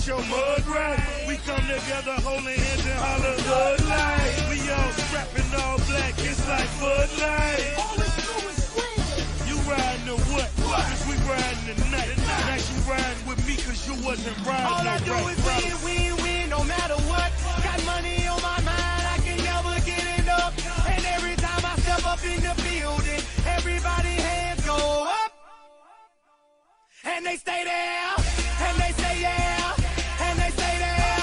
get your mud right. We come together holding hands and holler Bud Light. We all strapping all black, it's like Bud Light. All we do is scream. You riding or what? Cause we riding tonight. Now you riding with me cause you wasn't riding. All I do is win, win, win, no matter what. Got money on my mind, I can never get enough. And every time I step up in the building, everybody hands go up. And they stay there, and they say yeah, and they stay there.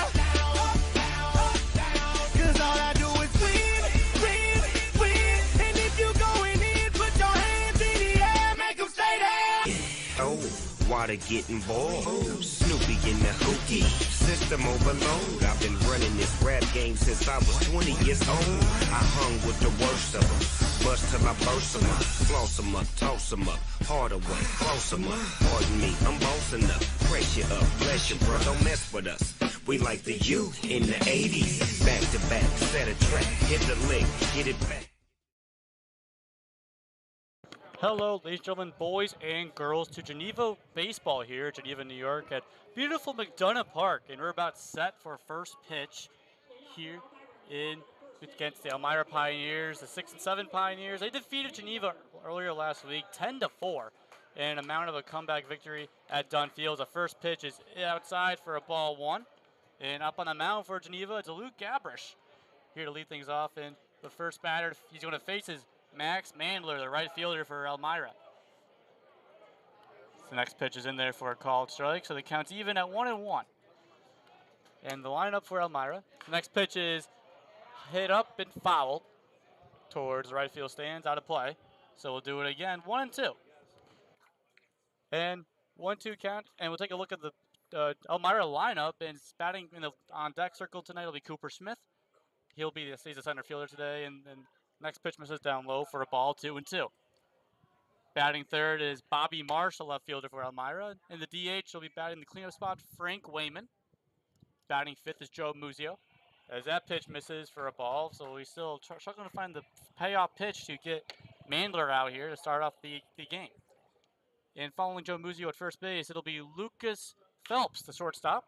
Cause all I do is win, win, win. And if you going in, put your hands in the air, make them stay there. Oh, water getting boiled. Snoopy in the hootie. System overload. I've been running this rap game since I was 20 years old. I hung with the worst of them. Bust till I burst them up. Floss them up, toss them up. Hard away, close them up. Pardon me, I'm bossing up. Pressure up, bless you, bro. Don't mess with us. We like the youth in the 80s. Back to back, set a track. Hit the lick, get it back. Hello, ladies and gentlemen, boys and girls, to Geneva baseball here, Geneva, New York, at beautiful McDonough Park, and we're about set for first pitch here against the Elmira Pioneers, the 6 and 7 Pioneers. They defeated Geneva earlier last week, 10-4, in a amount of a comeback victory at Dunn Field. The first pitch is outside for a ball one, and up on the mound for Geneva, it's Luke Gabrish here to lead things off. And the first batter he's going to face is Max Mandler, the right fielder for Elmira. The next pitch is in there for a called strike, so the count's even at 1-1. And the lineup for Elmira. The next pitch is hit up and fouled towards the right field stands, out of play. So we'll do it again, 1-2. And 1-2 count, and we'll take a look at the Elmira lineup. And batting in the on deck circle tonight will be Cooper Smith. He's a center fielder today, and next pitch misses down low for a ball, 2-2. Batting third is Bobby Marsh, the left fielder for Elmira. In the DH, will be batting the cleanup spot, Frank Wayman. Batting fifth is Joe Muzio. As that pitch misses for a ball, so we still struggling to find the payoff pitch to get Mandler out here to start off the game. And following Joe Muzio at first base, it'll be Lucas Phelps, the shortstop.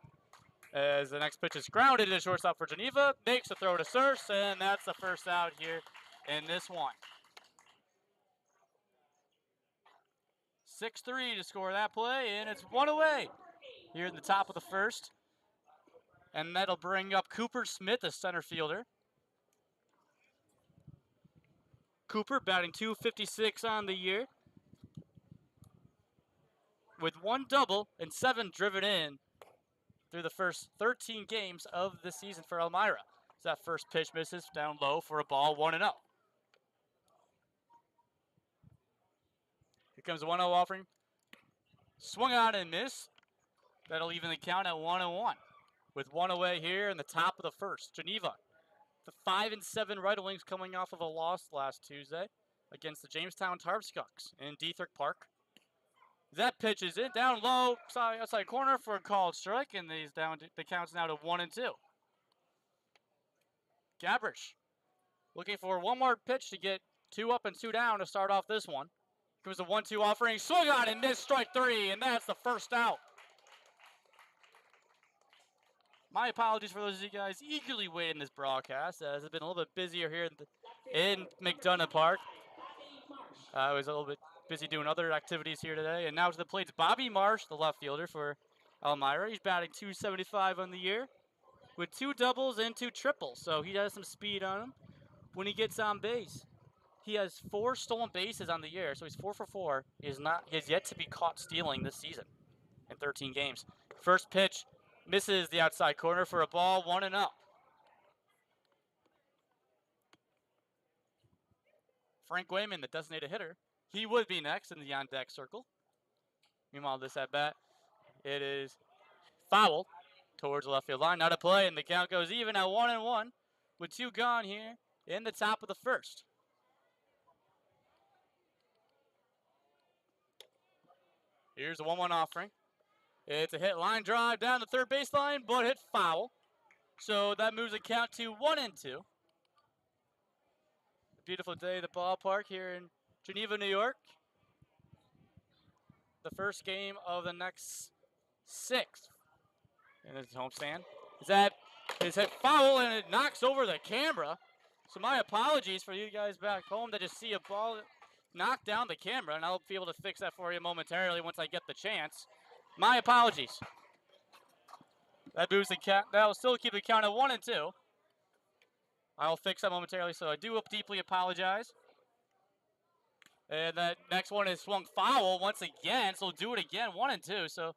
As the next pitch is grounded to shortstop for Geneva, makes the throw to Surse, and that's the first out here in this one. 6-3 to score that play, and it's one away here in the top of the first. And that'll bring up Cooper Smith, the center fielder. Cooper batting .256 on the year, with one double and 7 driven in through the first 13 games of the season for Elmira. So that first pitch misses down low for a ball, 1-0. Here comes the 1-0 offering. Swung on and missed. That'll even the count at 1-1. With one away here in the top of the first. Geneva, the 5 and 7 Red Wings, coming off of a loss last Tuesday against the Jamestown Tarpskucks in Deathrick Park. That pitch is in down low, outside corner for a called strike, and he's down. The count's now to 1-2. Gabrish looking for one more pitch to get 2 up and 2 down to start off this one. Comes a 1-2 offering, swung on and missed, strike 3, and that's the first out. My apologies for those of you guys eagerly waiting this broadcast, as it's been a little bit busier here in McDonough Park. I was a little bit busy doing other activities here today. And now to the plate, Bobby Marsh, the left fielder for Elmira. He's batting .275 on the year with 2 doubles and 2 triples. So he has some speed on him when he gets on base. He has 4 stolen bases on the year, so he's 4 for 4. He has yet to be caught stealing this season in 13 games. First pitch misses the outside corner for a ball, 1-0. Frank Wayman, the designated hitter, he would be next in the on-deck circle. Meanwhile, this at-bat, it is fouled towards the left field line. Now to play, and the count goes even at 1-1 with 2 gone here in the top of the first. Here's a 1-1 offering. It's a hit line drive down the third baseline, but hit foul. So that moves the count to 1-2. Beautiful day at the ballpark here in Geneva, New York. The first game of the next 6 in his homestand. Is that foul, and it knocks over the camera. So my apologies for you guys back home that just see a ball knock down the camera, and I'll be able to fix that for you momentarily once I get the chance. My apologies. That moves the count. That'll still keep the count at 1 and 2. I'll fix that momentarily, so I do deeply apologize. And that next one is swung foul once again, so we'll do it again, 1 and 2. So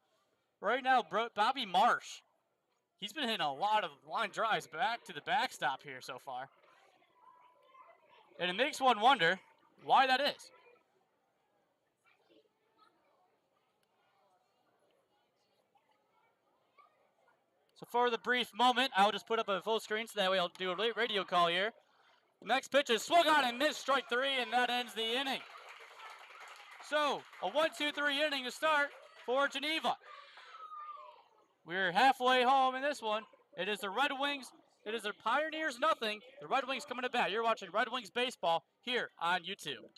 right now, Bobby Marsh, he's been hitting a lot of line drives back to the backstop here so far. And it makes one wonder why that is. So for the brief moment, I'll just put up a full screen so that way I'll do a radio call here. Next pitch is swung on and missed, strike 3, and that ends the inning. So a 1-2-3 inning to start for Geneva. We're halfway home in this one. It is the Red Wings. It is the Pioneers nothing. The Red Wings coming to bat. You're watching Red Wings baseball here on YouTube.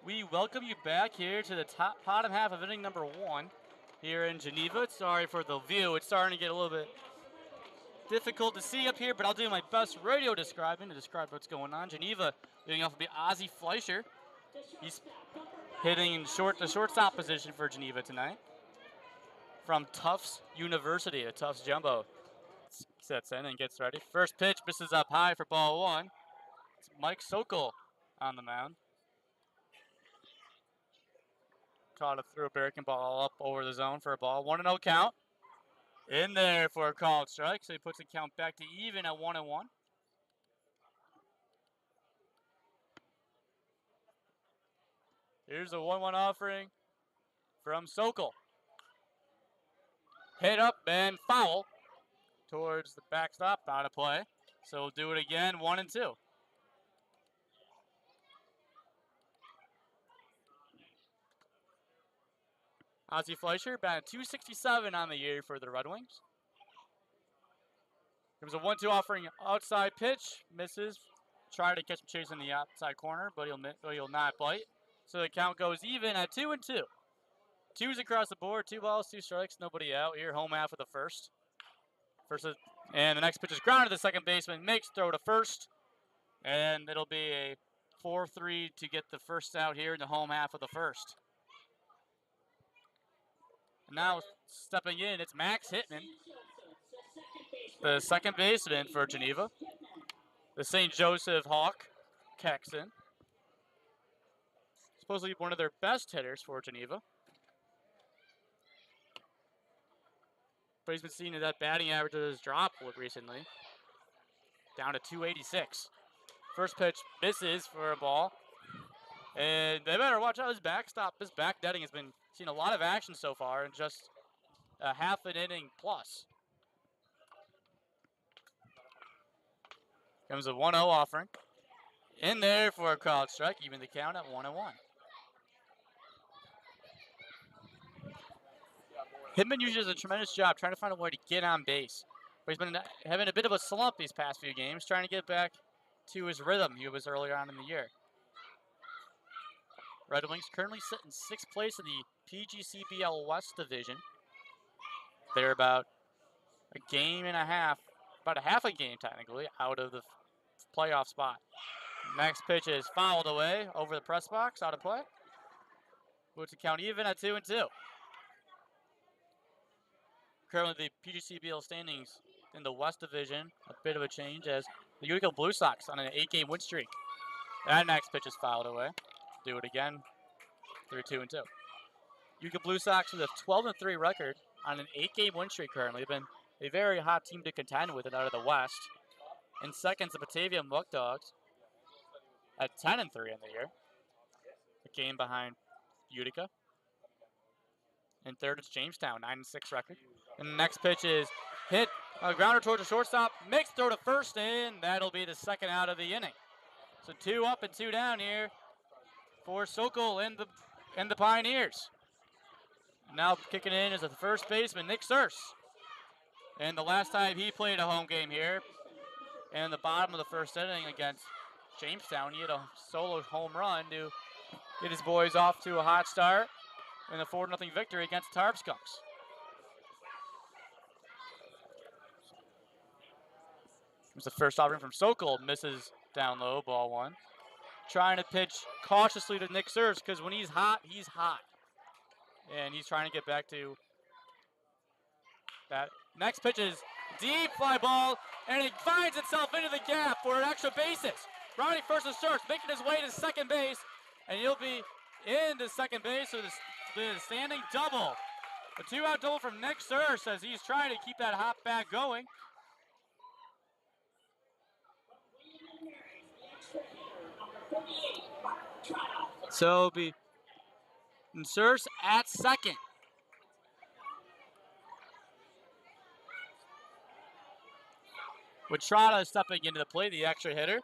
We welcome you back here to the top bottom half of inning number 1 here in Geneva. Sorry for the view. It's starting to get a little bit difficult to see up here, but I'll do my best radio describing to describe what's going on. Geneva leading off will be Ozzie Fleischer. He's hitting in the shortstop position for Geneva tonight. From Tufts University, a Tufts jumbo. Sets in and gets ready. First pitch misses up high for ball 1. It's Mike Sokol on the mound. Caught it through a breaking ball up over the zone for a ball. 1-0 count. In there for a called strike, so he puts the count back to even at 1-1. Here's a 1-1 offering from Sokol. Hit up and foul towards the backstop, out of play. So we'll do it again, 1-2. Ozzie Fleischer batting .267 on the year for the Red Wings. There was a 1-2 offering outside pitch, misses. Try to catch him chasing the outside corner, but he'll not bite. So the count goes even at 2-2. 2s across the board, 2 balls, 2 strikes, nobody out. Here, home half of the first. And the next pitch is grounded to the second baseman, makes throw to first. And it'll be a 4-3 to get the first out here in the home half of the first. Now stepping in, it's Max Hittman, the second baseman for Geneva. The St. Joseph Hawk kicks in. Supposedly one of their best hitters for Geneva. But he's been seeing that batting average has dropped recently. Down to .286. First pitch misses for a ball. And they better watch out his backstop. His back netting has been seeing a lot of action so far in just a half an inning plus. Comes a 1-0 offering In there for a called strike, even the count at 1-1. Hitman usually does a tremendous job trying to find a way to get on base. But he's been having a bit of a slump these past few games, trying to get back to his rhythm he was earlier on in the year. Red Wings currently sit in 6th place in the PGCBL West Division. They're about a game and a half, about a half a game technically, out of the playoff spot. Next pitch is fouled away over the press box, out of play. Puts the count even at 2-2. Currently the PGCBL standings in the West Division, a bit of a change as the Utica Blue Sox on an 8-game win streak. That next pitch is fouled away. Do it again through 2-2. Utica Blue Sox with a 12-3 record on an 8-game win streak currently. They've been a very hot team to contend with it out of the West. In second, the Batavia Muck Dogs at 10-3 in the year. A game behind Utica. And third is Jamestown, 9-6 record. And the next pitch is hit, a grounder towards the shortstop, makes throw to first, and that'll be the second out of the inning. So 2 up and 2 down here for Sokol and the Pioneers. Now kicking in is the first baseman, Nick Surse. And the last time he played a home game here, in the bottom of the first inning against Jamestown, he had a solo home run to get his boys off to a hot start in a 4-0 victory against Tarp Skunks. It's the first offering from Sokol, misses down low, ball 1. Trying to pitch cautiously to Nick Surse because when he's hot, he's hot. And he's trying to get back to that. Next pitch is deep fly ball, and it finds itself into the gap for an extra bases. Rounding first to Surse, making his way to second base, and he'll be into second base with the standing double. A 2-out double from Nick Surse as he's trying to keep that hop back going. So it'll be Surse at second. With Trotta stepping into the play, the extra hitter.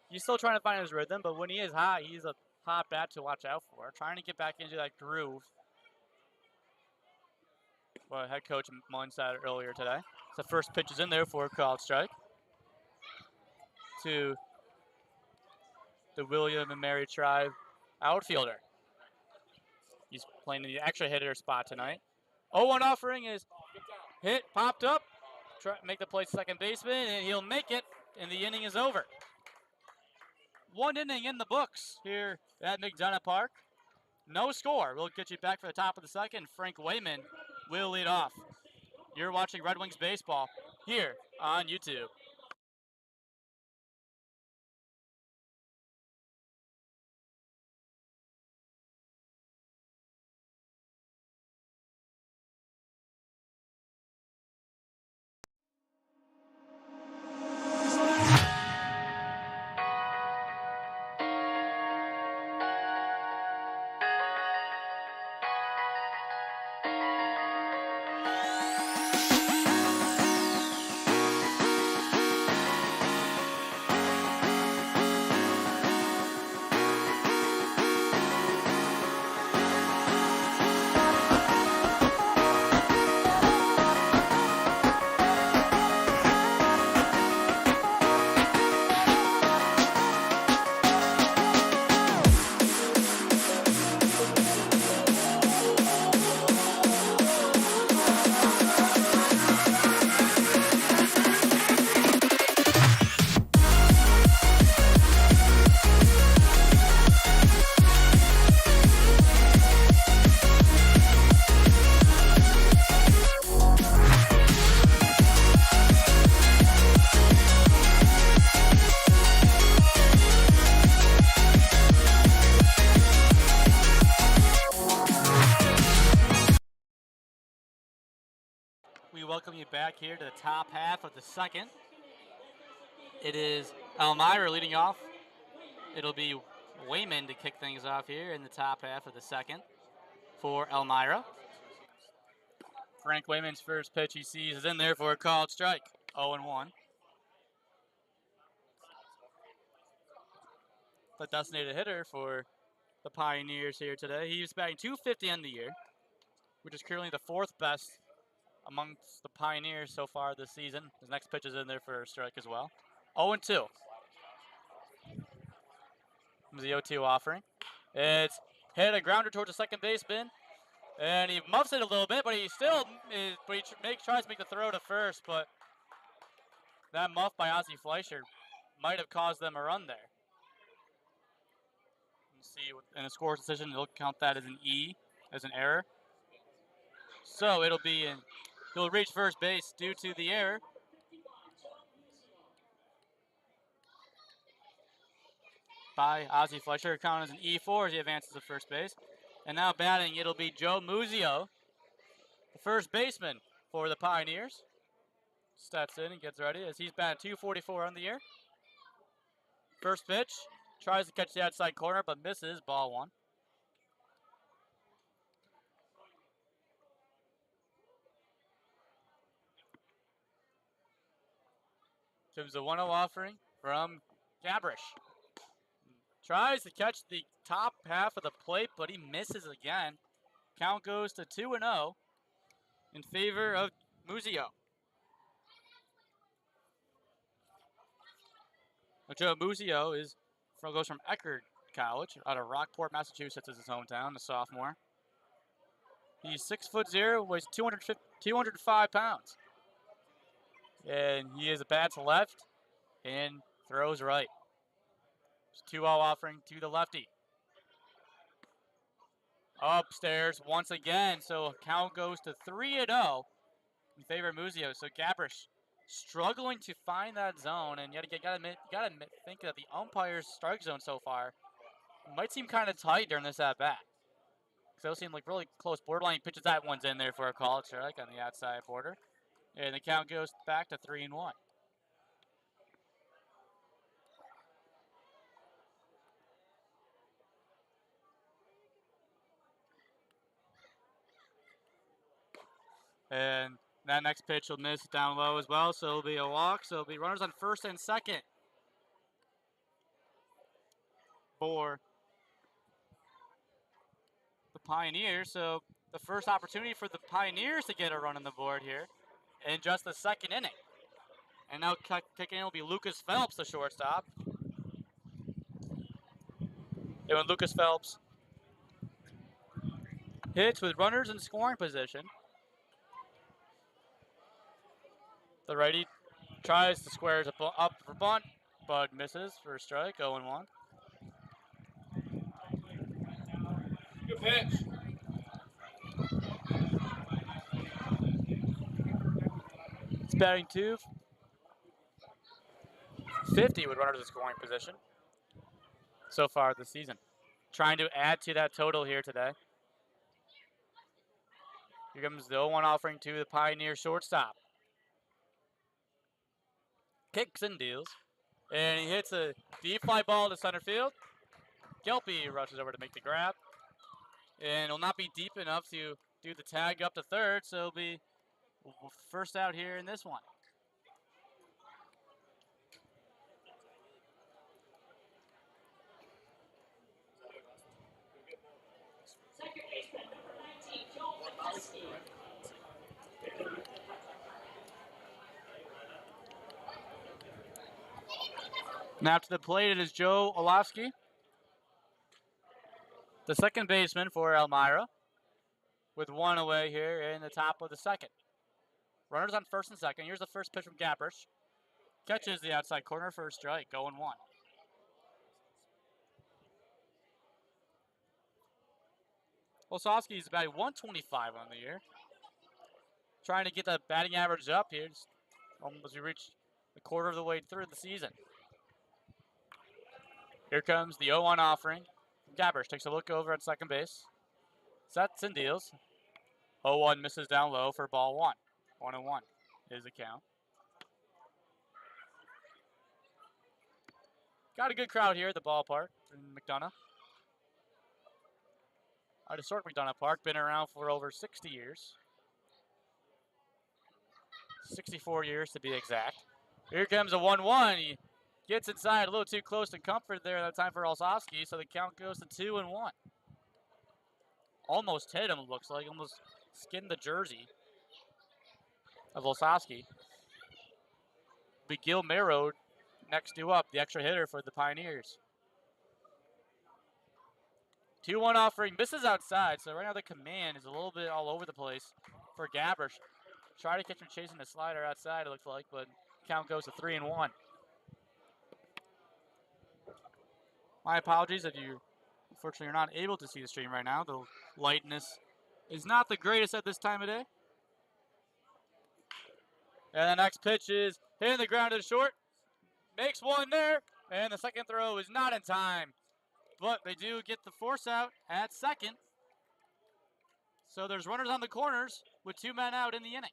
He's still trying to find his rhythm, but when he is hot, he's a hot bat to watch out for. Trying to get back into that groove. Well, head coach Munn said earlier today. So the first pitch is in there for a called strike to the William and Mary Tribe outfielder. He's playing in the extra hitter spot tonight. 0-1 offering is hit, popped up. Try make the play second baseman, and he'll make it, and the inning is over. 1 inning in the books here at McDonough Park. No score. We'll get you back for the top of the second. Frank Wayman will lead off. You're watching Red Wings baseball here on YouTube. We welcome you back here to the top half of the second. It is Elmira leading off. It'll be Wayman to kick things off here in the top half of the second for Elmira. Frank Wayman's first pitch he sees is in there for a called strike. 0-1. the designated hitter for the Pioneers here today. He's batting .250 on the year, which is currently the 4th best amongst the Pioneers so far this season. His next pitch is in there for a strike as well. 0-2. The 0-2 offering. It's hit a grounder towards the second baseman, and he muffs it a little bit, but he still is, but he tries to make the throw to first, but that muff by Ozzie Fleischer might have caused them a run there. Let's see, in a score decision, they'll count that as an E, as an error. So it'll be he'll reach first base due to the error. By Ozzie Fleischer, count as an E4 as he advances to first base. And now batting, it'll be Joe Muzio, the first baseman for the Pioneers. Steps in and gets ready as he's batting .244 on the year. First pitch, tries to catch the outside corner, but misses, ball 1. Comes the 1-0 offering from Gabrish. Tries to catch the top half of the plate, but he misses again. Count goes to 2-0 in favor of Muzio. Joe Muzio goes from Eckerd College out of Rockport, Massachusetts, is his hometown, a sophomore. He's 6'0", weighs 205 pounds. And he is a bat to left and throws right. 2-0 offering to the lefty. Upstairs once again, so count goes to 3-0 in favor of Muzio. So Gabrish struggling to find that zone, and you gotta think that the umpire's strike zone so far might seem kind of tight during this at bat. So those seem like really close borderline pitches. That one's in there for a call strike on the outside border, and the count goes back to 3-1. And that next pitch will miss down low as well, so it'll be a walk. So it'll be runners on first and second for the Pioneers. So the first opportunity for the Pioneers to get a run on the board here in just the second inning. And now kicking in will be Lucas Phelps, the shortstop. And when Lucas Phelps hits with runners in scoring position, the righty tries to square it up for bunt, but misses for a strike, 0-1. Good pitch. It's batting .250 with runners in scoring position so far this season. Trying to add to that total here today. Here comes the 0-1 offering to the Pioneer shortstop. Kicks and deals. And he hits a deep fly ball to center field. Gelpy rushes over to make the grab. And it'll not be deep enough to do the tag up to third, so it'll be first out here in this one. Now to the plate, it is Joe Olofsky, the second baseman for Elmira, with 1 away here in the top of the second. Runners on first and second. Here's the first pitch from Gabrish. Catches the outside corner for a strike, 0-1. Olofsky is about 125 on the year. Trying to get the batting average up here as we reach a quarter of the way through the season. Here comes the 0-1 offering. Gabrish takes a look over at second base. Sets and deals. 0-1 misses down low for ball 1. 1-1 is the count. Got a good crowd here at the ballpark in McDonough. At historic McDonough Park, been around for over 60 years. 64 years to be exact. Here comes a 1-1. He Gets inside a little too close to comfort there that time for Olszewski, so the count goes to 2-1. Almost hit him, it looks like. Almost skinned the jersey of Olszewski. Gil Marrow next due up, the extra hitter for the Pioneers. 2-1 offering, misses outside, so right now the command is a little bit all over the place for Gabbers. Try to catch him chasing the slider outside, it looks like, but count goes to 3-1. My apologies if you, unfortunately, are not able to see the stream right now. The lightness is not the greatest at this time of day. And the next pitch is hitting the ground to the short. Makes one there, and the second throw is not in time. But they do get the force out at second. So there's runners on the corners with 2 men out in the inning.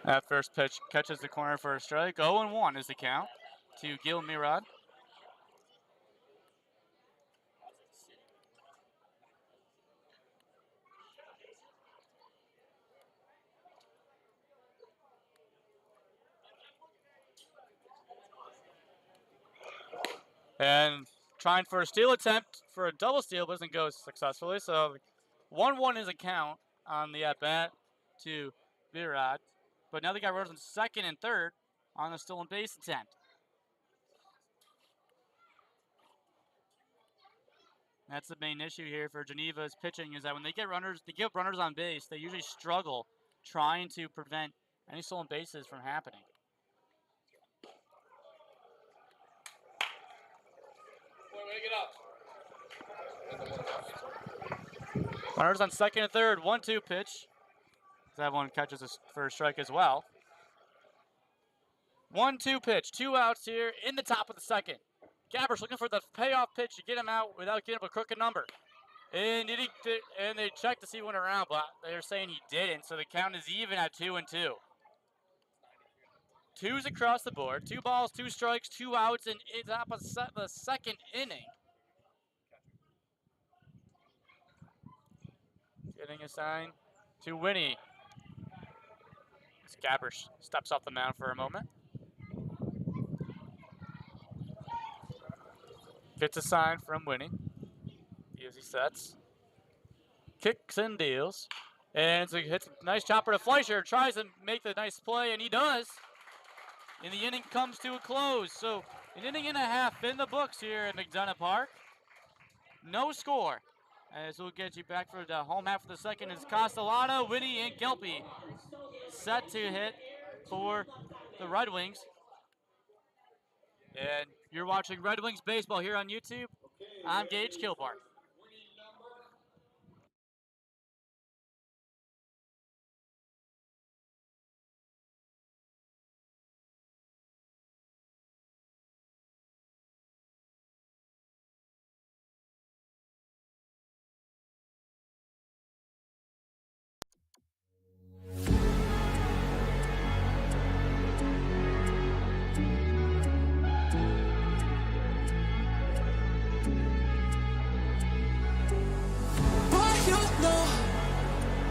That first pitch catches the corner for a strike. 0-1 is the count to Gil Mirad. And trying for a steal attempt for a double steal, but doesn't go successfully. So 1-1 is a count on the at-bat to Mirad. But now they got runners on second and third on the stolen base attempt. That's the main issue here for Geneva's pitching, is that when they get runners on base, they usually struggle trying to prevent any stolen bases from happening. Runners on second and third, 1-2 pitch. That one catches us for a strike as well. 1-2 pitch, 2 outs here in the top of the second. Gabbers looking for the payoff pitch to get him out without getting up a crooked number. And they checked to see who went around, but they're saying he didn't, so the count is even at 2-2. 2s across the board, 2 balls, 2 strikes, 2 outs in the top of the second inning. Getting a sign to Winnie. Gabbers steps off the mound for a moment. Gets a sign from Winnie. Easy sets. Kicks and deals. And so he hits a nice chopper to Fleischer. Tries to make the nice play, and he does. And the inning comes to a close. So an inning and a half in the books here at McDonough Park. No score. As we'll get you back for the home half of the second is Castellano, Winnie, and Gelpy set to hit for the Red Wings. And you're watching Red Wings baseball here on YouTube. I'm Gage Kilbark.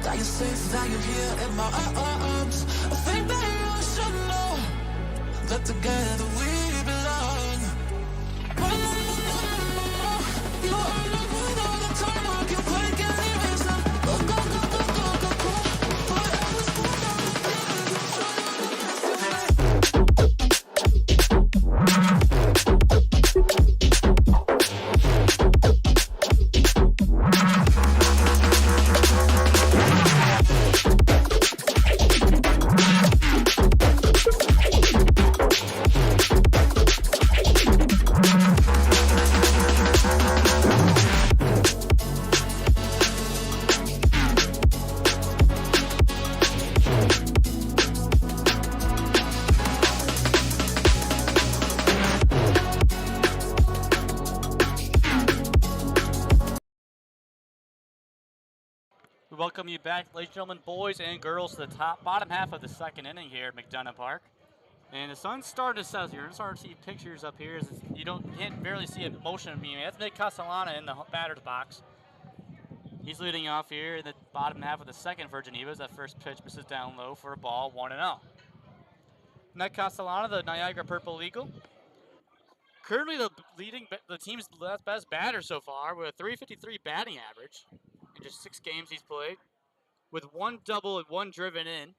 That you're safe, that you're here in my arms. I think that you should know that together we belong. You are not with all the time. I can break any reason. Go, go, go, go, go, go, go. Forever's good on the welcome you back, ladies and gentlemen, boys and girls, to the bottom half of the second inning here at McDonough Park. And the sun's starting to set here. You're starting to see pictures up here. You can't barely see a motion being made. That's Nick Castellana in the batter's box. He's leading off here in the bottom half of the second for Geneva as that first pitch misses down low for a ball, 1-0. Nick Castellana, the Niagara Purple Eagle. Currently the team's best batter so far with a .353 batting average in just 6 games he's played, with 1 double and 1 driven in.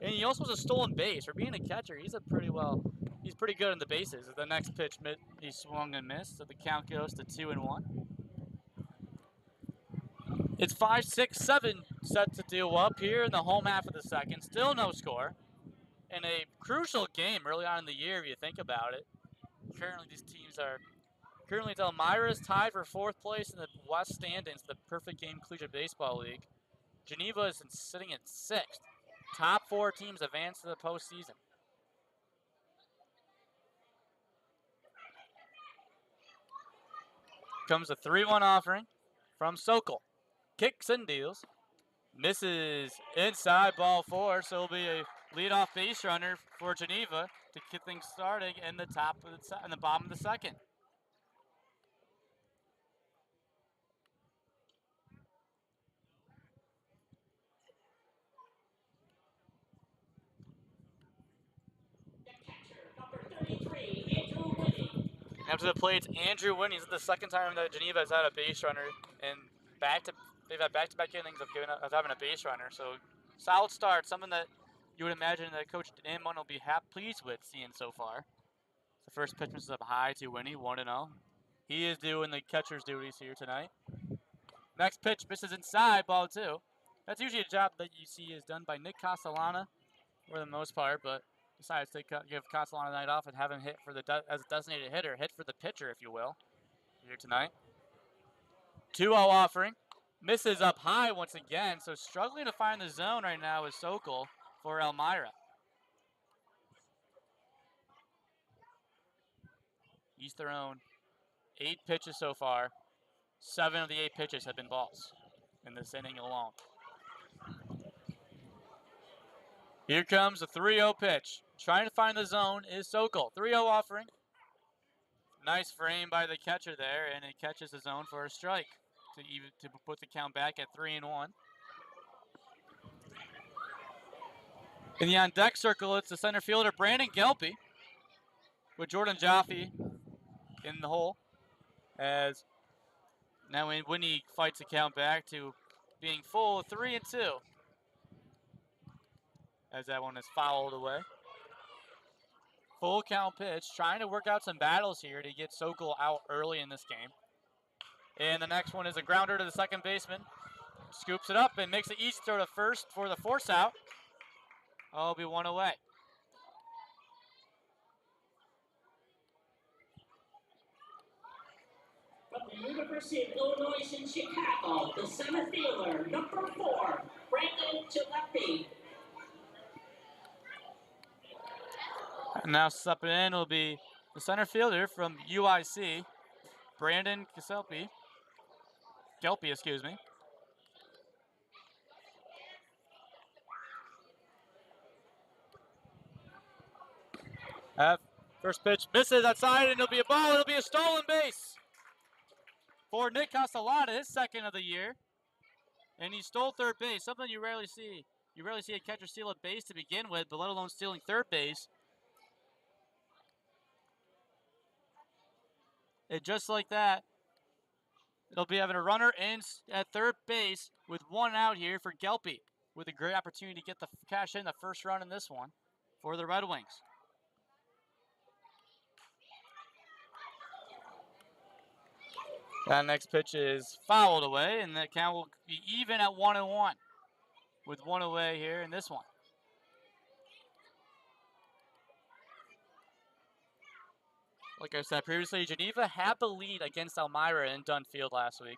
And he also has a stolen base. For being a catcher, he's pretty good in the bases. The next pitch, he swung and missed, so the count goes to 2-1. It's 5-6-7 set to deal up here in the home half of the second. Still no score. In a crucial game early on in the year, if you think about it. Currently Elmira is tied for 4th place in the West standings, the Perfect Game Collegiate Baseball League. Geneva is sitting at 6th. Top 4 teams advance to the postseason. Comes a 3-1 offering from Sokol. Kicks and deals. Misses inside, ball 4, so it'll be a leadoff base runner for Geneva to get things starting in the bottom of the second. After the plate, it's Andrew Winnie. This is the second time that Geneva has had a base runner, and they've had back-to-back innings of having a base runner. So solid start, something that you would imagine that Coach Amon will be pleased with seeing so far. The first pitch misses up high to Winnie, 1-0. He is doing the catcher's duties here tonight. Next pitch misses inside, ball 2. That's usually a job that you see is done by Nick Castellana for the most part, but decides to give Castellana the night off and have him hit as a designated hitter, hit for the pitcher, if you will, here tonight. 2-0 offering. Misses up high once again, so struggling to find the zone right now is Sokol for Elmira. He's thrown 8 pitches so far. 7 of the 8 pitches have been balls in this inning alone. Here comes the 3-0 pitch. Trying to find the zone is Sokol. 3-0 offering. Nice frame by the catcher there, and it catches the zone for a strike to put the count back at 3-1. In the on-deck circle, it's the center fielder, Brandon Gelpy, with Jordan Jaffe in the hole. As now Winnie fights the count back to being full, 3-2. As that one is fouled away. Full count pitch, trying to work out some battles here to get Sokol out early in this game. And the next one is a grounder to the second baseman. Scoops it up and makes it easy throw to first for the force out. Oh, it'll be 1 away. From the University of Illinois in Chicago, the center fielder, number 4, Brandon Gelpy. Now stepping in will be the center fielder from UIC, Brandon Gelpy, excuse me. First pitch misses outside, and it'll be a ball. It'll be a stolen base for Nick Castellana, his second of the year. And he stole third base, something you rarely see. You rarely see a catcher steal a base to begin with, but let alone stealing third base. And just like that, it'll be having a runner in at third base with 1 out here for Gelpy, with a great opportunity to get the cash in the first run in this one for the Red Wings. That next pitch is fouled away, and the count will be even at 1-1 with 1 away here in this one. Like I said previously, Geneva had the lead against Elmira in Dunfield last week,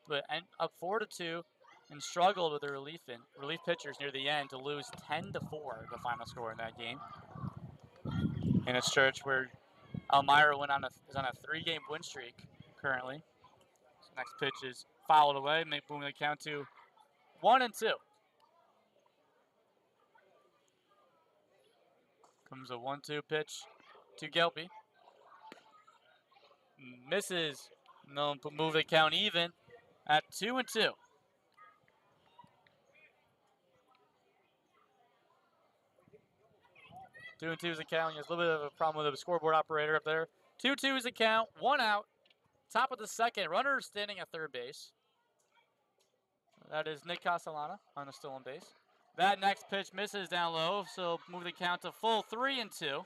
but up 4-2 and struggled with the relief pitchers near the end to lose 10-4, the final score in that game. In a stretch where Elmira is on a 3-game win streak currently. So next pitch is fouled away, moving the count to 1-2. Comes a 1-2 pitch to Gelby. Misses. No, move the count even at 2-2. 2-2 is the count. There's a little bit of a problem with the scoreboard operator up there. 2-2 is the count. 1 out. Top of the second. Runner standing at third base. That is Nick Castellana on the stolen base. That next pitch misses down low, so move the count to full 3-2.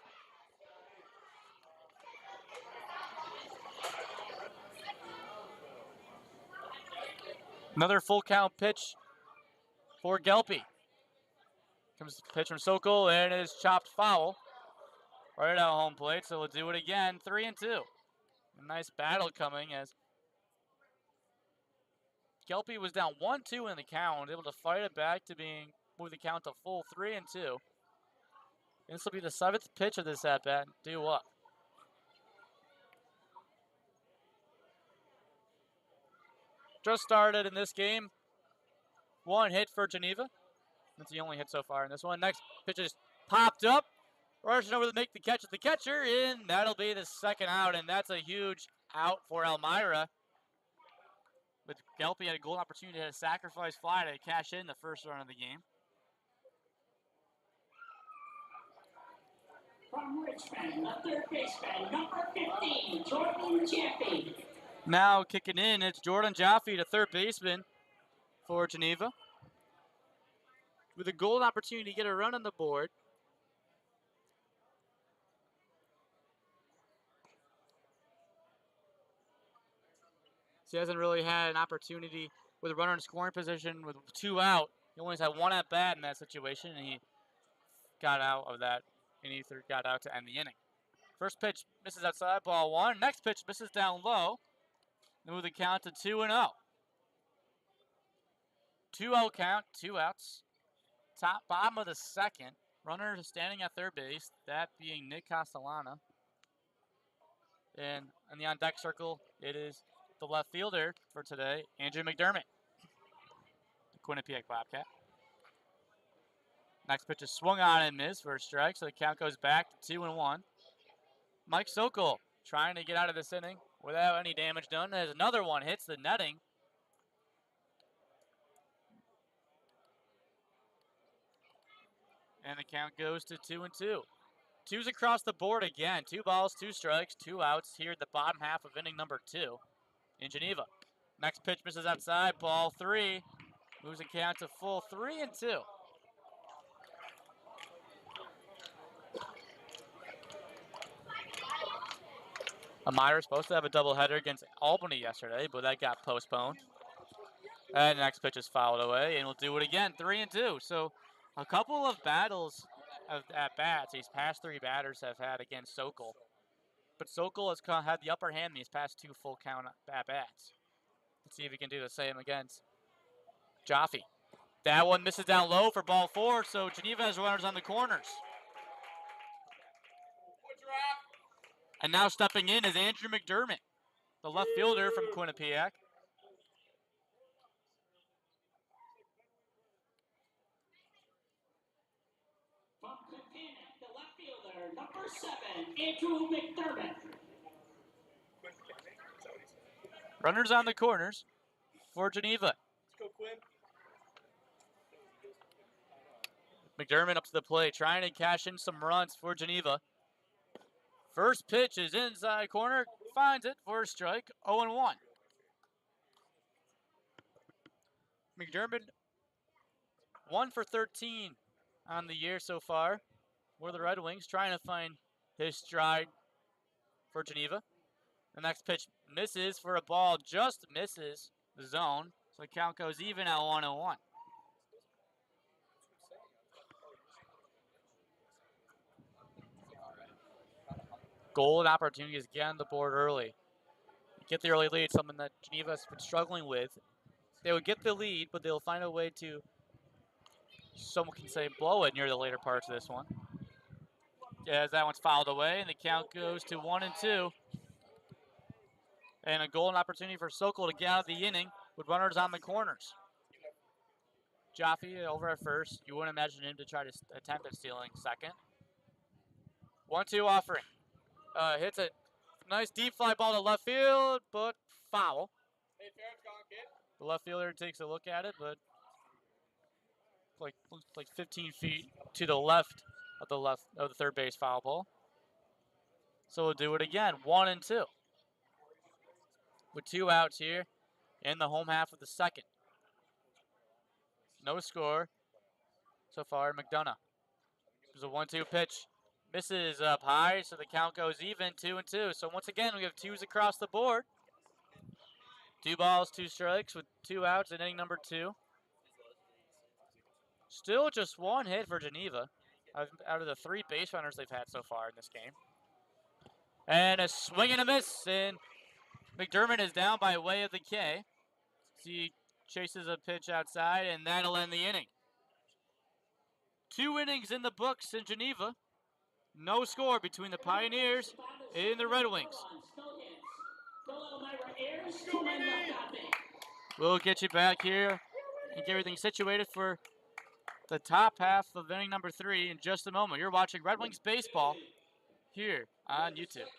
Another full count pitch for Gelby. Comes the pitch from Sokol, and it is chopped foul. Right at home plate, so we'll do it again, 3-2. A nice battle coming as Gelby was down 1-2 in the count, able to fight it back to move the count to full 3-2. This will be the 7th pitch of this at bat. Due up. Just started in this game. 1 hit for Geneva. That's the only hit so far in this one. Next pitch is popped up. Rushing over to make the catch at the catcher, and that'll be the second out, and that's a huge out for Elmira. But Gelby had a golden opportunity to hit a sacrifice fly to cash in the first run of the game. From Richmond, the third baseman, number 15, Jordan Jaffe. Now kicking in, it's Jordan Jaffe, the third baseman for Geneva. With a golden opportunity to get a run on the board. So he hasn't really had an opportunity with a runner in scoring position with 2 out. He only had 1 at bat in that situation, and he got out of that, and he got out to end the inning. First pitch misses outside, ball 1. Next pitch misses down low. Move the count to 2-0. 2-0 count, 2 outs. Bottom of the second. Runner standing at third base, that being Nick Castellana. And in the on-deck circle, it is the left fielder for today, Andrew McDermott, the Quinnipiac Bobcat. Next pitch is swung on and missed for a strike, so the count goes back to 2-1. Mike Sokol trying to get out of this inning without any damage done as another one hits the netting. And the count goes to 2-2. 2's across the board again. 2 balls, 2 strikes, 2 outs here at the bottom half of inning number 2 in Geneva. Next pitch misses outside, ball 3. Moves the count to full 3-2. Elmira was supposed to have a doubleheader against Albany yesterday, but that got postponed. And the next pitch is fouled away, and we'll do it again, 3-2. So a couple of battles at bats these past 3 batters have had against Sokol. But Sokol has had the upper hand in these past 2 full count at bats. Let's see if he can do the same against Jaffe. That one misses down low for ball 4, so Geneva has runners on the corners. And now stepping in is Andrew McDermott, the left fielder from Quinnipiac. From Quinnipiac, the left fielder, number 7, Andrew McDermott. Runners on the corners for Geneva. Let's go, Quinn. McDermott up to the plate, trying to cash in some runs for Geneva. First pitch is inside corner, finds it for a strike, 0-1. McDermott 1 for 13 on the year so far for the Red Wings, trying to find his stride for Geneva. The next pitch misses for a ball, just misses the zone, so the count goes even at 1-1. Golden opportunities get on the board early. Get the early lead, something that Geneva's been struggling with. They would get the lead, but they'll find a way to, someone can say, blow it near the later parts of this one. As that one's fouled away, and the count goes to 1-2. And a golden opportunity for Sokol to get out of the inning with runners on the corners. Jaffe over at first. You wouldn't imagine him to try to attempt at stealing second. 1-2 offering. Hits a nice deep fly ball to left field, but foul. Hey, fair, it's gone, kid. The left fielder takes a look at it, but like 15 feet to the left of the third base foul pole. So we'll do it again. 1-2. With 2 outs here in the home half of the second. No score so far. McDonough. There's a 1-2 pitch. Misses up high, so the count goes even. 2-2. So once again, we have 2s across the board. 2 balls, 2 strikes with 2 outs in inning number 2. Still just 1 hit for Geneva out of the 3 base runners they've had so far in this game. And a swing and a miss, and McDermott is down by way of the K. He chases a pitch outside, and that'll end the inning. 2 innings in the books in Geneva. No score between the Pioneers and the Red Wings. We'll get you back here and get everything situated for the top half of inning number 3 in just a moment. You're watching Red Wings baseball here on YouTube.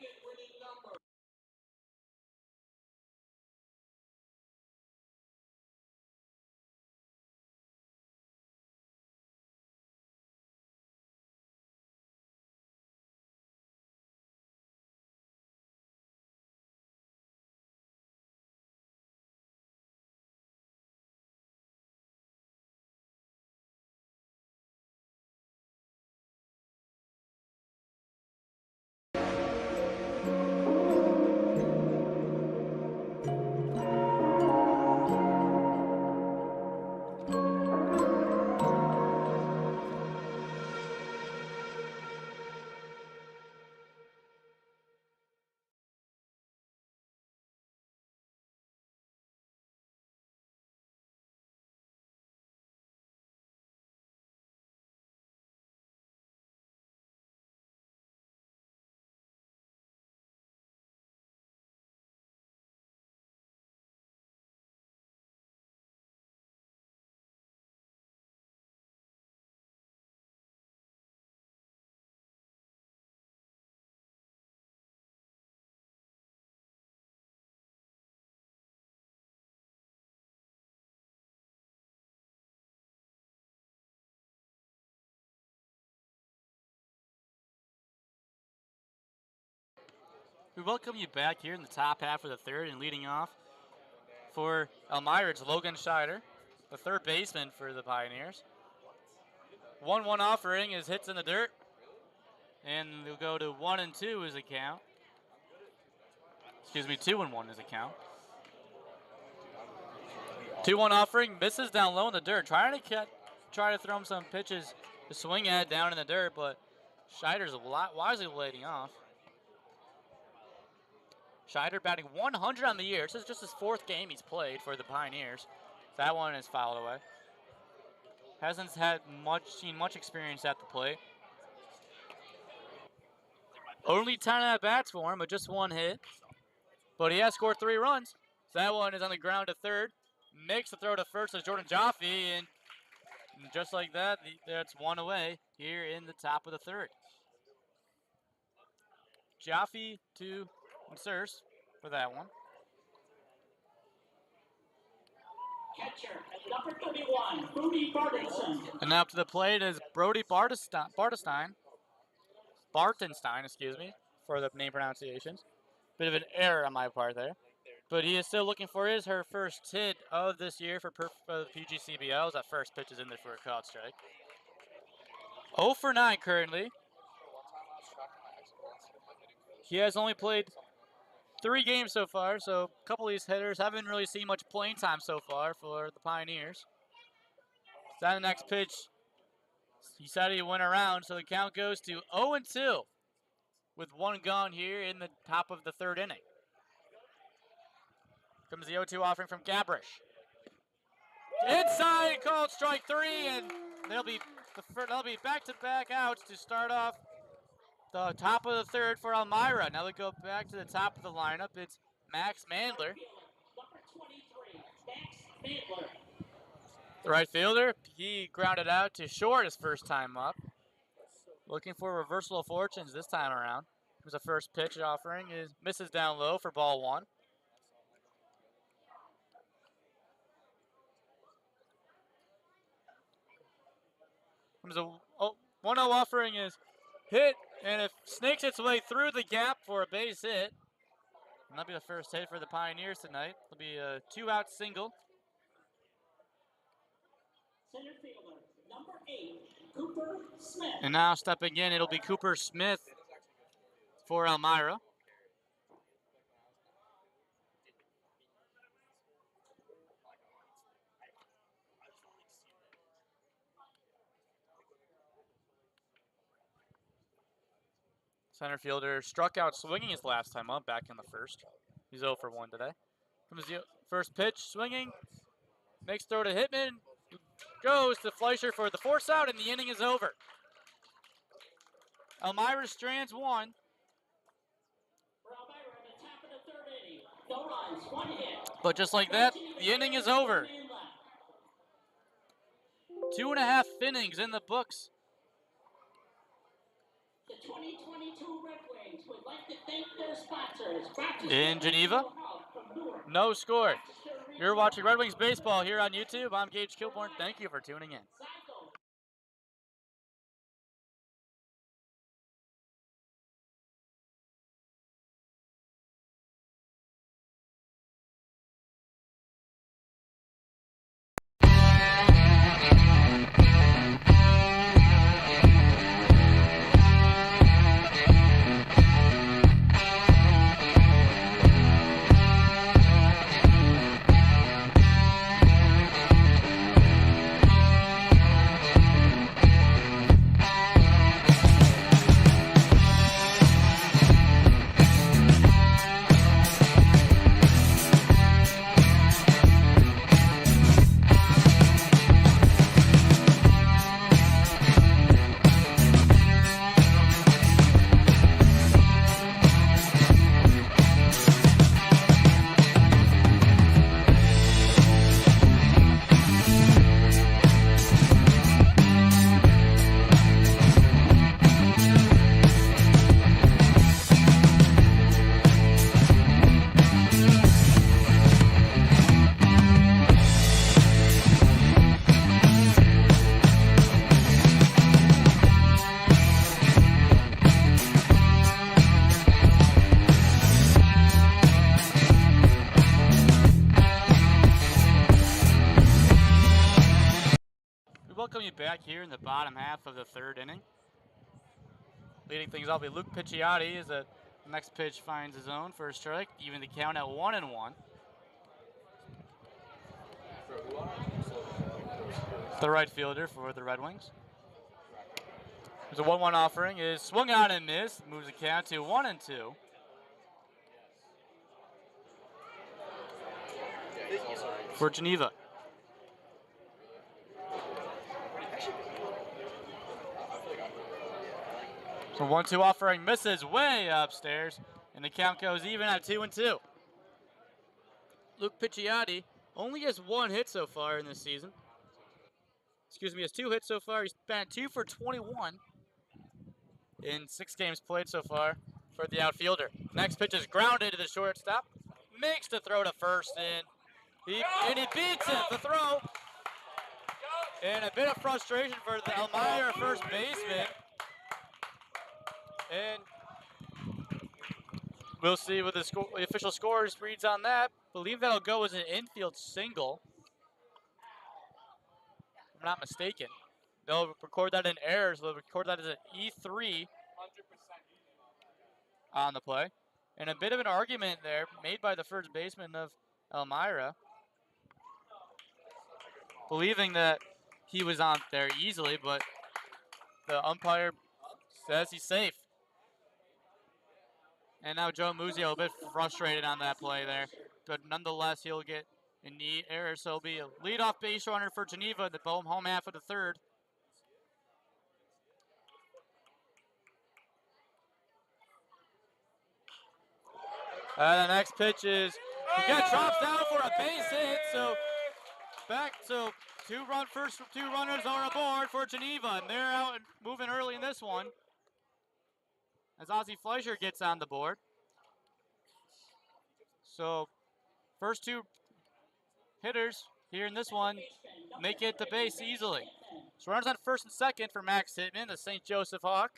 We welcome you back here in the top half of the third, and leading off for Elmira, it's Logan Scheider, the third baseman for the Pioneers. 1-1 offering is hits in the dirt, and we'll go to 1-2 as a count. Excuse me, 2-1 is a count. 2-1 offering, misses down low in the dirt, try to throw him some pitches to swing at down in the dirt, but Scheider's wisely leading off. Scheider batting 100 on the year. This is just his 4th game he's played for the Pioneers. That one is fouled away. Hasn't seen much experience at the plate. Only 10 at-bats for him, but just 1 hit. But he has scored 3 runs. That one is on the ground to third. Makes the throw to first as Jordan Jaffe, and just like that, that's 1 away here in the top of the third. Jaffe to Sirs for that one. Catcher, number 31, Brody Bartenstein. And now up to the plate is Brody Bartenstein, excuse me, for the name pronunciations. Bit of an error on my part there. But he is still looking for her first hit of this year for the PGCBLs. That first pitch is in there for a called strike. 0 for 9 currently. He has only played 3 games so far, so a couple of these hitters haven't really seen much playing time so far for the Pioneers. That the next pitch, he said he went around, so the count goes to 0-2 with 1 gone here in the top of the 3rd inning. Comes the 0-2 offering from Gabrish. Inside, called strike 3, and they'll be back-to-back outs to start off the top of the 3rd for Elmira. Now they go back to the top of the lineup. It's Max Mandler. Number 23, Max Mandler. The right fielder, he grounded out to short his first time up. Looking for reversal of fortunes this time around. Here's the first pitch offering, is misses down low for ball one. Comes a 1-0 offering is hit, and it snakes its way through the gap for a base hit. And that'll be the first hit for the Pioneers tonight. It'll be a 2-out single. Center fielder, number 8, Cooper Smith. And now stepping in, it'll be Cooper Smith for Elmira. Center fielder struck out swinging his last time up back in the first. He's 0 for 1 today. Comes the first pitch, swinging. Makes throw to Hitman. Goes to Fleischer for the force out, and the inning is over. Elmira strands one. For Elmira at the top of the third inning. No runs, 1 hit. But just like that, the inning is over. 2.5 innings in the books. The 2022 Red Wings would like to thank their sponsors. In Geneva, no score. You're watching Red Wings Baseball here on YouTube. I'm Gage Kilborn. Thank you for tuning in. Welcome you back here in the bottom half of the third inning. Leading things off with Luke Picciotti as the next pitch finds his own for a strike, even the count at 1-1. The right fielder for the Red Wings. There's a 1-1 offering, is swung out and missed, moves the count to 1-2. For Geneva. So 1-2 offering misses way upstairs, and the count goes even at 2-2. Luke Picciotti only has 1 hit so far in this season. Excuse me, has 2 hits so far. He's been 2 for 21 in 6 games played so far for the outfielder. Next pitch is grounded to the shortstop. Makes the throw to first, and he beats it, the throw. And a bit of frustration for the Elmira first baseman. And we'll see what the official scores reads on that. Believe that'll go as an infield single. If I'm not mistaken. They'll record that in error, so they'll record that as an E3 on the play. And a bit of an argument there made by the first baseman of Elmira, believing that he was on there easily, but the umpire says he's safe. And now Joe Muzio a bit frustrated on that play there. But nonetheless, he'll get in the error, so it'll be a leadoff base runner for Geneva in the home half of the third. The next pitch is, again, drops down for a base hit, so back. So two runners are aboard for Geneva, and they're out and moving early in this one. As Ozzie Fleischer gets on the board. So first two hitters here in this one make it to base easily. So runners on first and second for Max Hitman, the St. Joseph Hawk.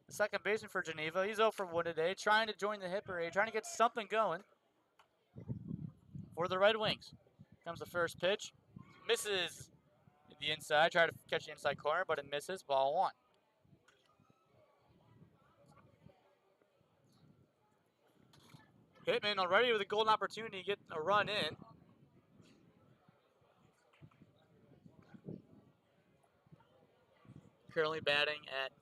The second baseman for Geneva. He's 0 for 1 today, trying to join the hit parade, trying to get something going for the Red Wings. Comes the first pitch. Misses the inside. Try to catch the inside corner, but it misses. Ball 1. Hitman already with a golden opportunity to get a run in. Currently batting at...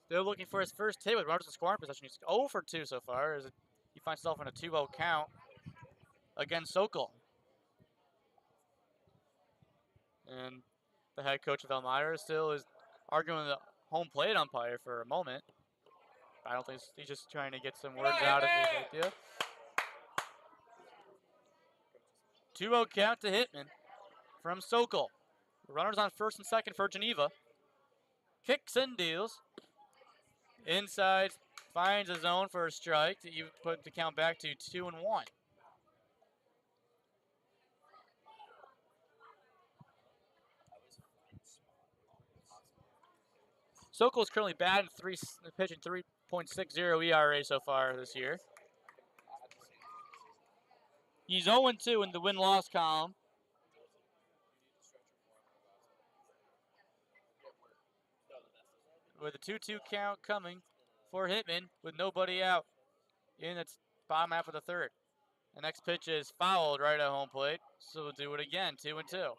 They're looking for his first hit with runners in scoring position. He's 0 for 2 so far as he finds himself in a 2-0 count against Sokol. And the head coach of Elmira still is arguing with the home plate umpire for a moment. I don't think he's just trying to get some words out of his idea. 2-0 count to Hitman from Sokol. Runners on first and second for Geneva. Kicks and deals. Inside, finds a zone for a strike. You put the count back to 2-1. Sokol is currently batting pitching 3.60 ERA so far this year. He's 0-2 in the win-loss column. With a 2-2 count coming for Hitman with nobody out in the bottom half of the third. The next pitch is fouled right at home plate, so we'll do it again, 2-2.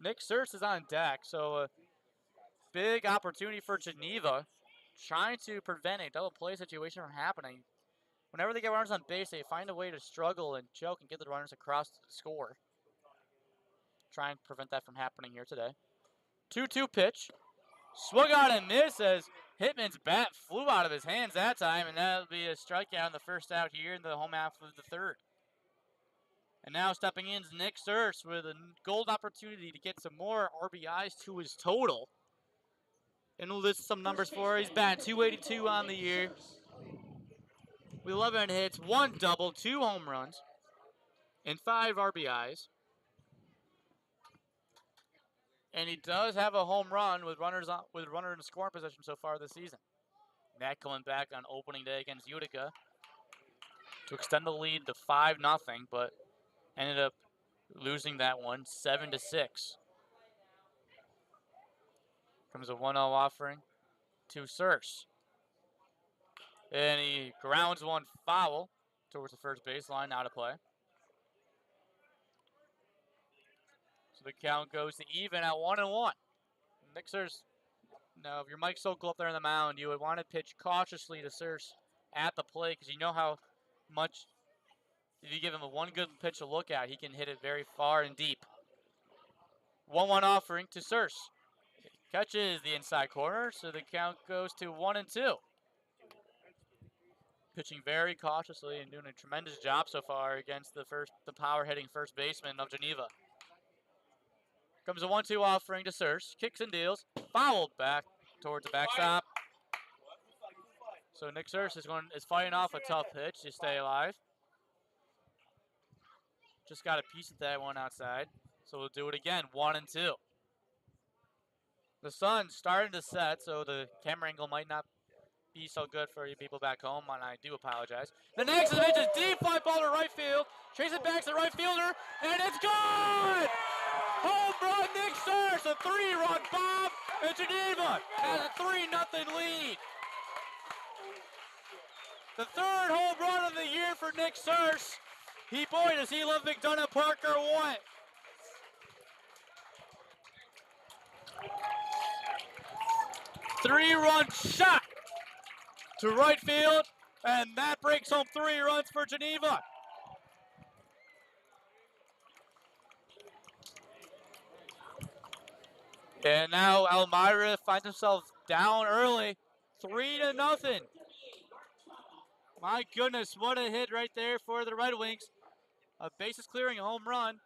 Nick Searce is on deck, so a big opportunity for Geneva, trying to prevent a double play situation from happening. Whenever they get runners on base, they find a way to struggle and choke and get the runners across to score. Try and prevent that from happening here today. 2-2 pitch. Swung out and missed as Hitman's bat flew out of his hands that time, and that'll be a strikeout in the first out here in the home half of the third. And now stepping in is Nick Searce with a gold opportunity to get some more RBIs to his total. And we'll list some numbers for her. He's batting 282 on the year. With 11 hits, 1 double, 2 home runs, and 5 RBIs. And he does have a home run with runner in scoring position so far this season. That coming back on opening day against Utica to extend the lead to 5-0, but ended up losing that one 7-6. Comes a 1-0 offering to Searce. And he grounds one foul towards the first baseline, out of play. So the count goes to even at 1-1. Nick Searce, now if you're Mike Sokol up there on the mound, you would want to pitch cautiously to Searce at the plate because you know how much, if you give him one good pitch to look at, he can hit it very far and deep. 1-1 offering to Searce. Catches the inside corner, so the count goes to 1-2. Pitching very cautiously and doing a tremendous job so far against the power hitting first baseman of Geneva. Comes a 1-2 offering to Searce, kicks and deals, fouled back towards the backstop. So Nick Searce is fighting off a tough pitch to stay alive. Just got a piece of that one outside, so we'll do it again, 1-2. The sun's starting to set, so the camera angle might not be so good for you people back home, and I do apologize. The next pitch is deep fly ball to right field. Chase it back to the right fielder, and it's gone! Home run, Nick Searce, a 3-run bomb, and Geneva has a 3-0 lead. The third home run of the year for Nick Searce. Boy, does he love McDonough Parker one. Three-run shot to right field, and that breaks home 3 runs for Geneva. And now Elmira finds himself down early, 3-0. My goodness, what a hit right there for the Red Wings. A bases clearing home run.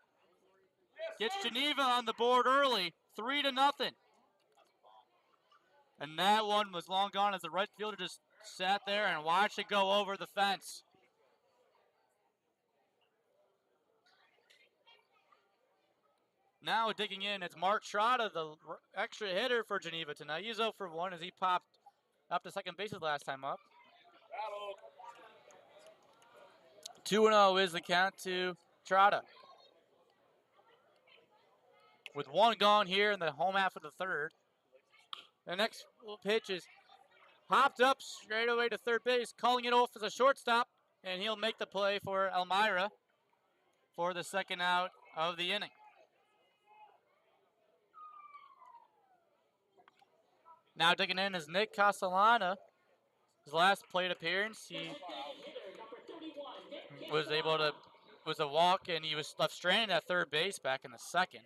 Gets Geneva on the board early, 3-0. And that one was long gone as the right fielder just sat there and watched it go over the fence. Now digging in, it's Mark Trotta, the extra hitter for Geneva tonight. He's 0 for 1 as he popped up to second base his last time up. 2-0 is the count to Trotta. With one gone here in the home half of the third. The next pitch is popped up straight away to third base, calling it off as a shortstop, and he'll make the play for Elmira for the second out of the inning. Now digging in is Nick Castellana. His last plate appearance, he was a walk, and he was left stranded at third base back in the second.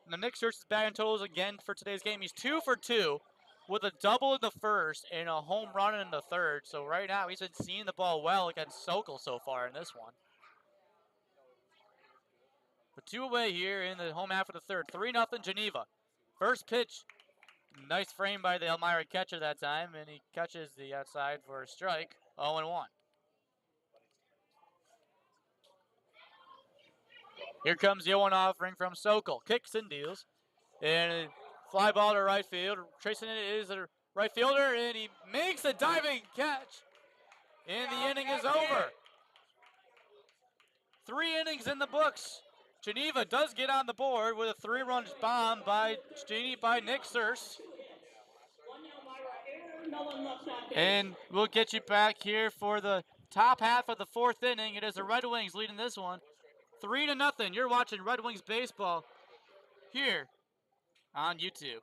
Now Nick searches batting totals again for today's game. He's 2 for 2 with a double in the first and a home run in the third. So right now he's been seeing the ball well against Sokol so far in this one. But 2 away here in the home half of the third. 3-0 Geneva. First pitch. Nice frame by the Elmira catcher that time, and he catches the outside for a strike. 0-1. Here comes the 0-1 offering from Sokol. Kicks and deals. And a fly ball to right field. Tracing it is a right fielder, and he makes a diving catch. And the inning is over. 3 innings in the books. Geneva does get on the board with a 3-run bomb by Nick Surse. And we'll get you back here for the top half of the fourth inning. It is the Red Wings leading this one. 3-0. You're watching Red Wings baseball here on YouTube.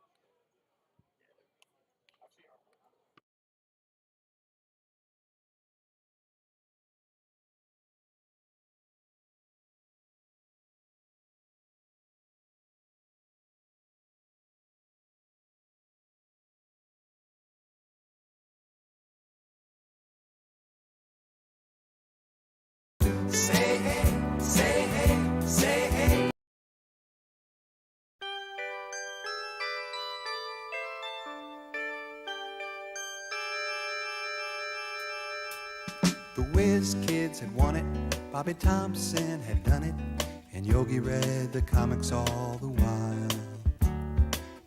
Say hey, say hey, say hey. The Whiz Kids had won it, Bobby Thompson had done it, and Yogi read the comics all the while.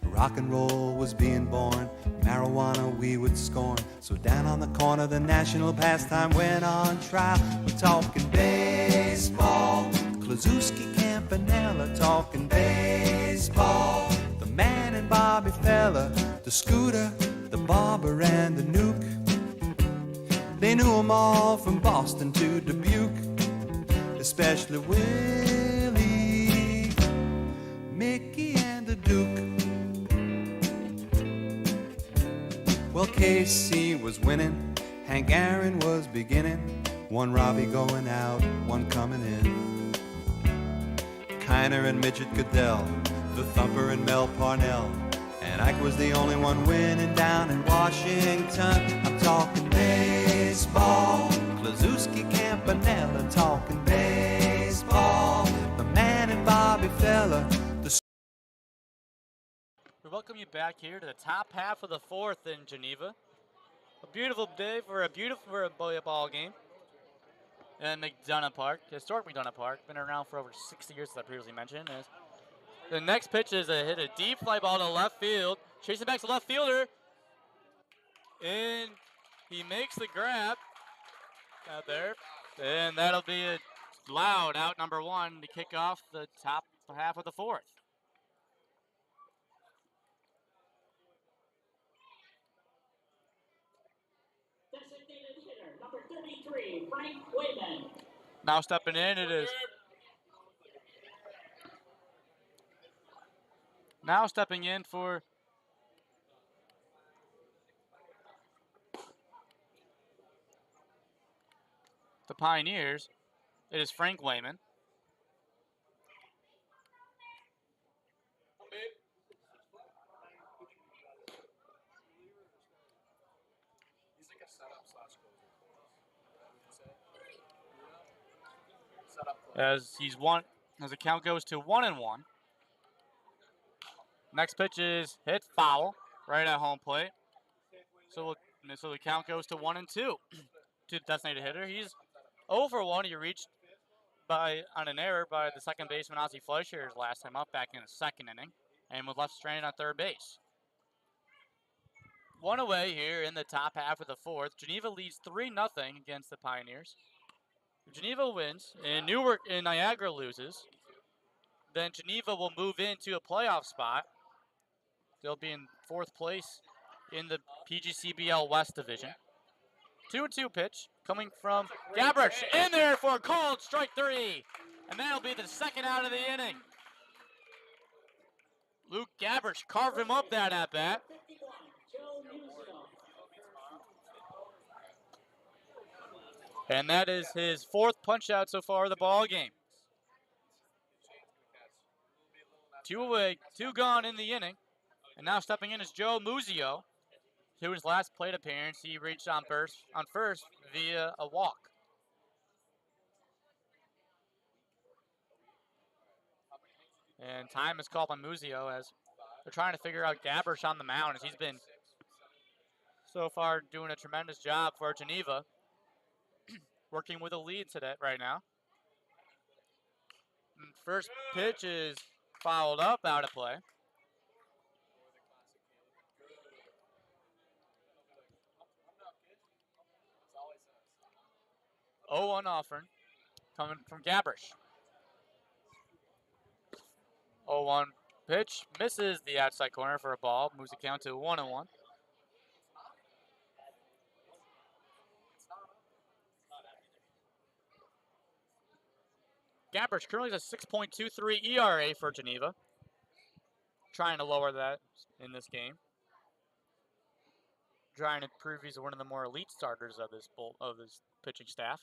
Rock and roll was being born, marijuana we would scorn. So down on the corner the national pastime went on trial. We're talking baseball, Klazuski, Campanella, talking baseball. The man and Bobby Fella, the Scooter, the Barber and the Nuke. They knew 'em all from Boston to Dubuque, especially Willie, Mickey and the Duke. Well, Casey was winning, Hank Aaron was beginning, one Robbie going out, one coming in. Kiner and Midget Goodell, the Thumper and Mel Parnell, and Ike was the only one winning down in Washington. I'm talking baseball, Klazuski, Campanella, talking baseball. The man and Bobby Fella. We welcome you back here to the top half of the fourth in Geneva. A beautiful day for a ball game in McDonough Park, historic McDonough Park. Been around for over 60 years, as I previously mentioned. As the next pitch is a deep fly ball to left field. Chasing back to left fielder. And he makes the grab out there. And that'll be a loud out number 1 to kick off the top half of the fourth. Designated hitter, number 33, Frank Wayman. Now stepping in, it is. Now stepping in for the Pioneers, it is Frank Wayman. As the count goes to 1-1. Next pitch is hit foul right at home plate. So the count goes to 1-2 to the designated hitter. He's 0 for 1. He reached on an error by the second baseman Ozzie Fleischer his last time up back in the second inning, and was left stranded on third base. One away here in the top half of the fourth. Geneva leads 3-0 against the Pioneers. If Geneva wins and Niagara loses, then Geneva will move into a playoff spot. They'll be in fourth place in the PGCBL West Division. 2-2 pitch coming from Gabrich. In there for a called strike 3. And that'll be the second out of the inning. Luke Gabrich carved him up that at bat. And that is his fourth punch out so far of the ball game. 2 away, 2 gone in the inning. And now stepping in is Joe Muzio. To his last plate appearance, he reached on first via a walk. And time is called on Muzio as they're trying to figure out Gabrich on the mound, as he's been so far doing a tremendous job for Geneva, working with a lead today right now. And first pitch is fouled up, out of play. Oh, 1 offering coming from Gabrich. 0-1 pitch misses the outside corner for a ball. Moves the count to 1-1. Gabrich currently has a 6.23 ERA for Geneva. Trying to lower that in this game. Trying to prove he's one of the more elite starters of this pitching staff.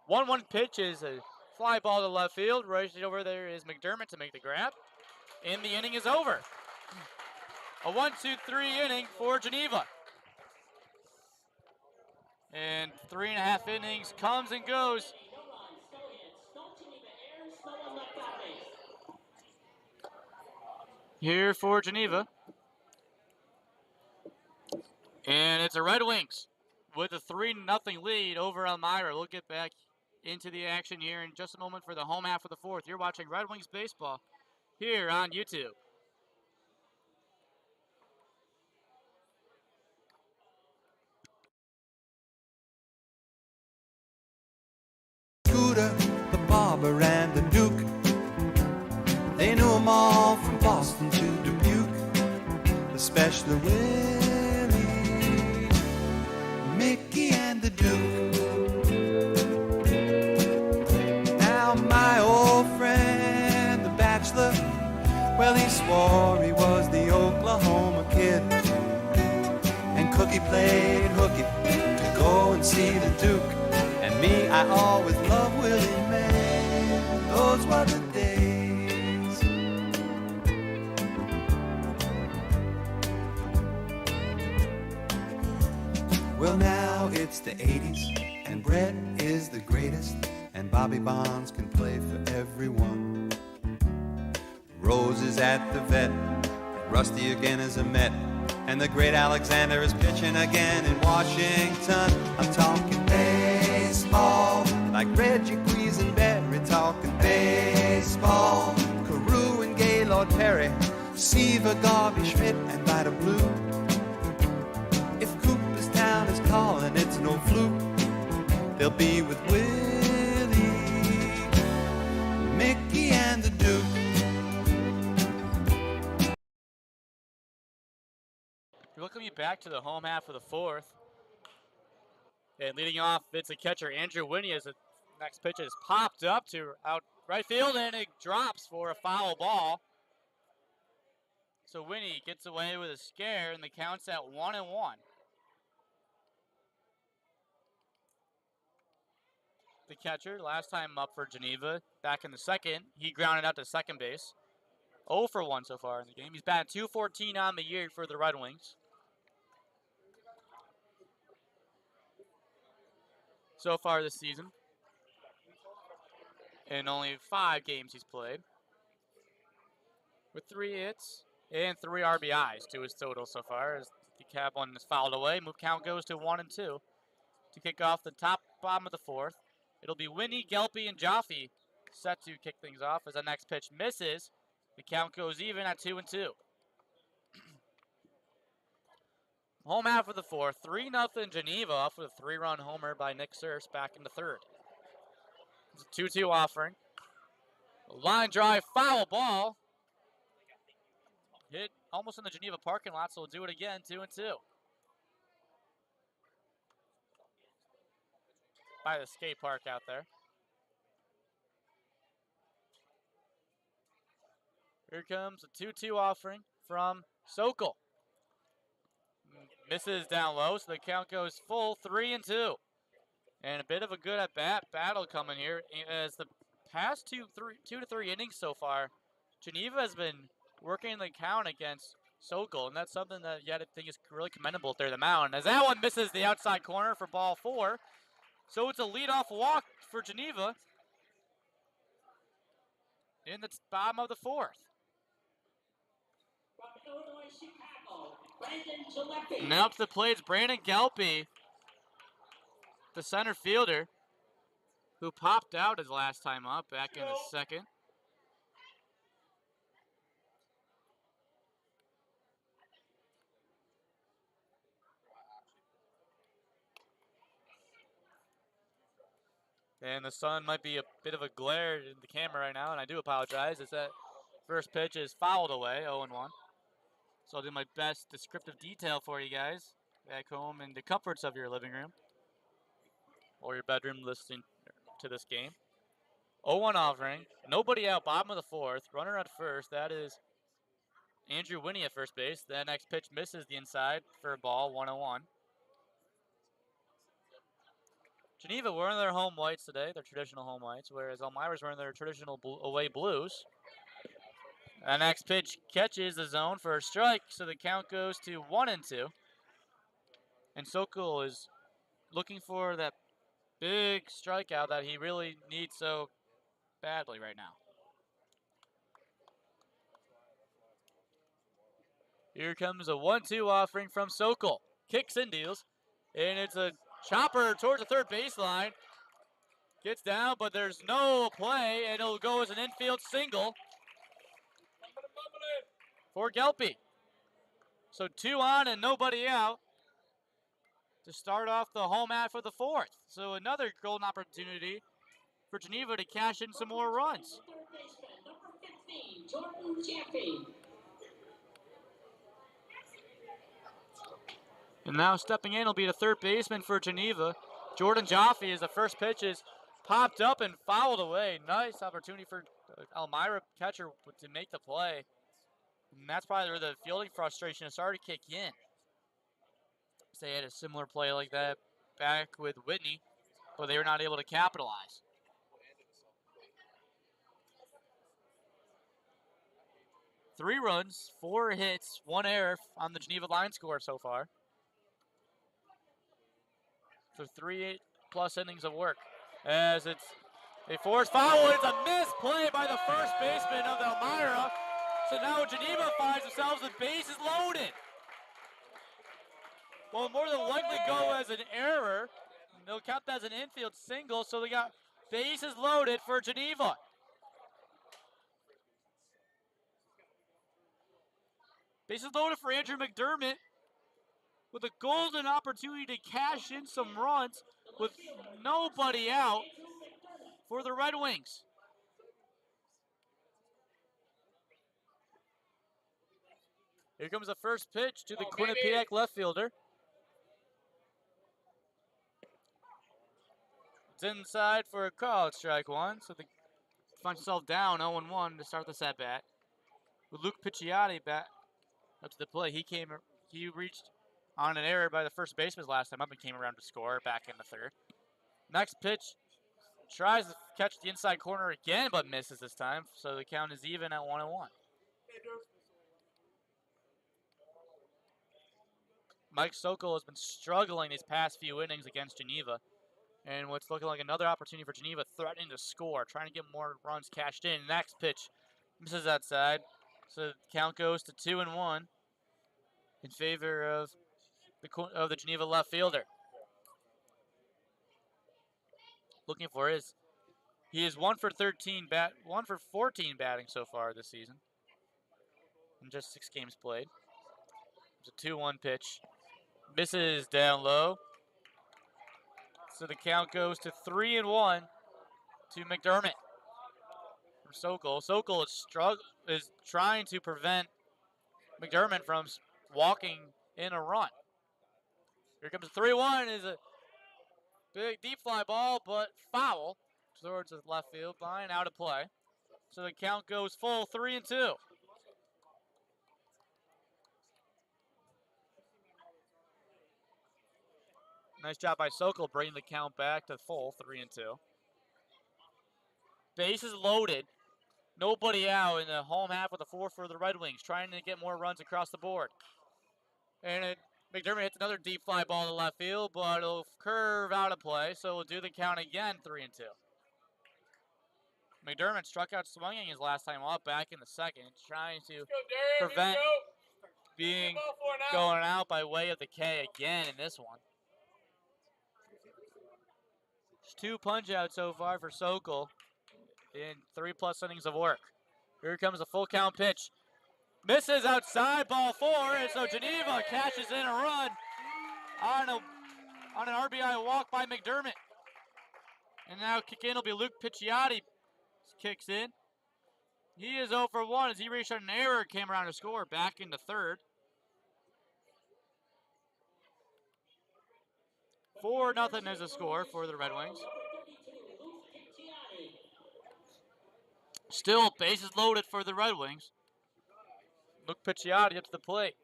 1-1 pitch is a fly ball to left field. Right over there is McDermott to make the grab. And the inning is over. A 1-2-3 inning for Geneva. And 3.5 innings comes and goes. Here for Geneva. And it's the Red Wings with a 3-0 lead over Elmira. We'll get back into the action here in just a moment for the home half of the fourth. You're watching Red Wings baseball here on YouTube. Scooter, the barber, and the Duke. They knew 'em all from Boston to Dubuque, especially Willie, Mickey, and the Duke. Now my old friend, the bachelor, well, he swore he was the Oklahoma kid, and Cookie played hooky to go and see the Duke. And me, I always loved Willie, man, those were the days. Well, now it's the 80s, and Brett is the greatest, and Bobby Bonds can play for everyone. Rose is at the vet, Rusty again is a Met, and the great Alexander is pitching again in Washington. I'm talking baseball, like Reggie Quisenberry, talking baseball. Carew and Gaylord Perry, Seaver, Garvey, Schmidt, and Vida Blue. If Cooperstown is calling, it's no fluke. They'll be with Willie, Mickey, and the Duke. Welcome you back to the home half of the fourth. And leading off, it's a catcher, Andrew Winnie, as the next pitch is popped up to out right field, and it drops for a foul ball. So Winnie gets away with a scare, and the count's at 1-1. The catcher, last time up for Geneva, back in the second, he grounded out to second base. 0 for 1 so far in the game. He's batting .214 on the year for the Red Wings. So far this season. in only 5 games he's played, with 3 hits and 3 RBIs to his total so far. As the cap one is fouled away, move count goes to 1-2 to kick off the bottom of the 4th. It'll be Winnie, Gelpy, and Jaffe set to kick things off as the next pitch misses. The count goes even at 2-2. Home half of the 4th, 3-0 Geneva off with a 3-run homer by Nick Surse back in the 3rd. It's a 2-2 offering. A line drive, foul ball. Hit almost in the Geneva parking lot, so we'll do it again, 2-2. By the skate park out there. Here comes a 2-2 offering from Sokol. Misses down low, so the count goes full 3-2. And a bit of a good at-bat battle coming here as the past 2 to 3 innings so far, Geneva has been working the count against Sokol, and that's something that I think is really commendable there, the mound. As that one misses the outside corner for ball 4. So it's a leadoff walk for Geneva in the bottom of the 4th. From Illinois, Chicago, Brandon Gillespie. Now to the plate is Brandon Gelpy, the center fielder, who popped out his last time up back in the 2nd. And the sun might be a bit of a glare in the camera right now, and I do apologize as that first pitch is fouled away, 0-1. So I'll do my best descriptive detail for you guys back home in the comforts of your living room or your bedroom listening to this game. 0-1 offering, nobody out, bottom of the 4th, runner at first, that is Andrew Winnie at first base. That next pitch misses the inside for a ball, 1-1. Geneva wearing their home whites today, their traditional home whites, whereas Elmira's wearing their traditional away blues. That next pitch catches the zone for a strike, so the count goes to 1-2. And Sokol is looking for that big strikeout that he really needs so badly right now. Here comes a 1-2 offering from Sokol. Kicks and deals, and it's a chopper towards the third baseline. Gets down, but there's no play, and it'll go as an infield single for Gelpy. So 2 on and nobody out to start off the home half of the 4th. So another golden opportunity for Geneva to cash in some more runs. Third baseman, number 15, Jordan Jaffe. And now stepping in will be the third baseman for Geneva, Jordan Jaffe, as the first pitch is popped up and fouled away. Nice opportunity for Elmira catcher to make the play. And that's probably where the fielding frustration has started to kick in. So they had a similar play like that back with Whitney, but they were not able to capitalize. Three runs, 4 hits, 1 error on the Geneva line score so far. For 3 plus innings of work. As it's a forced foul, it's a missed play by the first baseman of Elmira. So now Geneva finds themselves with bases loaded. Will more than likely go as an error. They'll count that as an infield single, so they got bases loaded for Geneva. Bases loaded for Andrew McDermott with a golden opportunity to cash in some runs with nobody out for the Red Wings. Here comes the first pitch to the Quinnipiac left fielder. It's inside for a call, strike 1, so they find himself down 0-1 to start this at bat. With Luke Picciotti back up to the plate, he reached on an error by the first baseman last time up and came around to score back in the 3rd. Next pitch, tries to catch the inside corner again, but misses this time, so the count is even at 1-1. Mike Sokol has been struggling these past few innings against Geneva. And what's looking like another opportunity for Geneva, threatening to score, trying to get more runs cashed in. Next pitch misses outside. So the count goes to 2-1 in favor of the Geneva left fielder. Looking for he is 1 for 14 batting so far this season in just 6 games played. It's a 2-1 pitch. Misses down low. So the count goes to 3-1 to McDermott from Sokol. Sokol is trying to prevent McDermott from walking in a run. Here comes a 3-1. Is a big deep fly ball, but foul towards the left field line, out of play. So the count goes full 3-2. Nice job by Sokol bringing the count back to full 3-2. Bases loaded. Nobody out in the home half of the fourth for the Red Wings, trying to get more runs across the board. And McDermott hits another deep fly ball to left field, but it'll curve out of play, so we'll do the count again, 3-2. McDermott struck out swinging his last time up back in the second, trying to prevent being going out by way of the K again in this one. There's 2 punch-outs so far for Sokol in 3+ innings of work. Here comes a full count pitch. Misses outside, ball 4, and so Geneva cashes in a run on an RBI walk by McDermott. And now kick in will be Luke Picciotti. Kicks in. He is 0 for 1 as he reached an error, came around to score back into third. 4-0 is the score for the Red Wings. Still bases loaded for the Red Wings. Luke Picciotti up to the plate.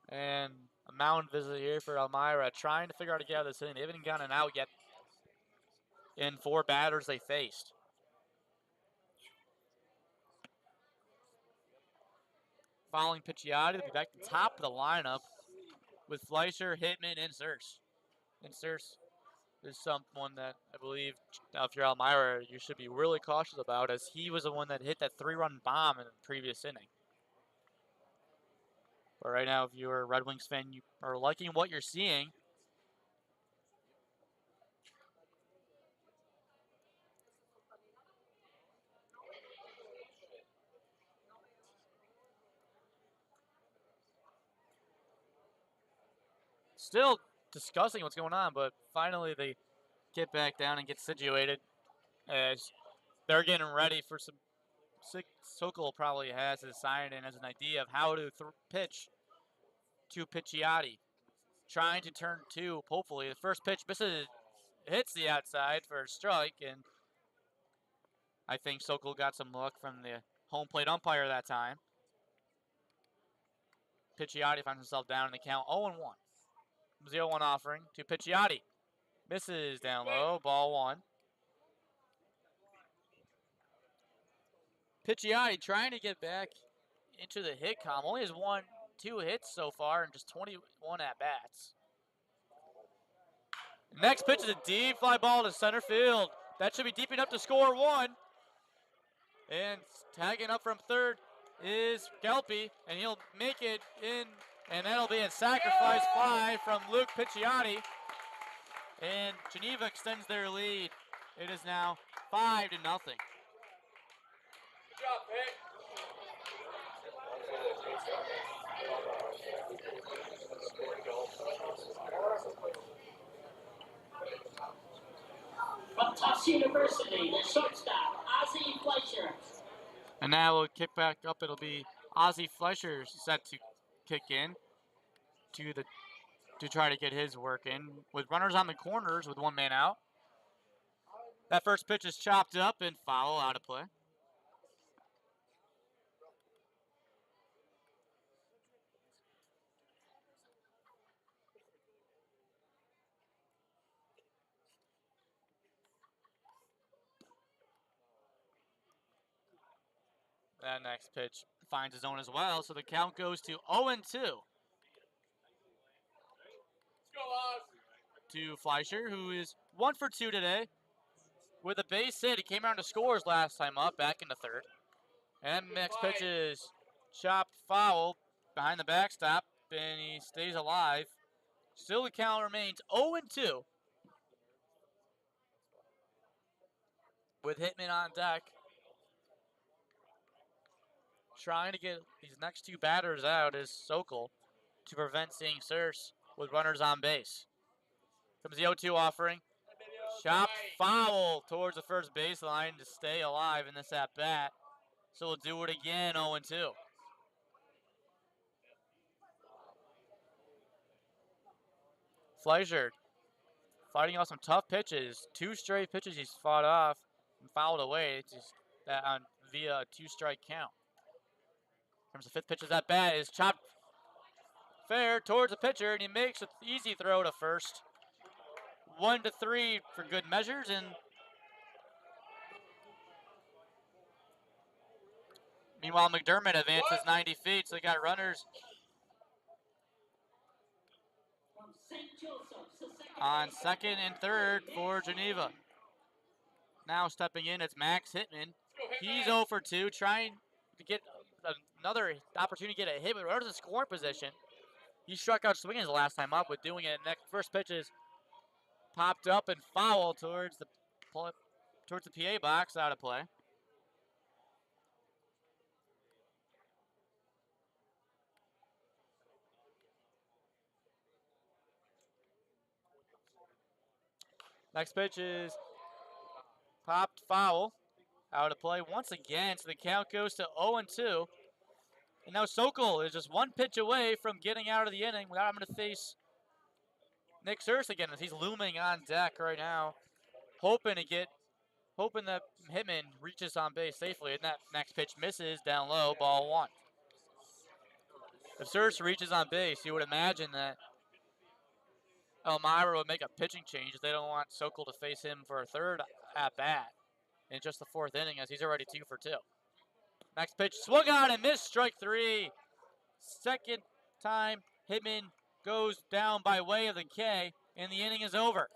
And a mound visit here for Elmira, trying to figure out how to get out of this inning. They haven't gotten an out yet in 4 batters they faced. Following Picciotti, they'll be back to the top of the lineup with Fleischer, Hitman, and Searce. And Searce is someone that I believe, now if you're Elmira, you should be really cautious about, as he was the one that hit that 3-run bomb in the previous inning. But right now, if you're a Red Wings fan, you are liking what you're seeing. Still discussing what's going on, but finally they get back down and get situated as they're getting ready for some. Sokol probably has his sign in as an idea of how to pitch to Picciotti. Trying to turn 2, hopefully. The first pitch misses, hits the outside for a strike, and I think Sokol got some luck from the home plate umpire that time. Picciotti finds himself down in the count 0-1. 0-1 offering to Picciotti. Misses down low, ball 1. Picciotti trying to get back into the hit column. Only has 2 hits so far and just 21 at-bats. Next pitch is a deep fly ball to center field. That should be deep enough to score 1. And tagging up from third is Gelpy, and he'll make it in, and that'll be a sacrifice fly from Luke Picciotti. And Geneva extends their lead. It is now 5-0. Good job, Pick. From Tufts University, the shortstop, Ozzie Fleischer. And now we'll kick back up. It'll be Ozzie Fleischer set to kick in to try to get his work in with runners on the corners with 1 man out. That first pitch is chopped up and foul, out of play. That next pitch finds his own as well, so the count goes to 0-2. To Fleischer, who is 1 for 2 today. With a base hit, he came around to scores last time up, back in the third. And next pitch is chopped foul behind the backstop, and he stays alive. Still the count remains 0-2. With Hitman on deck. Trying to get these next two batters out is Sokol to prevent seeing Circe with runners on base. Comes the 0-2 offering. Chopped foul towards the first baseline to stay alive in this at-bat. So we'll do it again, 0-2. Fleischer fighting off some tough pitches. 2 straight pitches he's fought off and fouled away. It's just that on via a 2-strike count. Comes the 5th pitch of that bat is chopped fair towards the pitcher, and he makes an easy throw to first. 1-3 for good measures, and meanwhile McDermott advances 90 feet, so they got runners From St. Joseph's, the second on baseman, second and third for Geneva. Now stepping in, it's Max Hitman. He's 0 for 2, trying to get another opportunity to get a hit with runners in scoring position. He struck out swinging his last time up with doing it. Next first pitch is popped up and foul towards the PA box, out of play. Next pitch is popped foul, out of play once again, so the count goes to 0-2. And now Sokol is just 1 pitch away from getting out of the inning without having to face Nick Circe again, as he's looming on deck right now, hoping that Hitman reaches on base safely, and that next pitch misses down low, ball 1. If Circe reaches on base, you would imagine that Elmira would make a pitching change if they don't want Sokol to face him for a third at-bat in just the 4th inning, as he's already 2 for 2. Next pitch, swung on and missed, strike 3. Second time Hitman goes down by way of the K, and the inning is over.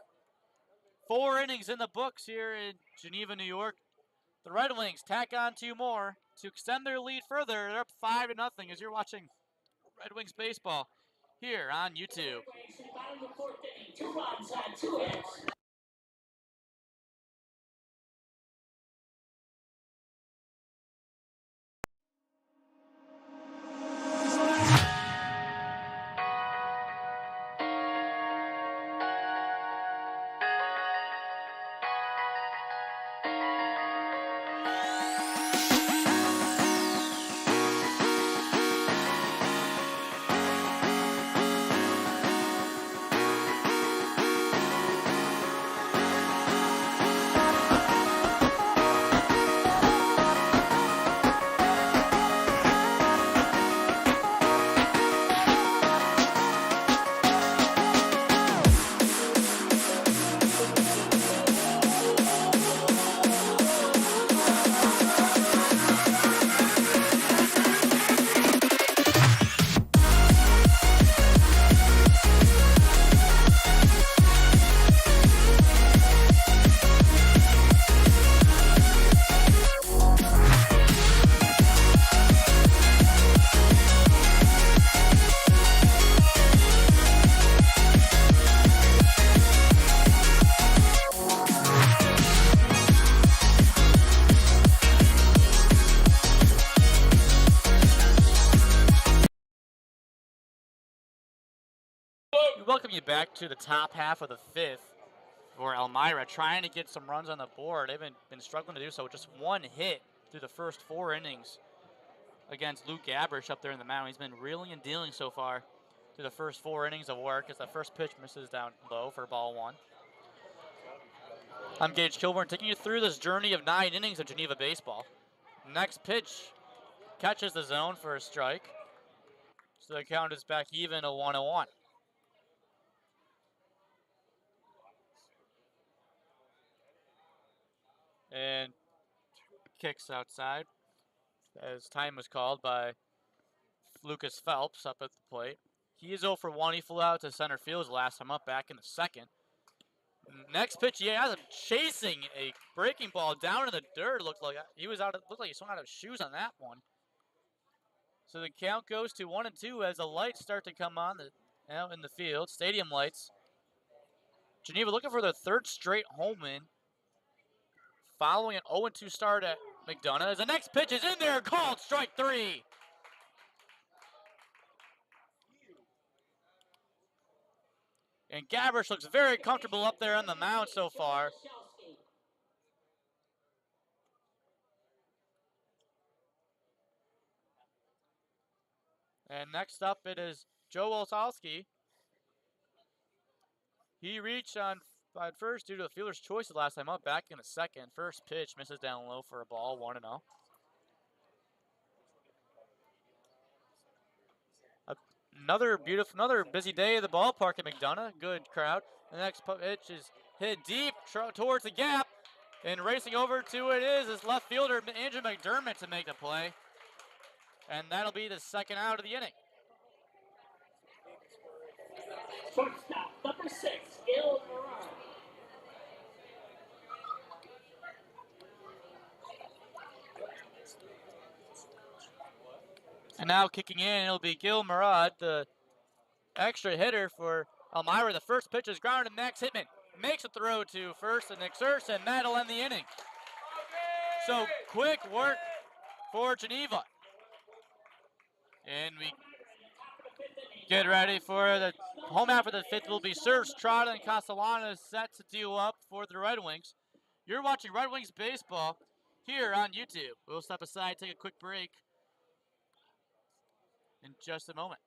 4 innings in the books here in Geneva, New York. The Red Wings tack on 2 more to extend their lead further. They're up 5-0 as you're watching Red Wings baseball here on YouTube. bottom of the 4th inning, 2 runs on 2 hits. We welcome you back to the top half of the 5th for Elmira, trying to get some runs on the board. They've been struggling to do so with just 1 hit through the first 4 innings against Luke Gabrish up there in the mound. He's been reeling and dealing so far through the first 4 innings of work, as the first pitch misses down low for ball 1. I'm Gage Kilburn, taking you through this journey of 9 innings of Geneva baseball. Next pitch catches the zone for a strike, so the count is back even, a 1-1. And kicks outside. as time was called by Lucas Phelps up at the plate. He is 0 for 1. He flew out to center field his last time up back in the second. Next pitch, he has him chasing a breaking ball down in the dirt. Looked like he swung out of his shoes on that one. So the count goes to 1-2 as the lights start to come on out in the field. Stadium lights. Geneva looking for their third straight home in, following an 0-2 start at McDonough. As the next pitch is in there, called strike 3. And Gabbers looks very comfortable up there on the mound so far. And next up it is Joe Olszewski. He reached on first due to the fielder's choice the last time up, back in the second. First pitch misses down low for a ball, 1-0. Another busy day at the ballpark at McDonough. Good crowd. The next pitch is hit deep towards the gap, and racing over to it is left fielder Andrew McDermott to make the play, and that'll be the second out of the inning. Shortstop, number 6, Elmira. And now kicking in, it'll be Gil Murad, the extra hitter for Elmira. The first pitch is grounded. Max Hitman makes a throw to first and Nick Surse, and that'll end the inning. So quick work for Geneva. And we get ready for the home half of the fifth. Will be Surse, Trotta, and Castellanos set to due up for the Red Wings. You're watching Red Wings baseball here on YouTube. We'll step aside, take a quick break in just a moment.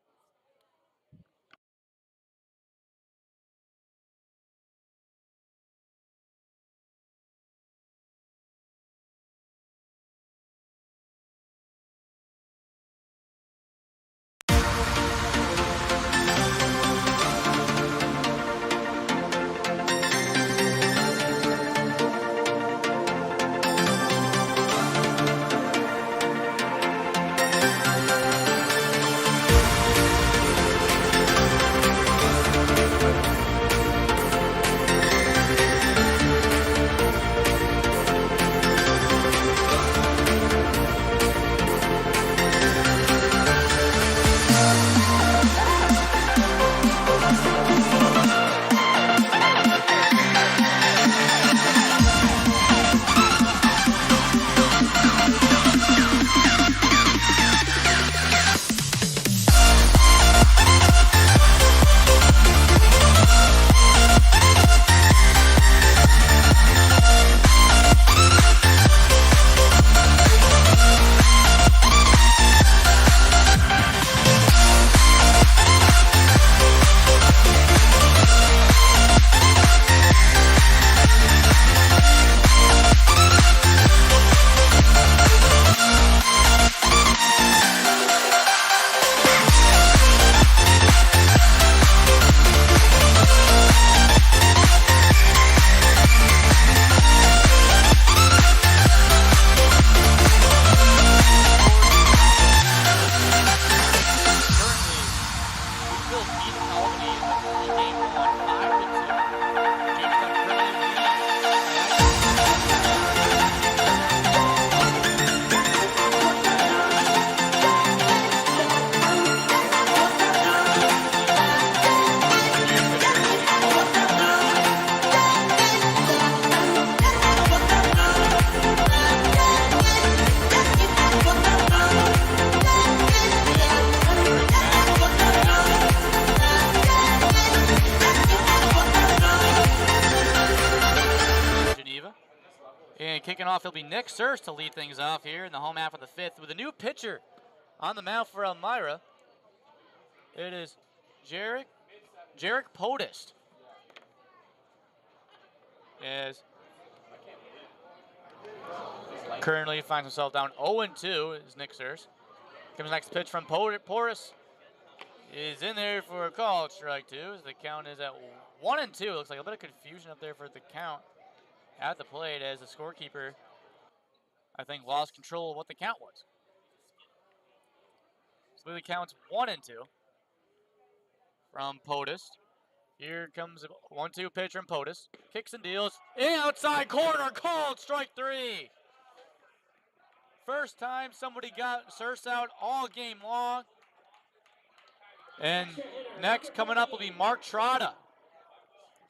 Kicking off, it'll be Nick Surse to lead things off here in the home half of the fifth with a new pitcher on the mound for Elmira. It is Jarek Podest. As currently finds himself down 0-2 is Nick Surse. Comes next pitch from Portis. Is in there for a call, strike 2. The count is at 1-2. Looks like a bit of confusion up there for the count at the plate as the scorekeeper, I think, lost control of what the count was. So the count's 1-2 from POTUS. Here comes a 1-2 pitch from POTUS. Kicks and deals. Outside corner, called strike 3. First time somebody got Surfs out all game long. And next coming up will be Mark Trotta.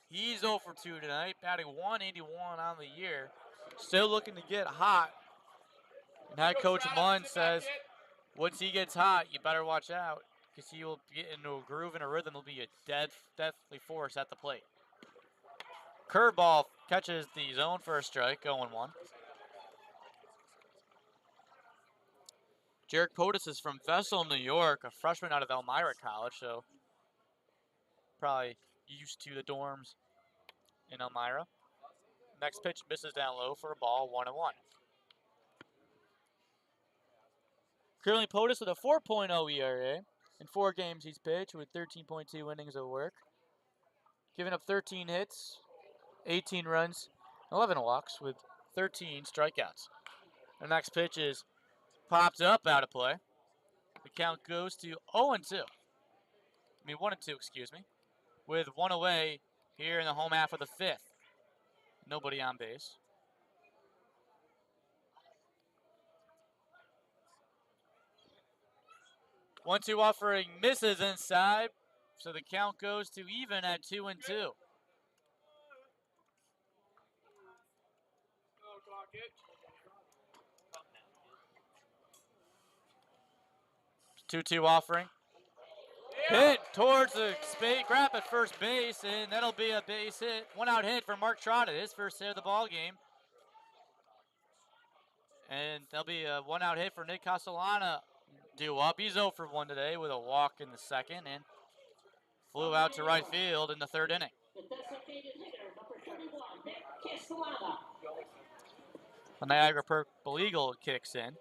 He's 0 for 2 tonight, batting 181 on the year. Still looking to get hot. And head coach Munn says, once he gets hot, you better watch out, because he will get into a groove and a rhythm. He'll be a deathly force at the plate. Curveball catches the zone for a strike, 0-1. Jarek POTUS is from Vessel, New York, a freshman out of Elmira College, so probably used to the dorms in Elmira. Next pitch misses down low for a ball, 1-1. Currently POTUS with a 4.0 ERA. In 4 games he's pitched with 13.2 innings of work. Giving up 13 hits, 18 runs, 11 walks with 13 strikeouts. The next pitch is popped up out of play. The count goes to 1-2, excuse me. With 1 away here in the home half of the 5th. Nobody on base. One-two offering misses inside, so the count goes to even at 2-2. 2-2 offering. Hit towards the space, grab at first base, and that'll be a base hit. 1-out hit for Mark Trotta, his first hit of the ball game. And there'll be a 1-out hit for Nick Castellana due up. He's 0 for 1 today with a walk in the second and flew out to right field in the 3rd inning. The designated hitter, number 31, Nick Castellana. The Niagara Purple Eagle kicks in.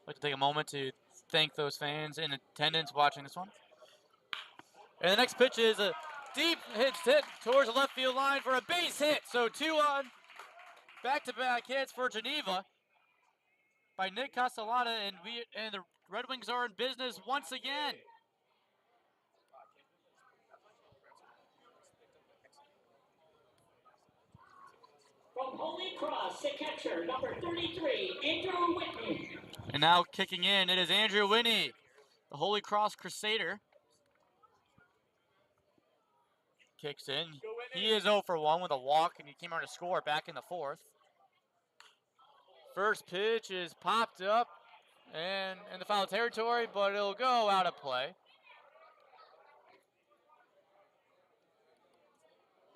I'd like to take a moment to thank those fans in attendance watching this one. And the next pitch is a deep hit towards the left field line for a base hit. So 2 on back-to-back hits for Geneva by Nick Castellana, and the Red Wings are in business once again. From Holy Cross, the catcher, number 33, Andrew Whitney. And now kicking in, it is Andrew Whitney, the Holy Cross Crusader. Kicks in. He is 0 for 1 with a walk, and he came out to score back in the 4th. First pitch is popped up and in the foul territory, but it'll go out of play.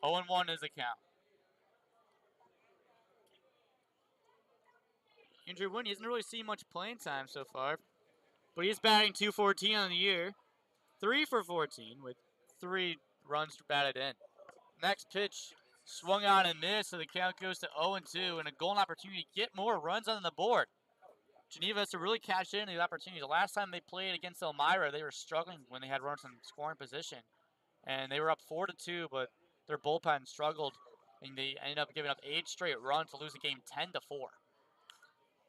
0-1 is the count. Andrew Whitney hasn't really seen much playing time so far, but he's batting .214 on the year, 3 for 14 with 3 runs batted in. Next pitch swung on and missed, so the count goes to 0-2 and a golden opportunity to get more runs on the board. Geneva has to really cash in these opportunities. The last time they played against Elmira, they were struggling when they had runners in scoring position, and they were up 4-2, but their bullpen struggled, and they ended up giving up 8 straight runs to lose the game 10-4.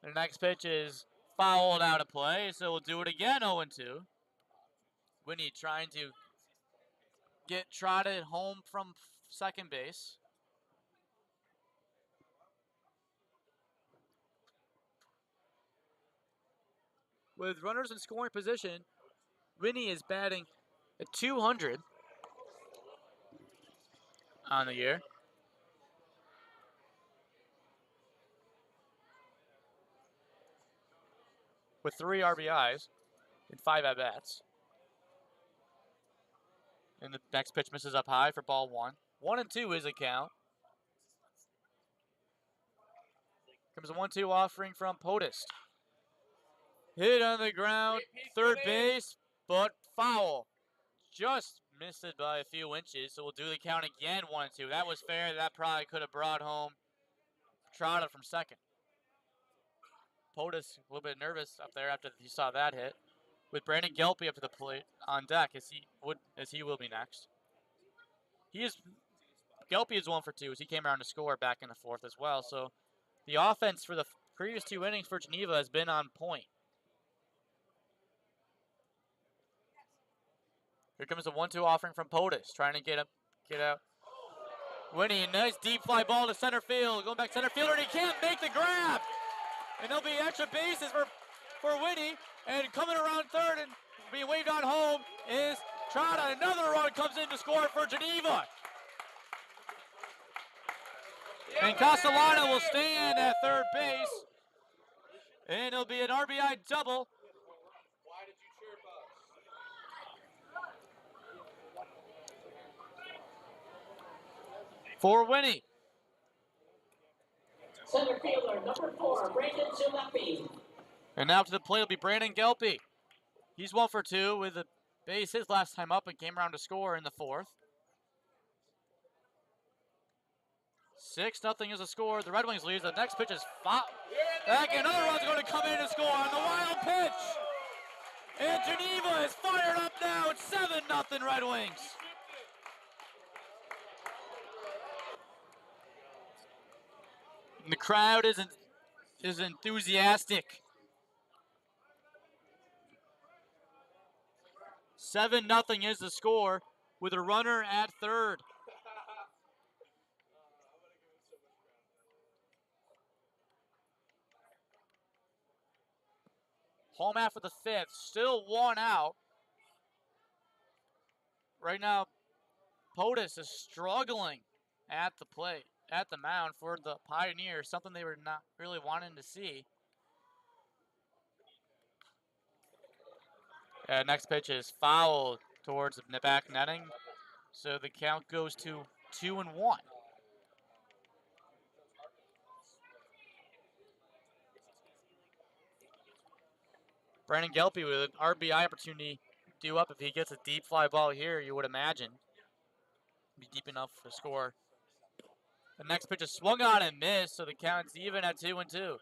The next pitch is fouled out of play, so we'll do it again, 0-2. Whitney trying to get trotted home from second base. With runners in scoring position, Whitney is batting at .200 on the year. With 3 RBIs and 5 at-bats. And the next pitch misses up high for ball 1. 1-2 is a count. Comes a 1-2 offering from POTUS. Hit on the ground, third base, but foul. Just missed it by a few inches, so we'll do the count again, 1-2. That was fair. That probably could have brought home Trotta from second. POTUS a little bit nervous up there after he saw that hit, with Brandon Gelpy up to the plate on deck as he will be next. He is Gelpy is 1 for 2 as he came around to score back in the 4th as well. So the offense for the previous 2 innings for Geneva has been on point. Here comes a 1-2 offering from POTUS, trying to get out. Winnie, a nice deep fly ball to center field. Going back center fielder, and he can't make the grab. And there'll be extra bases for Winnie. And coming around third and being waved on home is Trotta. Another run comes in to score for Geneva. And Castellano will stand at third base. And it'll be an RBI double. For Winnie. Center fielder, number 4, Brandon Giuseppe. And now to the plate will be Brandon Gelpy. He's 1 for 2 with a base his last time up and came around to score in the 4th. 6-0 is a score. The Red Wings leads. The next pitch is foul. Back, another run's going to come in and score on the wild pitch. And Geneva is fired up now. It's 7-0 Red Wings. And the crowd is enthusiastic. 7-0 is the score with a runner at third. Home half of the 5th, still 1 out. Right now, POTUS is struggling at the plate, at the mound for the Pioneers, something they were not really wanting to see. Next pitch is fouled towards the back netting, so the count goes to 2-1. Brandon Gelpy with an RBI opportunity due up. If he gets a deep fly ball here, you would imagine be deep enough to score. The next pitch is swung on and missed, so the count's even at 2-2. Going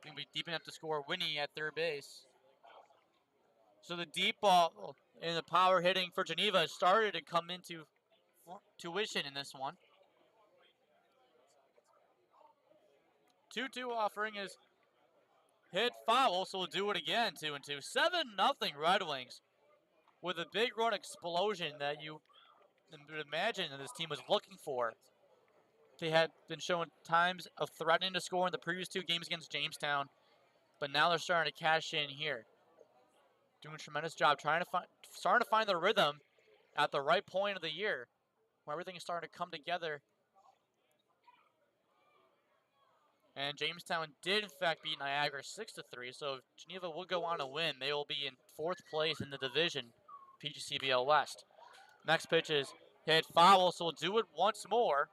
to be deep enough to score Winnie at third base. So the deep ball and the power hitting for Geneva started to come into tuition in this one. 2-2 offering is hit foul, so we'll do it again, 2-2. 7-0 Red Wings with a big run explosion that you would imagine that this team was looking for. They had been showing times of threatening to score in the previous 2 games against Jamestown, but now they're starting to cash in here. Doing a tremendous job starting to find the rhythm at the right point of the year where everything is starting to come together. And Jamestown did in fact beat Niagara 6-3, so if Geneva will go on to win, they will be in 4th place in the division, PGCBL West. Next pitch is hit foul, so we'll do it once more.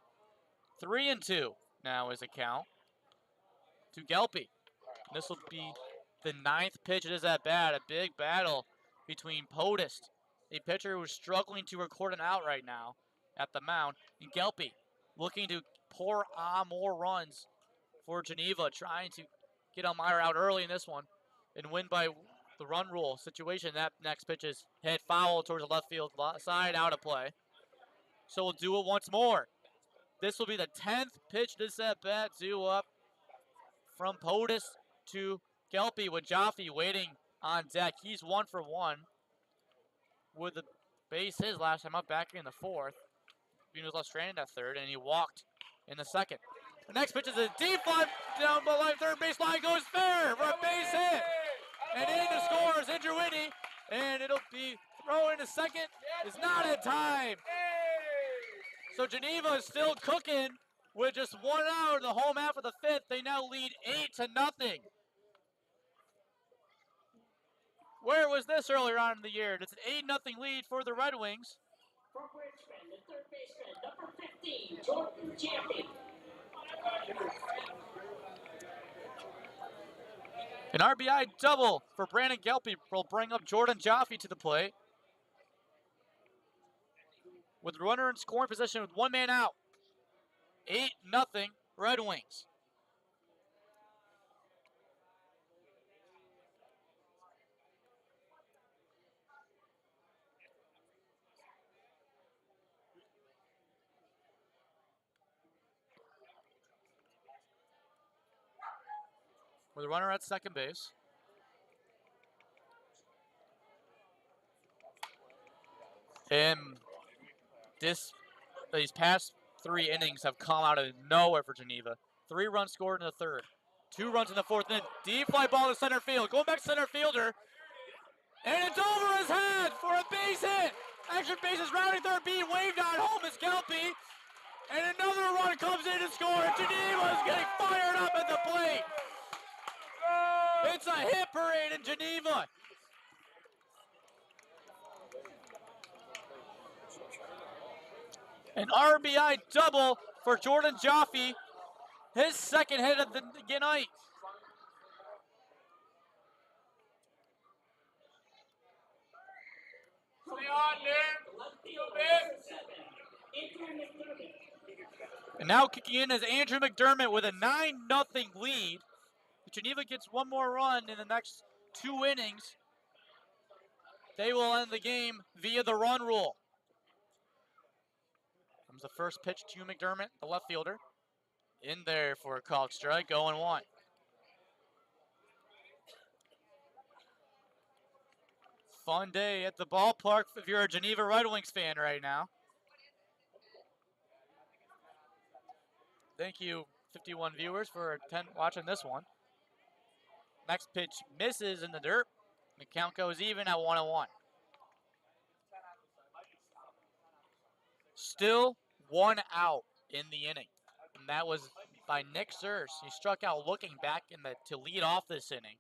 3-2 now is a count to Gelpy. This will be the 9th pitch. It is at bat, a big battle between POTUS, a pitcher who is struggling to record an out right now at the mound, and Gelpy looking to pour on more runs for Geneva, trying to get Elmira out early in this one and win by the run rule situation. That next pitch is hit foul towards the left field side, out of play. So we'll do it once more. This will be the 10th pitch this at bat, due up from POTUS to Gelpy with Jaffe waiting on deck. He's 1 for 1 with the base his last time up back in the 4th. He was left stranded at third, and he walked in the 2nd. The next pitch is a deep fly down the line, third base line goes fair for a base hit. And in to score is Andrew Whitney, and it'll be thrown into 2nd. It's not in time. So Geneva is still cooking with just 1 out in the home half of the 5th. They now lead 8-0. Where was this earlier on in the year? It's an 8-0 lead for the Red Wings. From Richmond, the third baseman, number 15, Jordan Jaffe. An RBI double for Brandon Gelpy will bring up Jordan Jaffe to the plate. With the runner in scoring position with 1 man out. 8-0 Red Wings. with a runner at second base. And these past 3 innings have come out of nowhere for Geneva. 3 runs scored in the third. 2 runs in the fourth inning. Deep fly ball to center field. Going back to center fielder. And it's over his head for a base hit. Extra bases rounding third, being waved on home is Kelpie. And another run comes in to score. And Geneva is getting fired up at the plate. It's a hit parade in Geneva. An RBI double for Jordan Jaffe. His second hit of the night. Stay on there. And now kicking in is Andrew McDermott with a 9-0 lead. Geneva gets one more run in the next 2 innings. They will end the game via the run rule. Comes the first pitch to McDermott, the left fielder. In there for a called strike, 0-1. Fun day at the ballpark if you're a Geneva Red Wings fan right now. Thank you, 51 viewers, for watching this one. Next pitch misses in the dirt. The count goes even at 1-1. Still 1 out in the inning. And that was by Nick Sears. He struck out looking back to lead off this inning.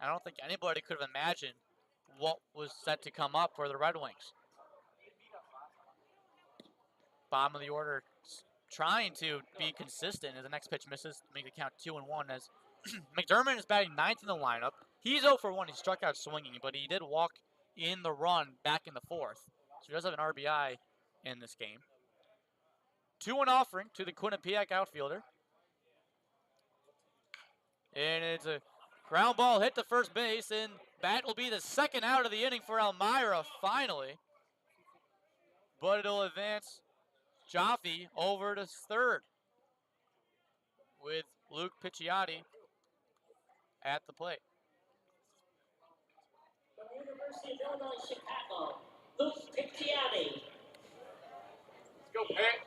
I don't think anybody could have imagined what was set to come up for the Red Wings. Bottom of the order trying to be consistent as the next pitch misses to make the count 2-1 as McDermott is batting 9th in the lineup. He's 0 for 1. He struck out swinging, but he did walk in the run back in the 4th. So he does have an RBI in this game. 2-1 offering to the Quinnipiac outfielder. And it's a ground ball hit to first base, and that will be the second out of the inning for Elmira finally. But it'll advance Jaffe over to third with Luke Picciotti at the plate. From University of Illinois, Chicago, Luke Picciotti. Let's go, Pick.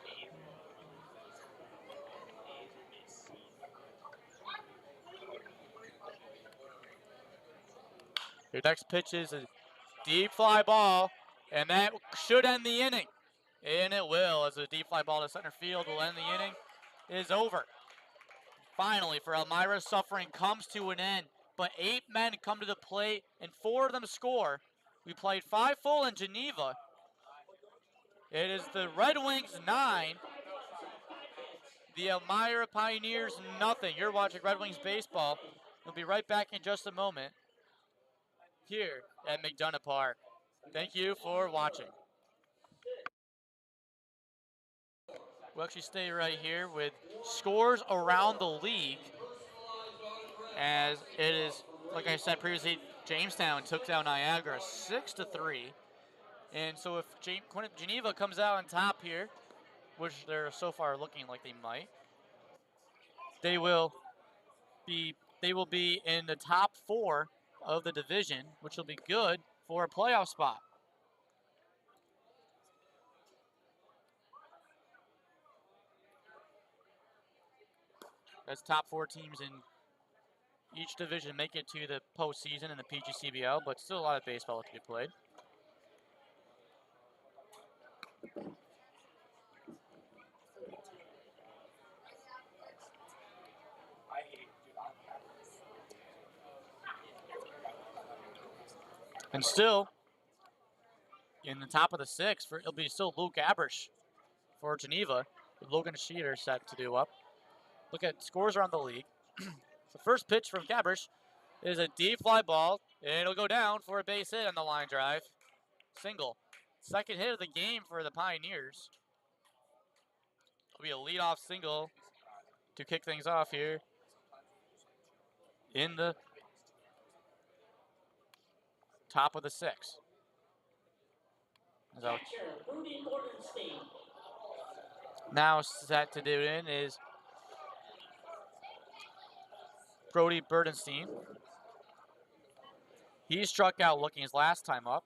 Your next pitch is a deep fly ball, and that should end the inning. And it will, as a deep fly ball to center field will end the inning. It is over. Finally, for Elmira, suffering comes to an end. But 8 men come to the plate, and 4 of them score. We played 5 full in Geneva. It is the Red Wings 9, the Elmira Pioneers nothing. You're watching Red Wings baseball. We'll be right back in just a moment here at McDonough Park. Thank you for watching. We'll actually stay right here with scores around the league, as it is, like I said previously, Jamestown took down Niagara 6-3. And so if Geneva comes out on top here, which they're so far looking like they might, they will be in the top 4 of the division, which will be good for a playoff spot. As top 4 teams in each division make it to the postseason in the PGCBL, but still a lot of baseball to be played. And still, in the top of the 6th, it'll be still Luke Abrish for Geneva, with Logan Sheeter set to do up. Look at scores around the league. The first pitch from Gabrish is a deep fly ball, and it'll go down for a base hit on the line drive. Single. Second hit of the game for the Pioneers. It'll be a leadoff single to kick things off here in the top of the 6th. So now set to do in is Brody Burdenstein. He struck out looking his last time up.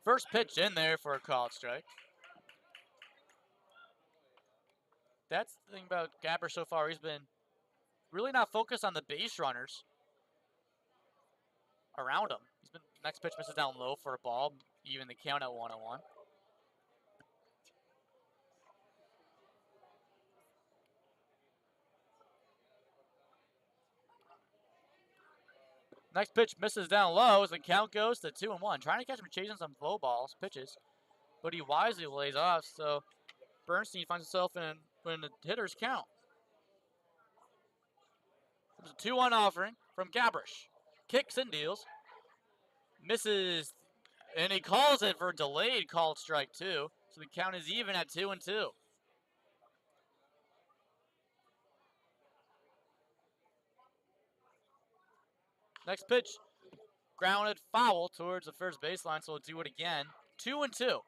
First pitch in there for a called strike. That's the thing about Gabber so far. He's been really not focused on the base runners around him. Next pitch misses down low for a ball, even the count at 1-1. Next pitch misses down low as the count goes to 2-1. Trying to catch him chasing some low balls, pitches, but he wisely lays off. So Bernstein finds himself in the hitter's count. There's a 2-1 offering from Gabrish. Kicks and deals. Misses, and he calls it for a delayed called strike 2. So the count is even at 2-2. Next pitch, grounded foul towards the first baseline, so we'll do it again. 2-2.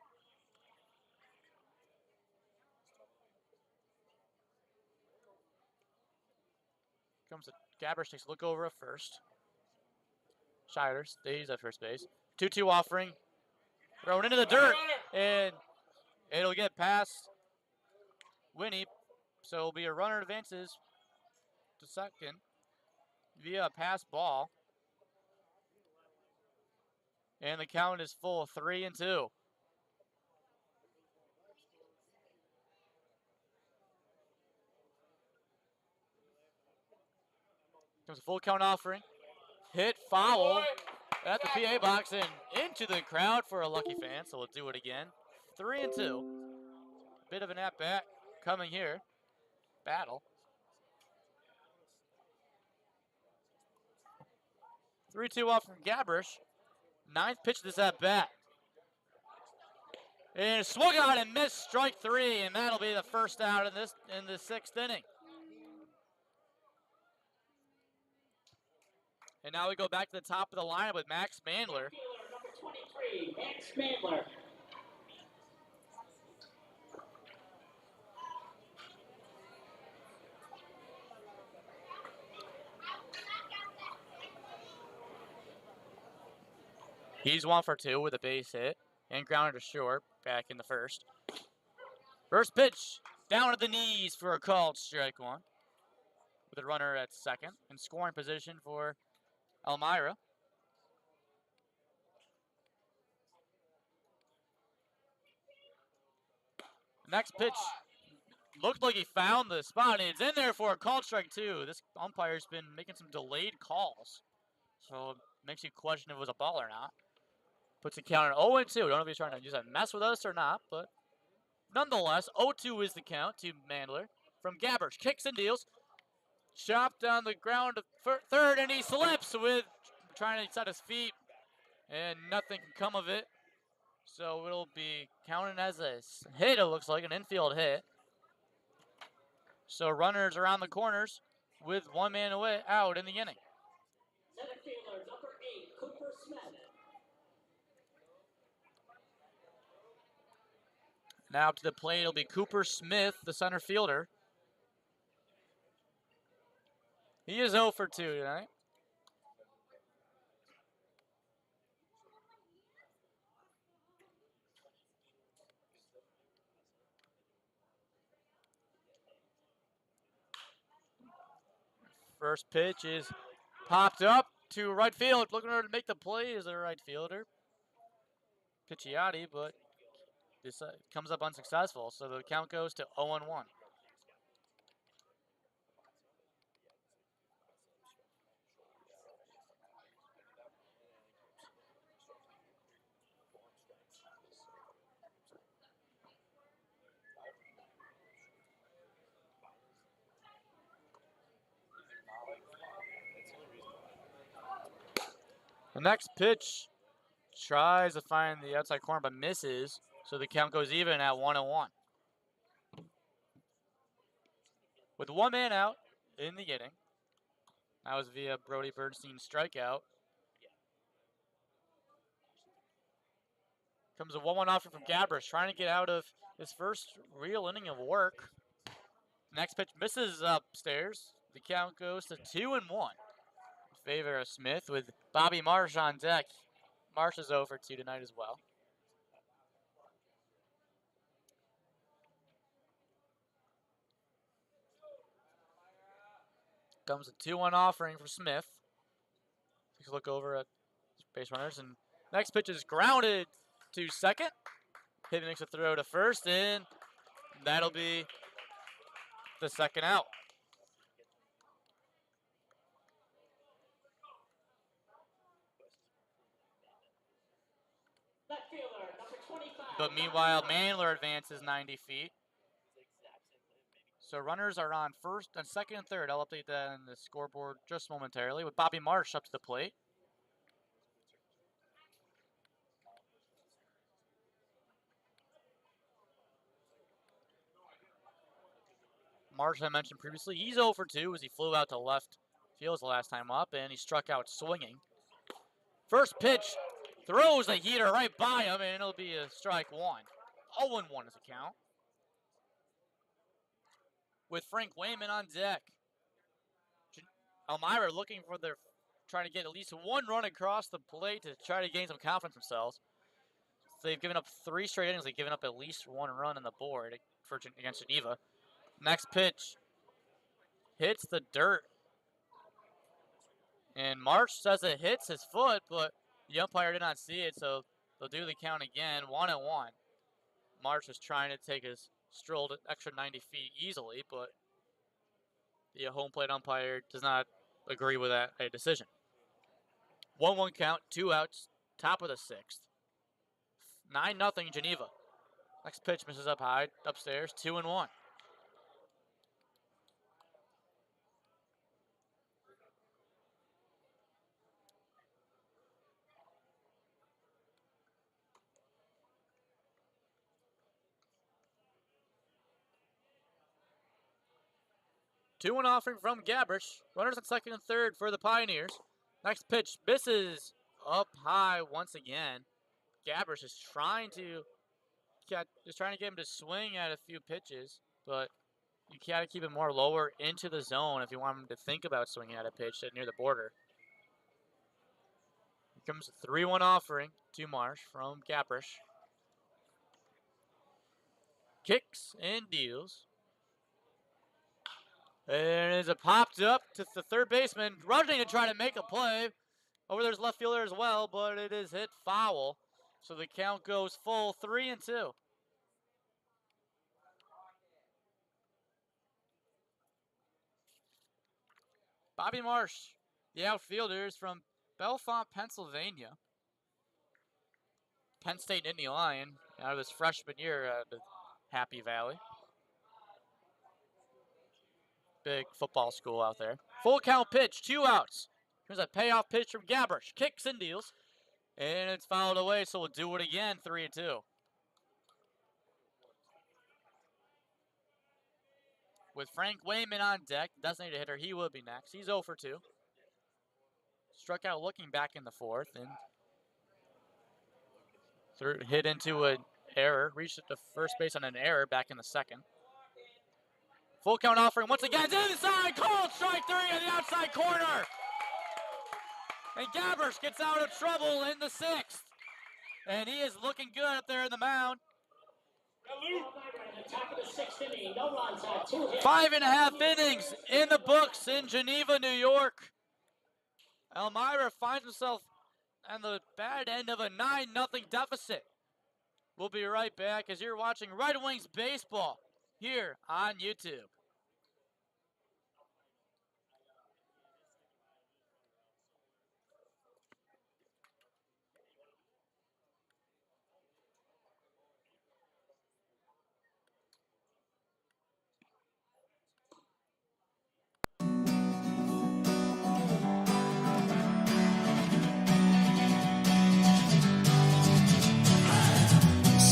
Comes to Gabrish, takes a look over at first. Scheider stays at first base. 2-2 offering. Thrown into the dirt, and it'll get past Winnie. So it'll be a runner advances to second via a pass ball. And the count is full, 3-2. Comes a full count offering. Hit foul at the PA box and into the crowd for a lucky fan. So we'll do it again. 3-2. Bit of an at-bat coming here. Battle. 3-2 off from Gabrish. Ninth pitch of this at-bat. And swung on and missed, strike 3, and that'll be the first out in the 6th inning. And now we go back to the top of the lineup with Max Mandler. Number 23, Max Mandler. He's 1 for 2 with a base hit and grounded to short back in the first. First pitch, down at the knees for a called strike 1. With a runner at second and scoring position for Elmira. Next pitch looked like he found the spot, and it's in there for a called strike 2. This umpire's been making some delayed calls, so it makes you question if it was a ball or not. Puts the count at 0-2. Don't know if he's trying to use that mess with us or not, but nonetheless, 0-2 is the count to Mandler from Gabbers. Kicks and deals. Chopped down the ground to third, and he slips with trying to set his feet, and nothing can come of it. So it'll be counted as a hit, it looks like, an infield hit. So runners around the corners with 1 man away out in the inning. Center fielder, number 8, Cooper Smith. Now up to the plate, it'll be Cooper Smith, the center fielder. He is 0 for 2 tonight. First pitch is popped up to right field. Looking to make the play as a right fielder. Picchiotti, but this comes up unsuccessful. So the count goes to 0-1. The next pitch tries to find the outside corner but misses, so the count goes even at 1-1. With 1 man out in the inning, that was via Brody Bernstein's strikeout. Comes a 1-1 offer from Gabrish, trying to get out of his first real inning of work. Next pitch misses upstairs. The count goes to 2-1 in favor of Smith with Bobby Marsh on deck. Marsh is 0 for 2 tonight as well. Comes a 2-1 offering for Smith. Take a look over at base runners, and next pitch is grounded to second. Hit makes a throw to first, and that'll be the second out. Left fielder, number 25. But meanwhile, Mandler advances 90 feet. So runners are on first and second and third. I'll update that on the scoreboard just momentarily with Bobby Marsh up to the plate. Marsh, I mentioned previously, he's 0 for 2 as he flew out to left field the last time up, and he struck out swinging. First pitch, throws the heater right by him, and it'll be a strike one. 0-1 is the count. With Frank Wayman on deck. Elmira looking for trying to get at least one run across the plate to try to gain some confidence themselves. They've given up 3 straight innings. They've given up at least 1 run on the board against Geneva. Next pitch hits the dirt. And Marsh says it hits his foot, but the umpire did not see it, so they'll do the count again, 1-1. Marsh is trying to take his stroll to extra 90 feet easily, but the home plate umpire does not agree with that decision. 1-1 count, 2 outs, top of the 6th. 9-0 Geneva. Next pitch misses up high, upstairs, 2-1. Two-one offering from Gabrish. Runners on second and third for the Pioneers. Next pitch misses up high once again. Gabrish is trying to get him to swing at a few pitches, but you gotta keep it more lower into the zone if you want him to think about swinging at a pitch near the border. Here comes a 3-1 offering to Marsh from Gabrish. Kicks and deals. And it's popped up to the third baseman, rushing to try to make a play. Over there's left fielder as well, but it is hit foul. So the count goes full, 3-2. Bobby Marsh, the outfielder, is from Bellefonte, Pennsylvania. Penn State Nittany Lion out of his freshman year at the Happy Valley. Big football school out there. Full count pitch, 2 outs. Here's a payoff pitch from Gabrish. Kicks and deals. And it's fouled away, so we'll do it again, 3-2. With Frank Wayman on deck, designated hitter, he will be next. He's 0 for 2. Struck out looking back in the 4th, and hit into an error. Reached the first base on an error back in the 2nd. Full count offering once again. Inside, called strike 3 in the outside corner. And Gabrish gets out of trouble in the 6th. And he is looking good up there in the mound. 5.5 innings in the books in Geneva, New York. Elmira finds himself on the bad end of a 9-0 deficit. We'll be right back as you're watching Red Wings baseball here on YouTube.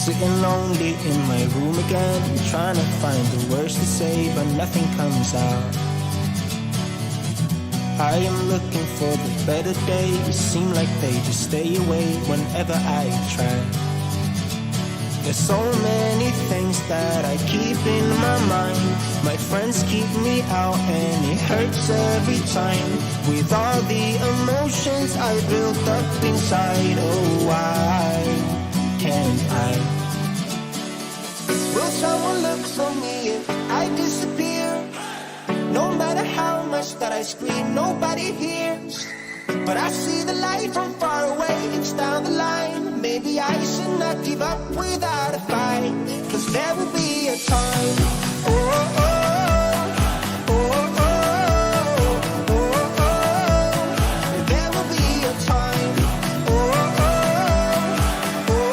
Sitting lonely in my room again, trying to find the words to say, but nothing comes out. I am looking for the better days, seem like they just stay away whenever I try. There's so many things that I keep in my mind, My friends keep me out and it hurts every time. With all the emotions I built up inside, oh why can't I? Will someone look for me if I disappear? No matter how much that I scream, nobody hears. But I see the light from far away, it's down the line. Maybe I should not give up without a fight. Cause there will be a time. Oh, oh, oh, oh, oh, oh, oh. There will be a time. Oh, oh, oh, oh,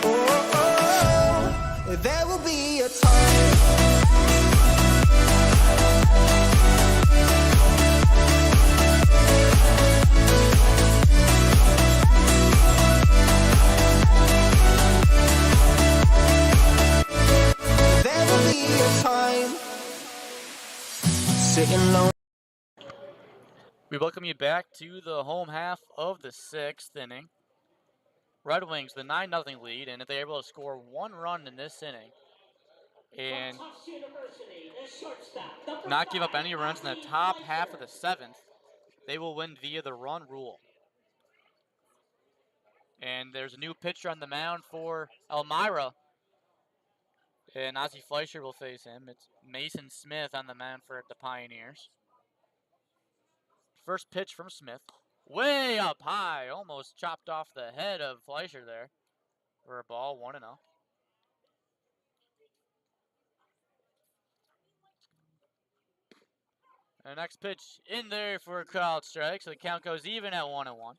oh, oh. There will be a time. Sitting low. We welcome you back to the home half of the 6th inning. Red Wings, the 9-0 lead, and if they're able to score 1 run in this inning and not give up any runs in the top half of the 7th, they will win via the run rule. And there's a new pitcher on the mound for Elmira, and Ozzie Fleischer will face him. It's Mason Smith on the mound for the Pioneers. First pitch from Smith. Way up high. Almost chopped off the head of Fleischer there. For a ball, 1-0. And the next pitch in there for a called strike. So the count goes even at 1-1.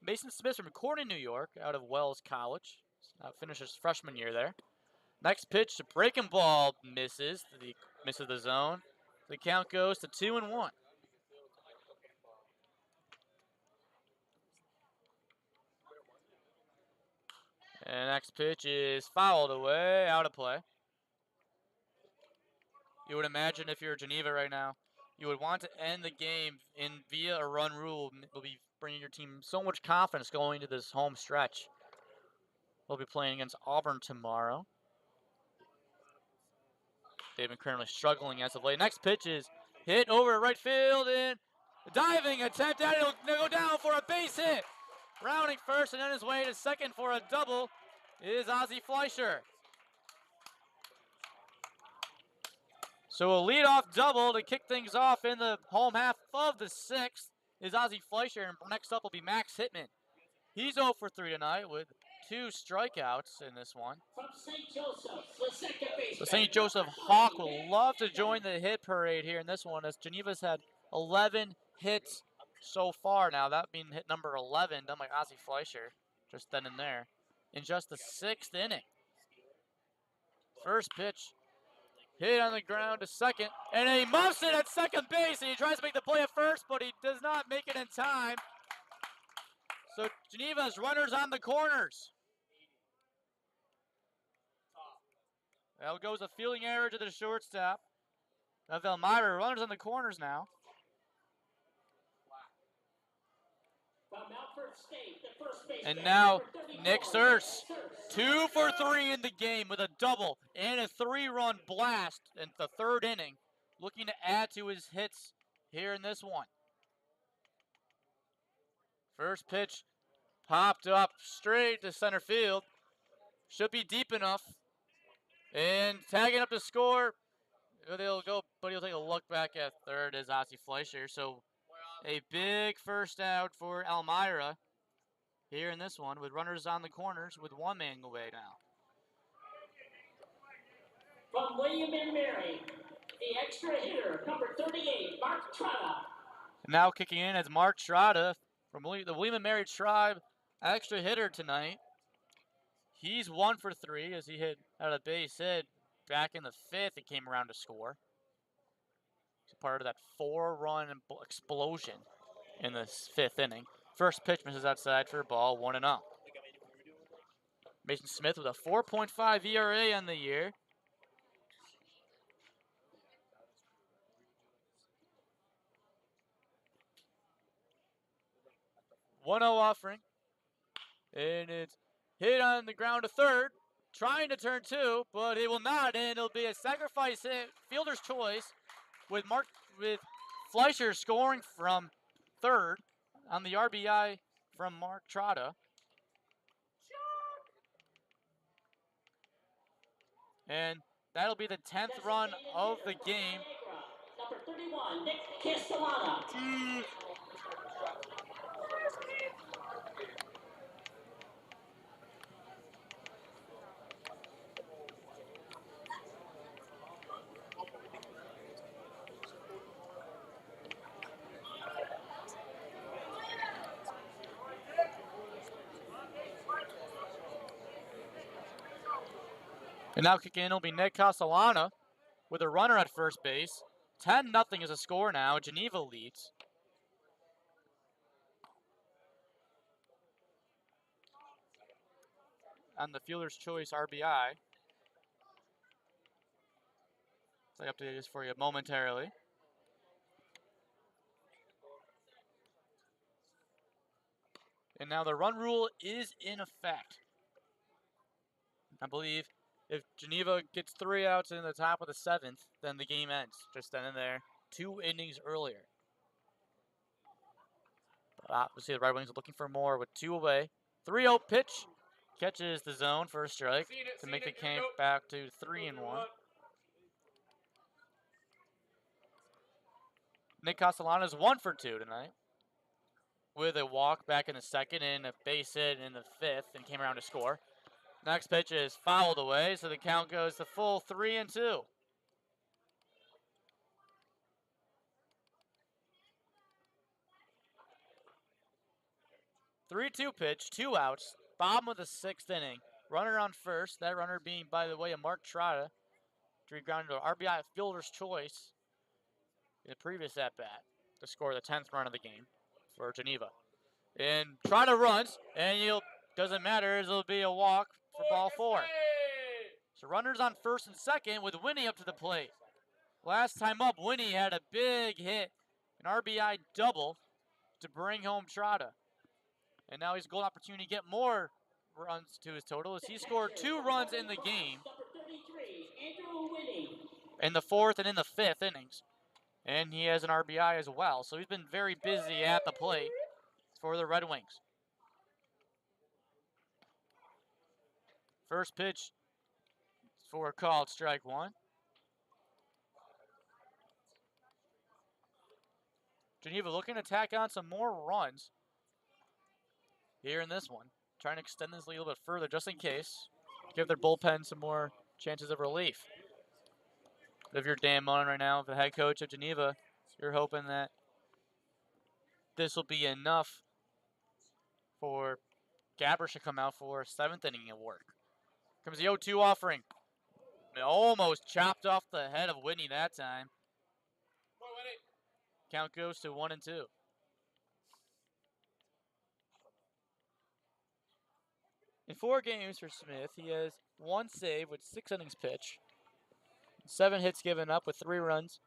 Mason Smith from Corning, New York, out of Wells College. Finishes freshman year there. Next pitch, a breaking ball misses. Misses the zone. The count goes to 2-1. And next pitch is fouled away, out of play. You would imagine if you're Geneva right now, you would want to end the game via a run rule. Will be bringing your team so much confidence going into this home stretch. We'll be playing against Auburn tomorrow. They've been currently struggling as of late. Next pitch is hit over right field and a diving attempt at it. It'll go down for a base hit. Rounding first and on his way to second for a double is Ozzie Fleischer. So a leadoff double to kick things off in the home half of the 6th is Ozzie Fleischer, and next up will be Max Hittman. He's 0 for 3 tonight with 2 strikeouts in this one. From St. Joseph, the second baseman. The St. Joseph Hawk will love to join the hit parade here in this one, as Geneva's had 11 hits so far now. That being hit number 11, done by Ozzie Fleischer, just then and there, in just the 6th inning. First pitch, hit on the ground to second, and he muffs it at second base, and he tries to make the play at first, but he does not make it in time. So Geneva's runners on the corners. Now goes a fielding error to the shortstop of Elmira. Runners on the corners now. And now Nick Searce, 2 for 3 in the game with a double and a 3-run blast in the 3rd inning, looking to add to his hits here in this one. First pitch popped up straight to center field. Should be deep enough. And tagging up to score, they'll go, but he'll take a look back at third as Ozzie Fleischer. So a big first out for Elmira here in this one, with runners on the corners with 1 man away now. From William and Mary, the extra hitter, number 38, Mark Trotta. Now kicking in as Mark Trotta from the William & Mary Tribe, extra hitter tonight. He's 1 for 3 as he hit out of base hit back in the 5th. He came around to score. He's part of that 4-run explosion in the 5th inning. First pitch misses outside for a ball, 1-0. Mason Smith with a 4.5 ERA on the year. One-0 offering. And it's hit on the ground to third. trying to turn two, but he will not, and it'll be a sacrifice hit, fielder's choice, with Fleischer scoring from third on the RBI from Mark Trotta. And that'll be the 10th run of the game. Number 31, Nick Castellana. And now kicking in will be Nick Castellana with a runner at first base. 10-0 is a score now. Geneva leads. On the fielder's choice RBI. So I update this for you momentarily. And now the run rule is in effect. I believe if Geneva gets 3 outs in the top of the 7th, then the game ends. Just then and there. 2 innings earlier. But obviously the Red Wings are looking for more with 2 away. 3-0 pitch. Catches the zone for a strike to make the game back to 3-1. Nick Castellano is 1 for 2 tonight, with a walk back in the 2nd and a base hit in the 5th, and came around to score. Next pitch is fouled away, so the count goes to full 3-2. Three-two pitch, 2 outs, bottom of the 6th inning. Runner on first, that runner being, by the way, a Mark Trotta. He grounded to RBI fielder's choice in the previous at-bat to score the 10th run of the game for Geneva. And Trotta runs, and doesn't matter, it'll be a walk for ball 4. So runners on first and second with Winnie up to the plate. Last time up, Winnie had a big hit, an RBI double to bring home Trotta. And now he's a goal opportunity to get more runs to his total as he scored 2 runs in the game in the 4th and in the 5th innings. And he has an RBI as well. So he's been very busy at the plate for the Red Wings. First pitch for a called strike 1. Geneva looking to tack on some more runs here in this one. Trying to extend this lead a little bit further just in case. Give their bullpen some more chances of relief. But if you're Dan Mullen right now, the head coach of Geneva, you're hoping that this will be enough for Gabbers to come out for a 7th inning of work. Comes the 0-2 offering. It almost chopped off the head of Whitney that time. Count goes to 1-2. In 4 games for Smith, he has 1 save with 6 innings pitched, 7 hits given up with 3 runs,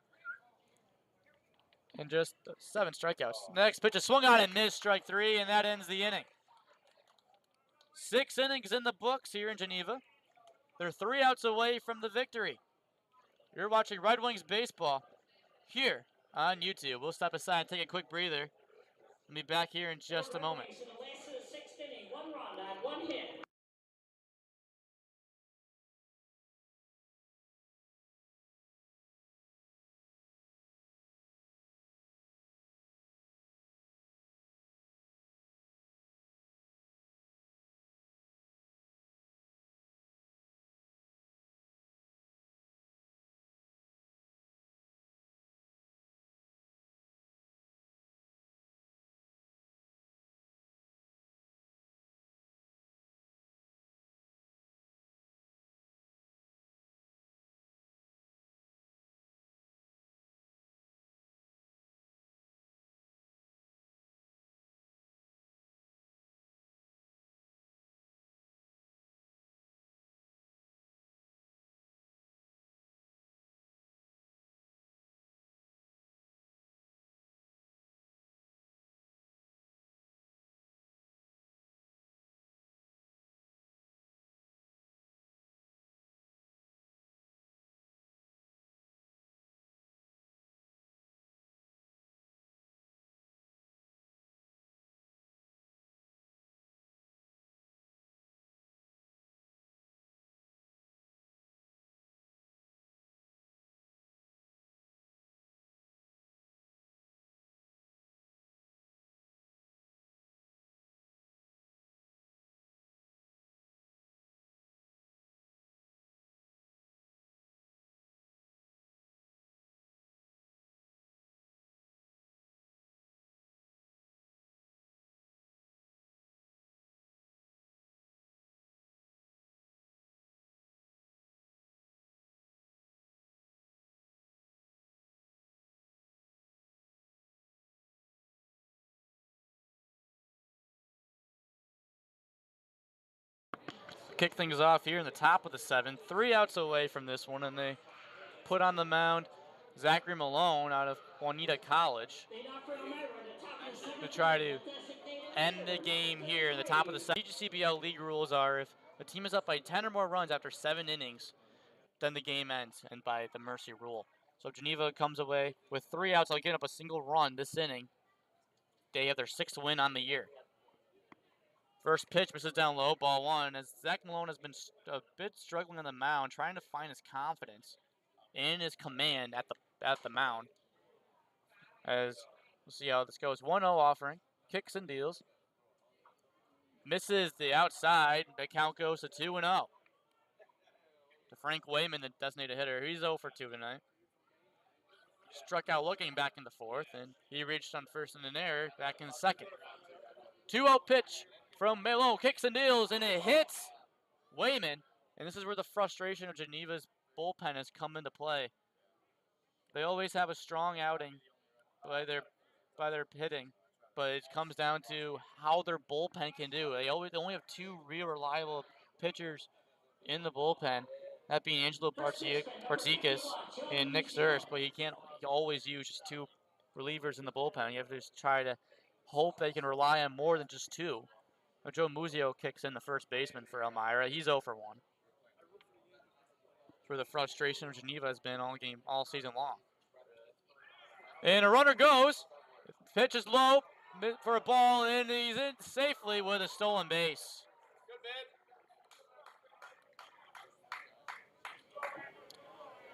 and just 7 strikeouts. Next pitch is swung on and missed, strike 3, and that ends the inning. 6 innings in the books here in Geneva. They're 3 outs away from the victory. You're watching Red Wings baseball here on YouTube. We'll step aside and take a quick breather. We'll be back here in just a moment. kick things off here in the top of the 7th. 3 outs away from this one, and they put on the mound Zachary Malone out of Juanita College to try to end the game here in the top of the 7th. CBL league rules are if a team is up by 10 or more runs after 7 innings, then the game ends, and by the mercy rule. So Geneva comes away with 3 outs, giving up a single run this inning. They have their 6th win on the year. First pitch misses down low, ball 1, as Zach Malone has been a bit struggling on the mound, trying to find his confidence in his command at the mound. As we'll see how this goes. 1-0 offering, kicks and deals. Misses the outside, the count goes to 2-0. To Frank Wayman, the designated hitter. He's 0 for 2 tonight. Struck out looking back in the 4th, and he reached on first in an error back in the 2nd. 2-0 pitch from Malone, kicks and deals, and it hits Wayman. And this is where the frustration of Geneva's bullpen has come into play. They always have a strong outing by their hitting, but it comes down to how their bullpen can do. They only have 2 real reliable pitchers in the bullpen, that being Angelo Partsikas and Nick Zurst, but you can't always use just 2 relievers in the bullpen. You have to just try to hope they can rely on more than just 2. Now, Joe Muzio kicks in the first baseman for Elmira. He's 0 for 1. Where the frustration of Geneva has been all season long. And a runner goes. Pitch is low for a ball, and he's in safely with a stolen base.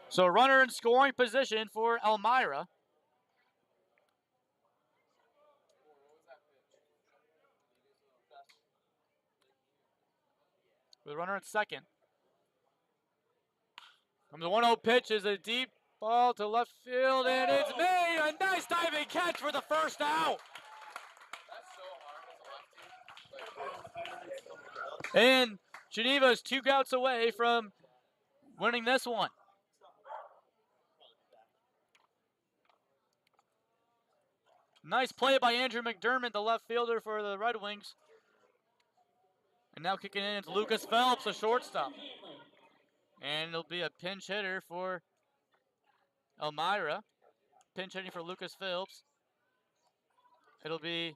So runner in scoring position for Elmira. With a runner at second. From the 1-0 pitch is a deep ball to left field, and it's made. A nice diving catch for the first out. And Geneva is 2 outs away from winning this one. Nice play by Andrew McDermott, the left fielder for the Red Wings. And now kicking in, it's Lucas Phelps, a shortstop. And it'll be a pinch hitter for Elmira. Pinch hitting for Lucas Phelps. It'll be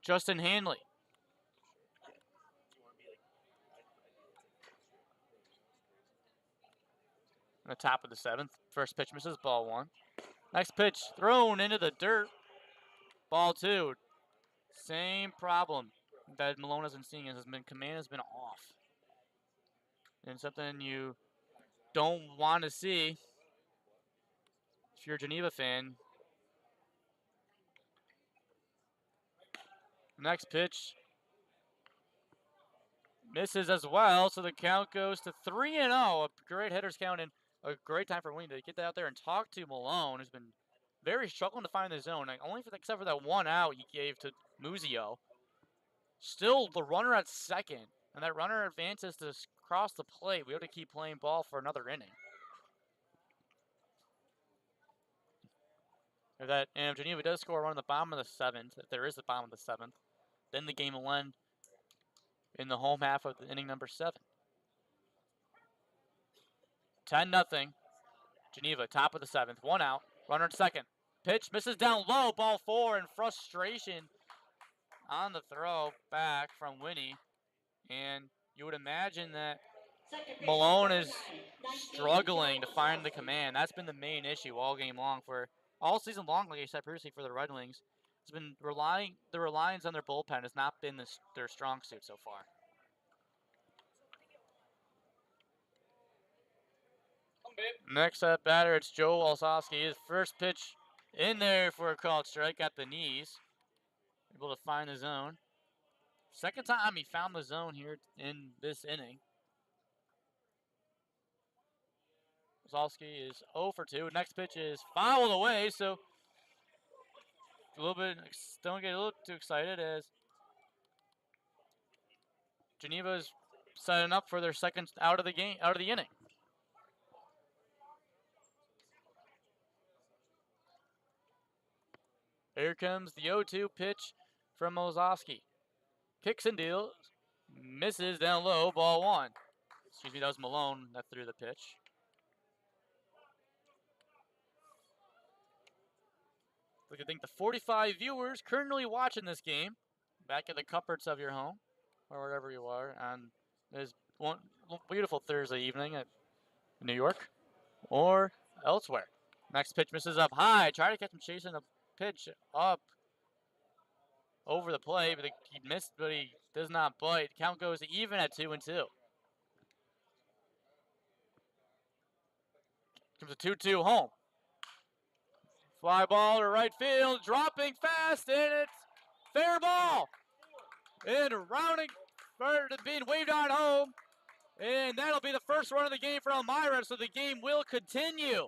Justin Hanley. On the top of the 7th. First pitch misses, ball 1. Next pitch thrown into the dirt. Ball 2. Same problem that Malone has been seeing. Command has been off. And something you don't want to see if you're a Geneva fan. Next pitch misses as well, so the count goes to 3-0. A great hitter's count and a great time for Wayne to get that out there and talk to Malone, who's been very struggling to find the zone. Except for that 1 out he gave to Muzio. Still the runner at second, and that runner advances to cross the plate. We have to keep playing ball for another inning. And if Geneva does score a run in the bottom of the 7th, if there is a bottom of the 7th, then the game will end in the home half of the inning number 7. 10-0. Geneva, top of the 7th, 1 out, runner at second. Pitch misses down low, ball 4, and frustration on the throw back from Winnie. And you would imagine that Malone is struggling to find the command. That's been the main issue all game long for all season long, like I said previously, for the Red Wings. It's been the reliance on their bullpen has not been their strong suit so far. Next up batter, it's Joe Olsowski. His first pitch in there for a called strike at the knees. Able to find the zone. Second time he found the zone here in this inning. Olsowski is 0 for 2. Next pitch is fouled away, so don't get a little too excited as Geneva's setting up for their second out of the inning. Here comes the 0-2 pitch from Olsowski. Kicks and deals. Misses down low. Ball 1. Excuse me, that was Malone that threw the pitch. Look, I think the 45 viewers currently watching this game back at the comforts of your home or wherever you are on this one beautiful Thursday evening in New York or elsewhere. Next pitch misses up high. Try to catch him chasing the pitch up over the play, but he missed, but he does not bite. Count goes even at 2-2. Comes a 2-2 home. Fly ball to right field, dropping fast, and it's fair ball. And rounding, being waved on home. And that'll be the first run of the game for Elmira, so the game will continue.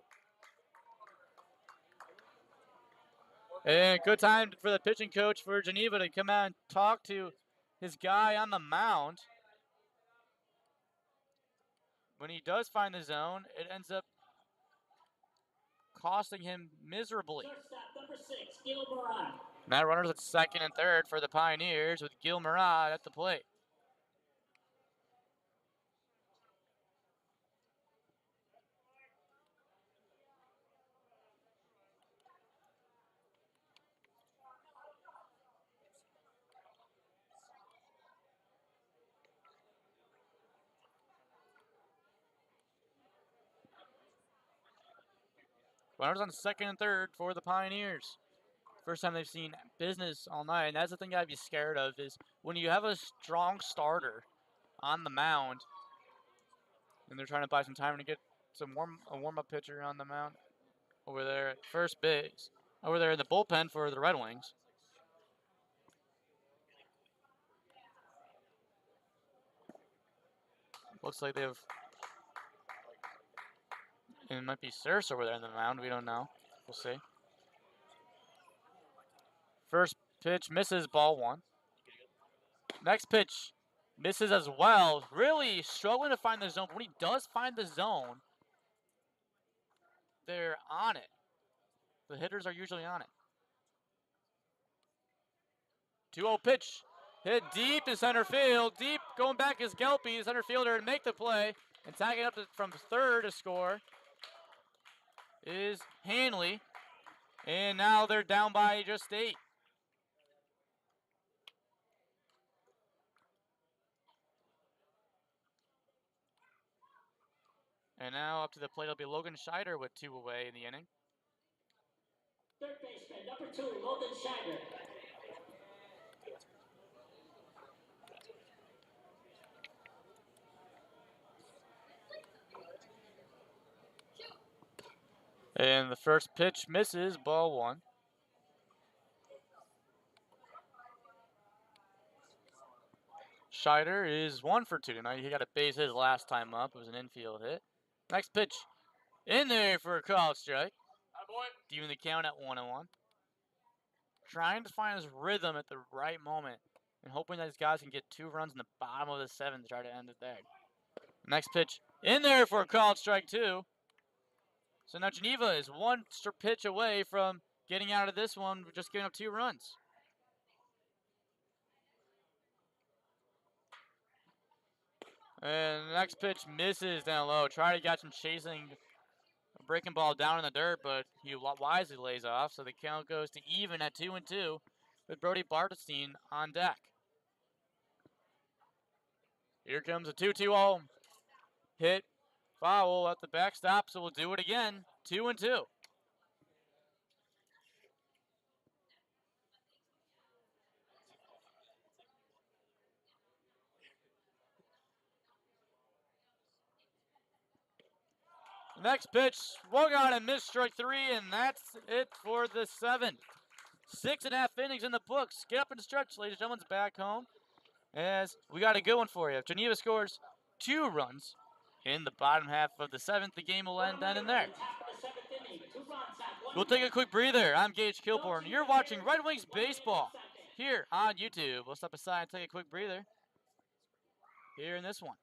And good time for the pitching coach for Geneva to come out and talk to his guy on the mound. When he does find the zone, it ends up costing him miserably. Number 6, Elmira. Now runners at second and third for the Pioneers with Elmira at the plate. Runners on second and third for the Pioneers. First time they've seen business all night, and that's the thing I'd be scared of is when you have a strong starter on the mound, and they're trying to buy some time to get a warm-up pitcher on the mound over there at first base, over there in the bullpen for the Red Wings. Looks like they have, and it might be Circe over there in the mound. We don't know. We'll see. First pitch misses, ball 1. Next pitch misses as well. Really struggling to find the zone. But when he does find the zone, they're on it. The hitters are usually on it. 2-0 pitch. Hit deep to center field. Deep going back is Gelpy, the center fielder, and make the play. And tagging up from third to score is Hanley. And now they're down by just 8. And now up to the plate will be Logan Scheider with 2 away in the inning. Third baseman, number 2, Logan Scheider. And the first pitch misses, ball 1. Scheider is 1 for 2 tonight. He got a base his last time up. It was an infield hit. Next pitch in there for a called strike. Even the count at 1-1. Trying to find his rhythm at the right moment and hoping that his guys can get 2 runs in the bottom of the 7th to try to end it there. Next pitch in there for a called strike 2. So now Geneva is 1 pitch away from getting out of this one, just giving up 2 runs. And the next pitch misses down low. Try to catch him chasing a breaking ball down in the dirt, but he wisely lays off. So the count goes to even at 2-2 with Brody Bartestein on deck. Here comes a 2-2-0 hit. Foul at the backstop, so we'll do it again. 2-2. Next pitch, swung on and missed, strike 3, and that's it for the 7th. 6.5 innings in the books. Get up and stretch, ladies and gentlemen. Back home as we got a good one for you. If Geneva scores 2 runs in the bottom half of the 7th, the game will end then and there. We'll take a quick breather. I'm Gage Kilborn. You're watching Red Wings Baseball here on YouTube. We'll step aside and take a quick breather here in this one.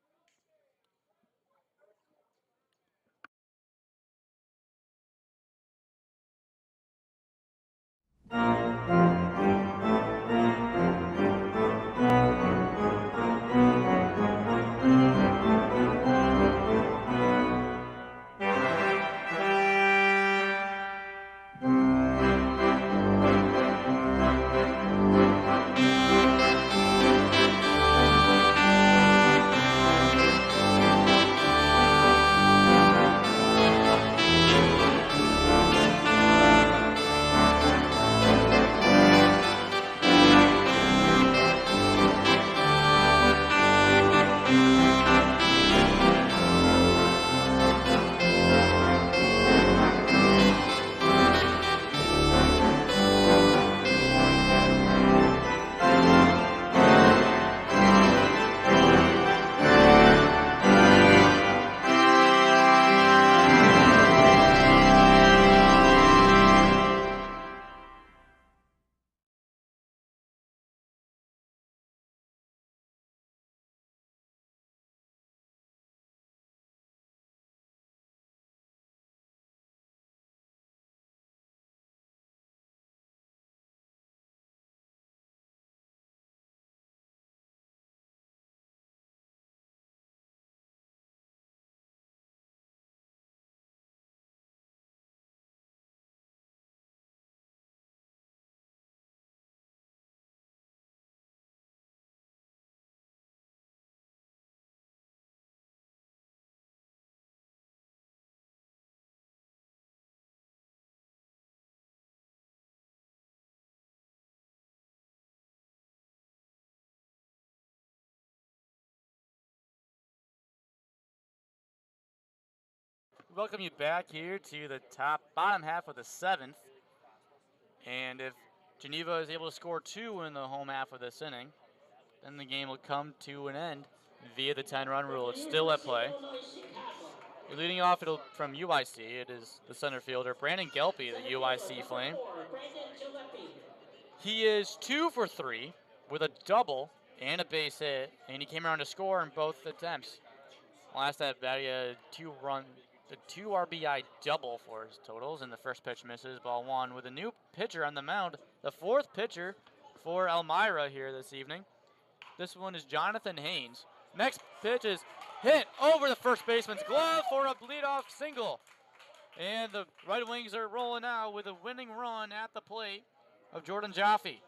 welcome you back here to the bottom half of the 7th. And if Geneva is able to score 2 in the home half of this inning, then the game will come to an end via the 10-run rule. It's still at play. Leading off from UIC, it is the center fielder, Brandon Gelpy, the UIC Flame. He is 2 for 3 with a double and a base hit, and he came around to score in both attempts. Last at bat, he had a 2 RBI double for his totals, and the first pitch misses, ball 1. With a new pitcher on the mound, the 4th pitcher for Elmira here this evening. This one is Jonathan Haynes. Next pitch is hit over the first baseman's glove for a leadoff single. And the Red Wings are rolling out with a winning run at the plate of Jordan Jaffe.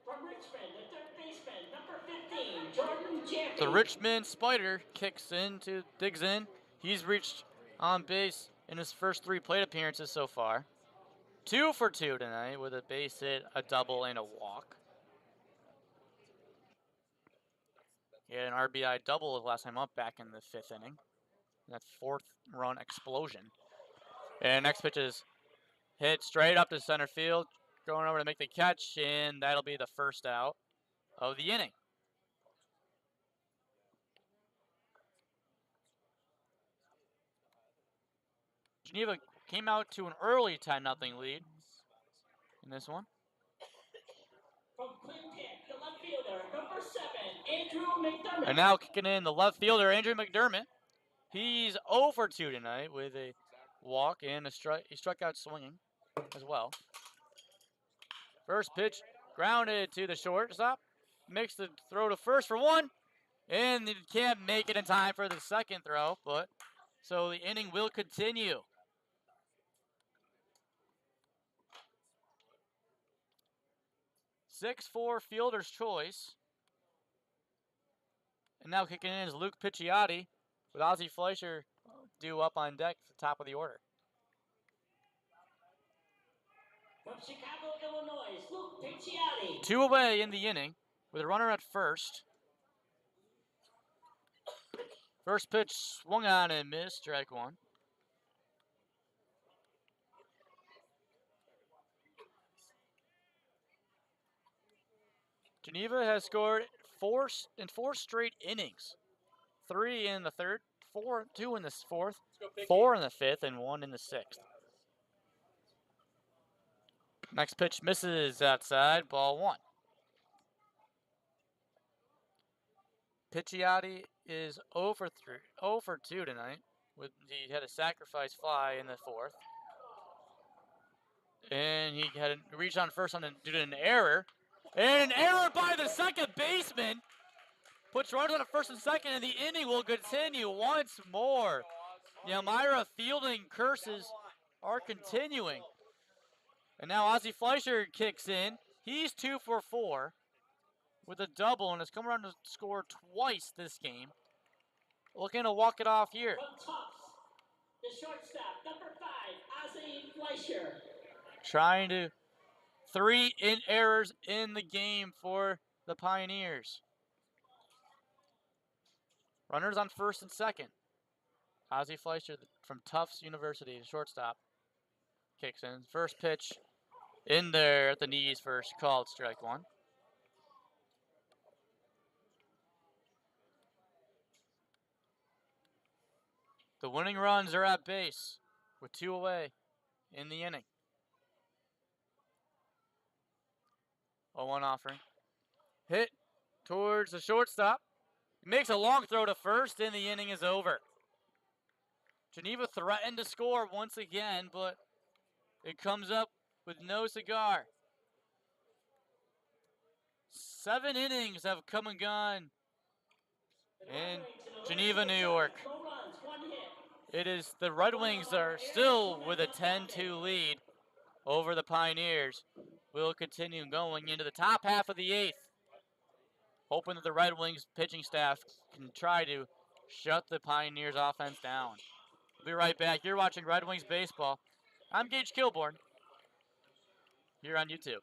From Richmond, the third baseman, number 15, Jordan Jaffe. The Richmond Spider digs in. He's reached on base in his first 3 plate appearances so far. 2 for 2 tonight with a base hit, a double, and a walk. He had an RBI double last time up back in the 5th inning. That 4th run explosion. And next pitch is hit straight up to center field. Going over to make the catch, and that'll be the first out of the inning. Geneva came out to an early 10-0 lead in this one. From Clinton, the left fielder, number 7, Andrew McDermott. And now kicking in the left fielder, Andrew McDermott. He's 0 for 2 tonight with a walk and a strike. He struck out swinging as well. First pitch grounded to the shortstop. Makes the throw to first for 1. And he can't make it in time for the second throw, but so the inning will continue. Six-4 fielder's choice. And now kicking in is Luke Picciotti with Ozzie Fleischer due up on deck at the top of the order. From Chicago, Illinois, Luke Picciotti. 2 away in the inning with a runner at first. First pitch swung on and missed, strike 1. Geneva has scored 4 straight innings. 3 in the 3rd, 2 in the 4th, 4 in the 5th, and 1 in the 6th. Next pitch misses outside, ball 1. Picciotti is 0 for 2 tonight. He had a sacrifice fly in the 4th. And he had to reach on first due to an error. And an error by the second baseman. Puts runners on the first and second, and the inning will continue once more. The Elmira fielding curses are continuing. And now Ozzie Fleischer kicks in. He's 2 for 4 with a double and has come around to score twice this game. Looking to walk it off here. From Tufts, the shortstop, number 5, Ozzie Fleischer. Trying to 3 errors in the game for the Pioneers. Runners on first and second. Ozzie Fleischer from Tufts University, shortstop, kicks in. First pitch in there at the knees first, called strike 1. The winning runs are at base with 2 away in the inning. 0-1 offering. Hit towards the shortstop. Makes a long throw to first, and the inning is over. Geneva threatened to score once again, but it comes up with no cigar. 7 innings have come and gone in Geneva, New York. It is the Red Wings are still with a 10-2 lead over the Pioneers. We'll continue going into the top half of the 8th, hoping that the Red Wings pitching staff can try to shut the Pioneers offense down. We'll be right back. You're watching Red Wings Baseball. I'm Gage Kilborn here on YouTube.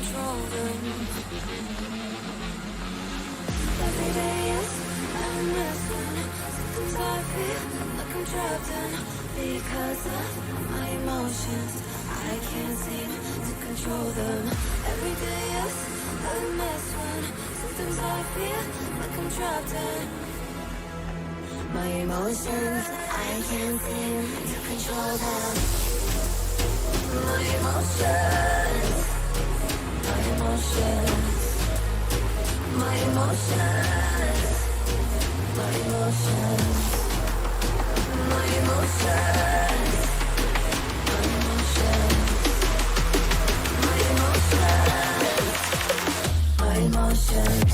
control them. Every day, yes, I'm missing. Sometimes I feel like I'm trapped in because of my emotions. I can't seem to control them. Every day, yes, I'm missing. Sometimes I feel like I'm trapped in my emotions. I can't seem to control them. My emotions. My emotions. My emotions. My emotions. My emotions. My emotions. My emotions. My emotions.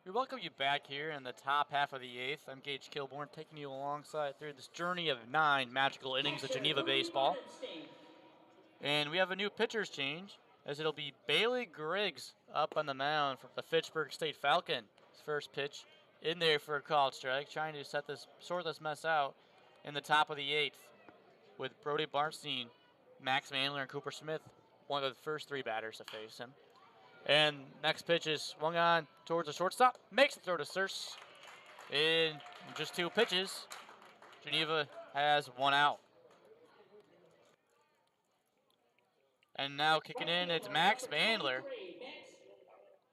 We welcome you back here in the top half of the 8th. I'm Gage Kilborn, taking you alongside through this journey of 9 magical innings of Geneva baseball. And we have a new pitcher's change, as it'll be Bailey Griggs up on the mound from the Fitchburg State Falcon. His first pitch in there for a called strike, trying to sort this mess out in the top of the 8th with Brody Barnstein, Max Mandler, and Cooper Smith, one of the first 3 batters to face him. And next pitch is swung on towards the shortstop. Makes the throw to Circe. In just 2 pitches, Geneva has 1 out. And now kicking in, it's Max Mandler.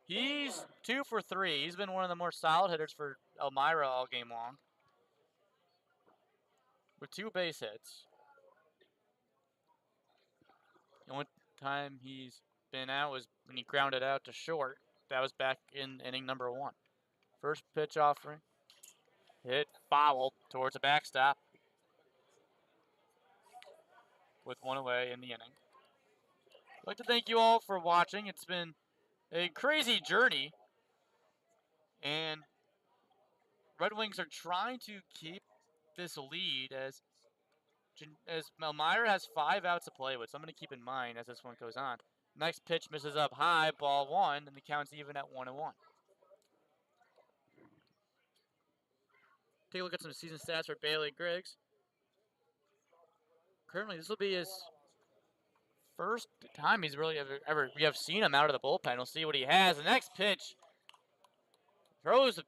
He's 2 for 3. He's been one of the more solid hitters for Elmira all game long, with 2 base hits. The only time he's been out was when he grounded out to short. That was back in inning number 1. First pitch offering. Hit foul towards the backstop with 1 away in the inning. I'd like to thank you all for watching. It's been a crazy journey, and Red Wings are trying to keep this lead as Elmira has 5 outs to play with. Something to keep in mind as this one goes on. Next pitch misses up high, ball 1, and the count's even at 1-1. Take a look at some season stats for Bailey Griggs. Currently, this will be his first time he's really ever we have seen him out of the bullpen. We'll see what he has. The next pitch throws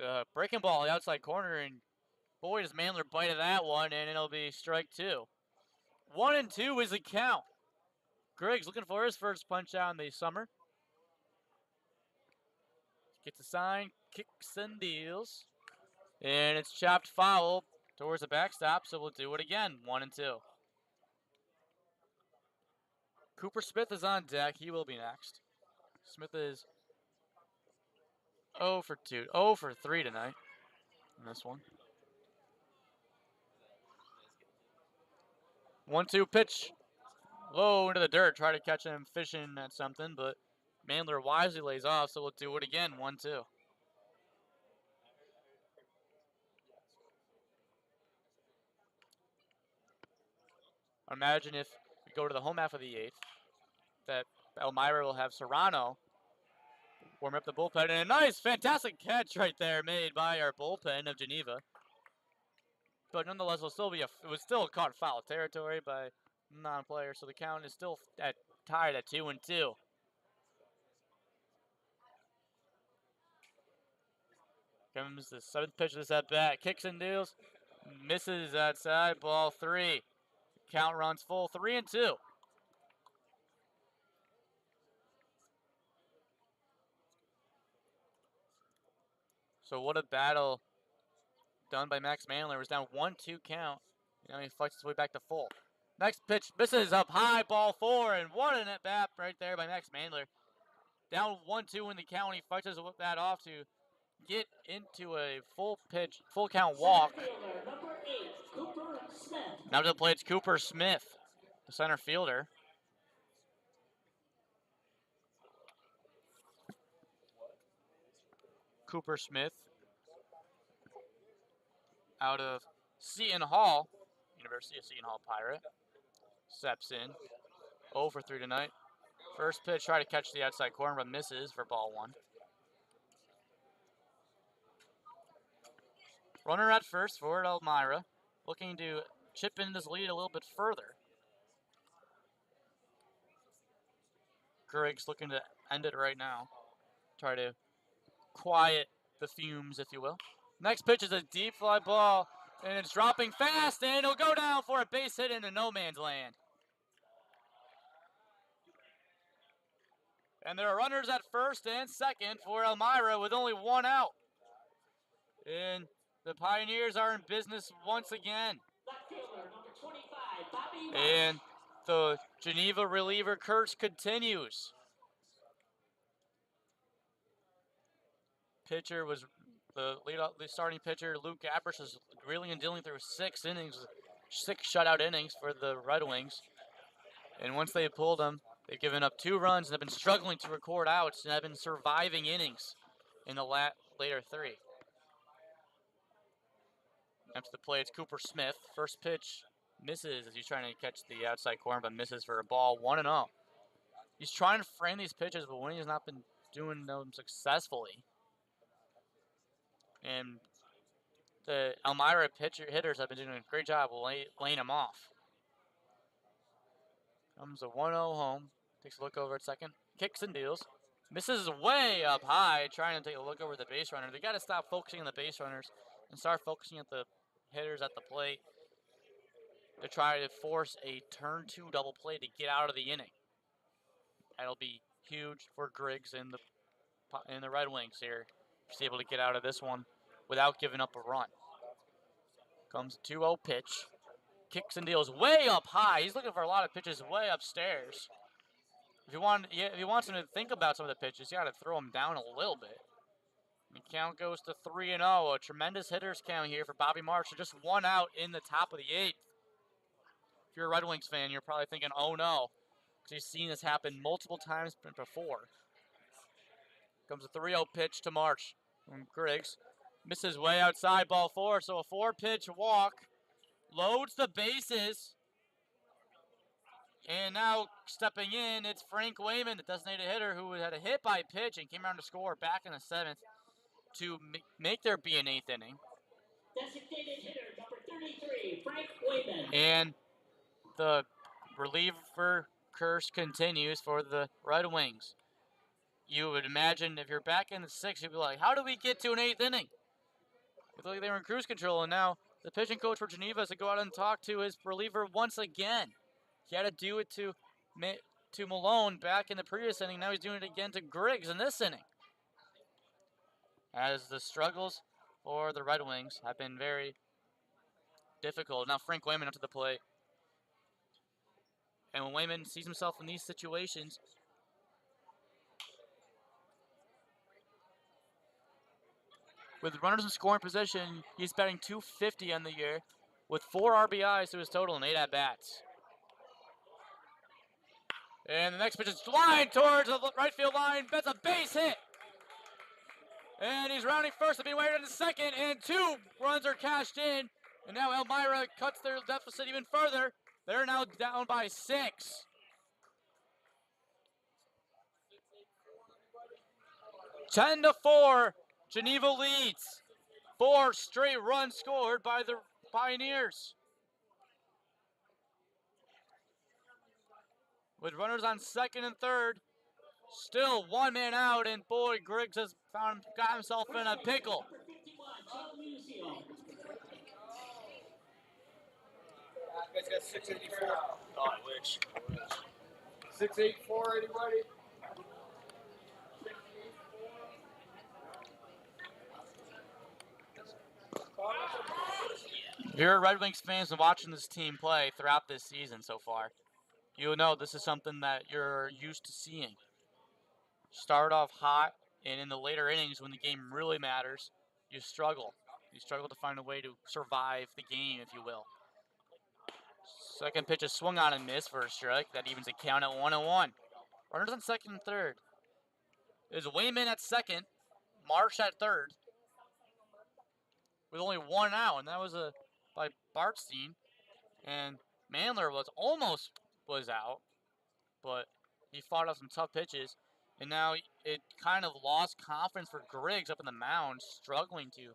a breaking ball on the outside corner, and boy, does Mandler bite of that one, and it'll be strike 2. 1-2 is the count. Griggs looking for his first punch out in the summer. Gets a sign, kicks and deals, and it's chopped foul towards the backstop, so we'll do it again. 1-2. Cooper Smith is on deck. He will be next. Smith is 0 for 2, 0 for 3 tonight in this one. 1-2 pitch. Low into the dirt. Try to catch him fishing at something, but Mandler wisely lays off, so we'll do it again. 1-2. Imagine if we go to the home half of the 8th, that Elmira will have Serrano warm up the bullpen, and a nice, fantastic catch right there made by our bullpen of Geneva. But nonetheless, it was still caught foul territory by non-player, so the count is still tied at 2-2. Comes the 7th pitch of this at bat, kicks and deals, misses outside, ball 3. Count runs full, 3-2. So what a battle done by Max Mandler. It was down 1-2 count. Now he fights his way back to full. Next pitch misses up high, ball 4, and what an at bat right there by Max Mandler. Down 1-2 in the count. He fights his that off to get into a full count walk. Now to the plate, it's Cooper Smith, the center fielder. Cooper Smith out of Seton Hall, University of Seton Hall Pirate, steps in. 0 for 3 tonight. First pitch, try to catch the outside corner, but misses for ball 1. Runner at first for Elmira, looking to chip in this lead a little bit further. Griggs looking to end it right now. Try to quiet the fumes, if you will. Next pitch is a deep fly ball, and it's dropping fast, and it'll go down for a base hit into no man's land. And there are runners at first and second for Elmira with only 1 out. And the Pioneers are in business once again. And the Geneva reliever curse continues. Pitcher was the starting pitcher, Luke Gabrish, is reeling and dealing through 6 innings, 6 shutout innings for the Red Wings. And once they pulled him, they've given up 2 runs and have been struggling to record outs and have been surviving innings in the later 3. Up to the plate, it's Cooper Smith. First pitch misses as he's trying to catch the outside corner, but misses for a ball, 1-0. He's trying to frame these pitches, but when he's not been doing them successfully. And the Elmira hitters have been doing a great job laying him off. Comes a 1-0 home. Takes a look over at second. Kicks and deals. Misses way up high, trying to take a look over the base runner. They got to stop focusing on the base runners and start focusing at the hitters at the plate to try to force a turn 2 double play to get out of the inning. That'll be huge for Griggs and the Red Wings here. He's able to get out of this one without giving up a run. Comes a 2-0 pitch. Kicks and deals way up high. He's looking for a lot of pitches way upstairs. If he wants him to think about some of the pitches, you got to throw him down a little bit. The count goes to 3-0. A tremendous hitters count here for Bobby Marsh. Just 1 out in the top of the 8th. If you're a Red Wings fan, you're probably thinking, oh no, because you've seen this happen multiple times before. Comes a 3-0 pitch to Marsh from Griggs. Misses way outside, ball 4, so a 4-pitch walk. Loads the bases. And now stepping in, it's Frank Wayman, the designated hitter, who had a hit by pitch and came around to score back in the 7th to make there be an 8th inning. Designated hitter number 33, Frank Wayman. And the reliever curse continues for the Red Wings. You would imagine if you're back in the 6th, you'd be like, how do we get to an 8th inning? It looked like they were in cruise control, and now the pitching coach for Geneva has to go out and talk to his reliever once again. He had to do it to Malone back in the previous inning. Now he's doing it again to Griggs in this inning. As the struggles for the Red Wings have been very difficult. Now Frank Wayman up to the plate. And when Wayman sees himself in these situations, with runners in scoring position, he's batting .250 on the year with 4 RBIs to his total and 8 at-bats. And the next pitch is line towards the right field line. That's a base hit. And he's rounding first to be waited in second, and 2 runs are cashed in. And now Elmira cuts their deficit even further. They're now down by 6. Ten to 4. Geneva leads. 4 straight runs scored by the Pioneers. With runners on second and third, still 1 man out, and boy, Griggs has got himself in a pickle. You guys got 684. Oh, I wish. 684, anybody? If you're a Red Wings fans and watching this team play throughout this season so far, you'll know this is something that you're used to seeing. Start off hot, and in the later innings when the game really matters, you struggle. You struggle to find a way to survive the game, if you will. Second pitch is swung on and missed for a strike. That evens the count at 1-1. Runners on second and third. There's Wayman at second. Marsh at third with only 1 out, and that was by Bartstein. And Mandler was out, but he fought off some tough pitches. And now it kind of lost confidence for Griggs up in the mound, struggling to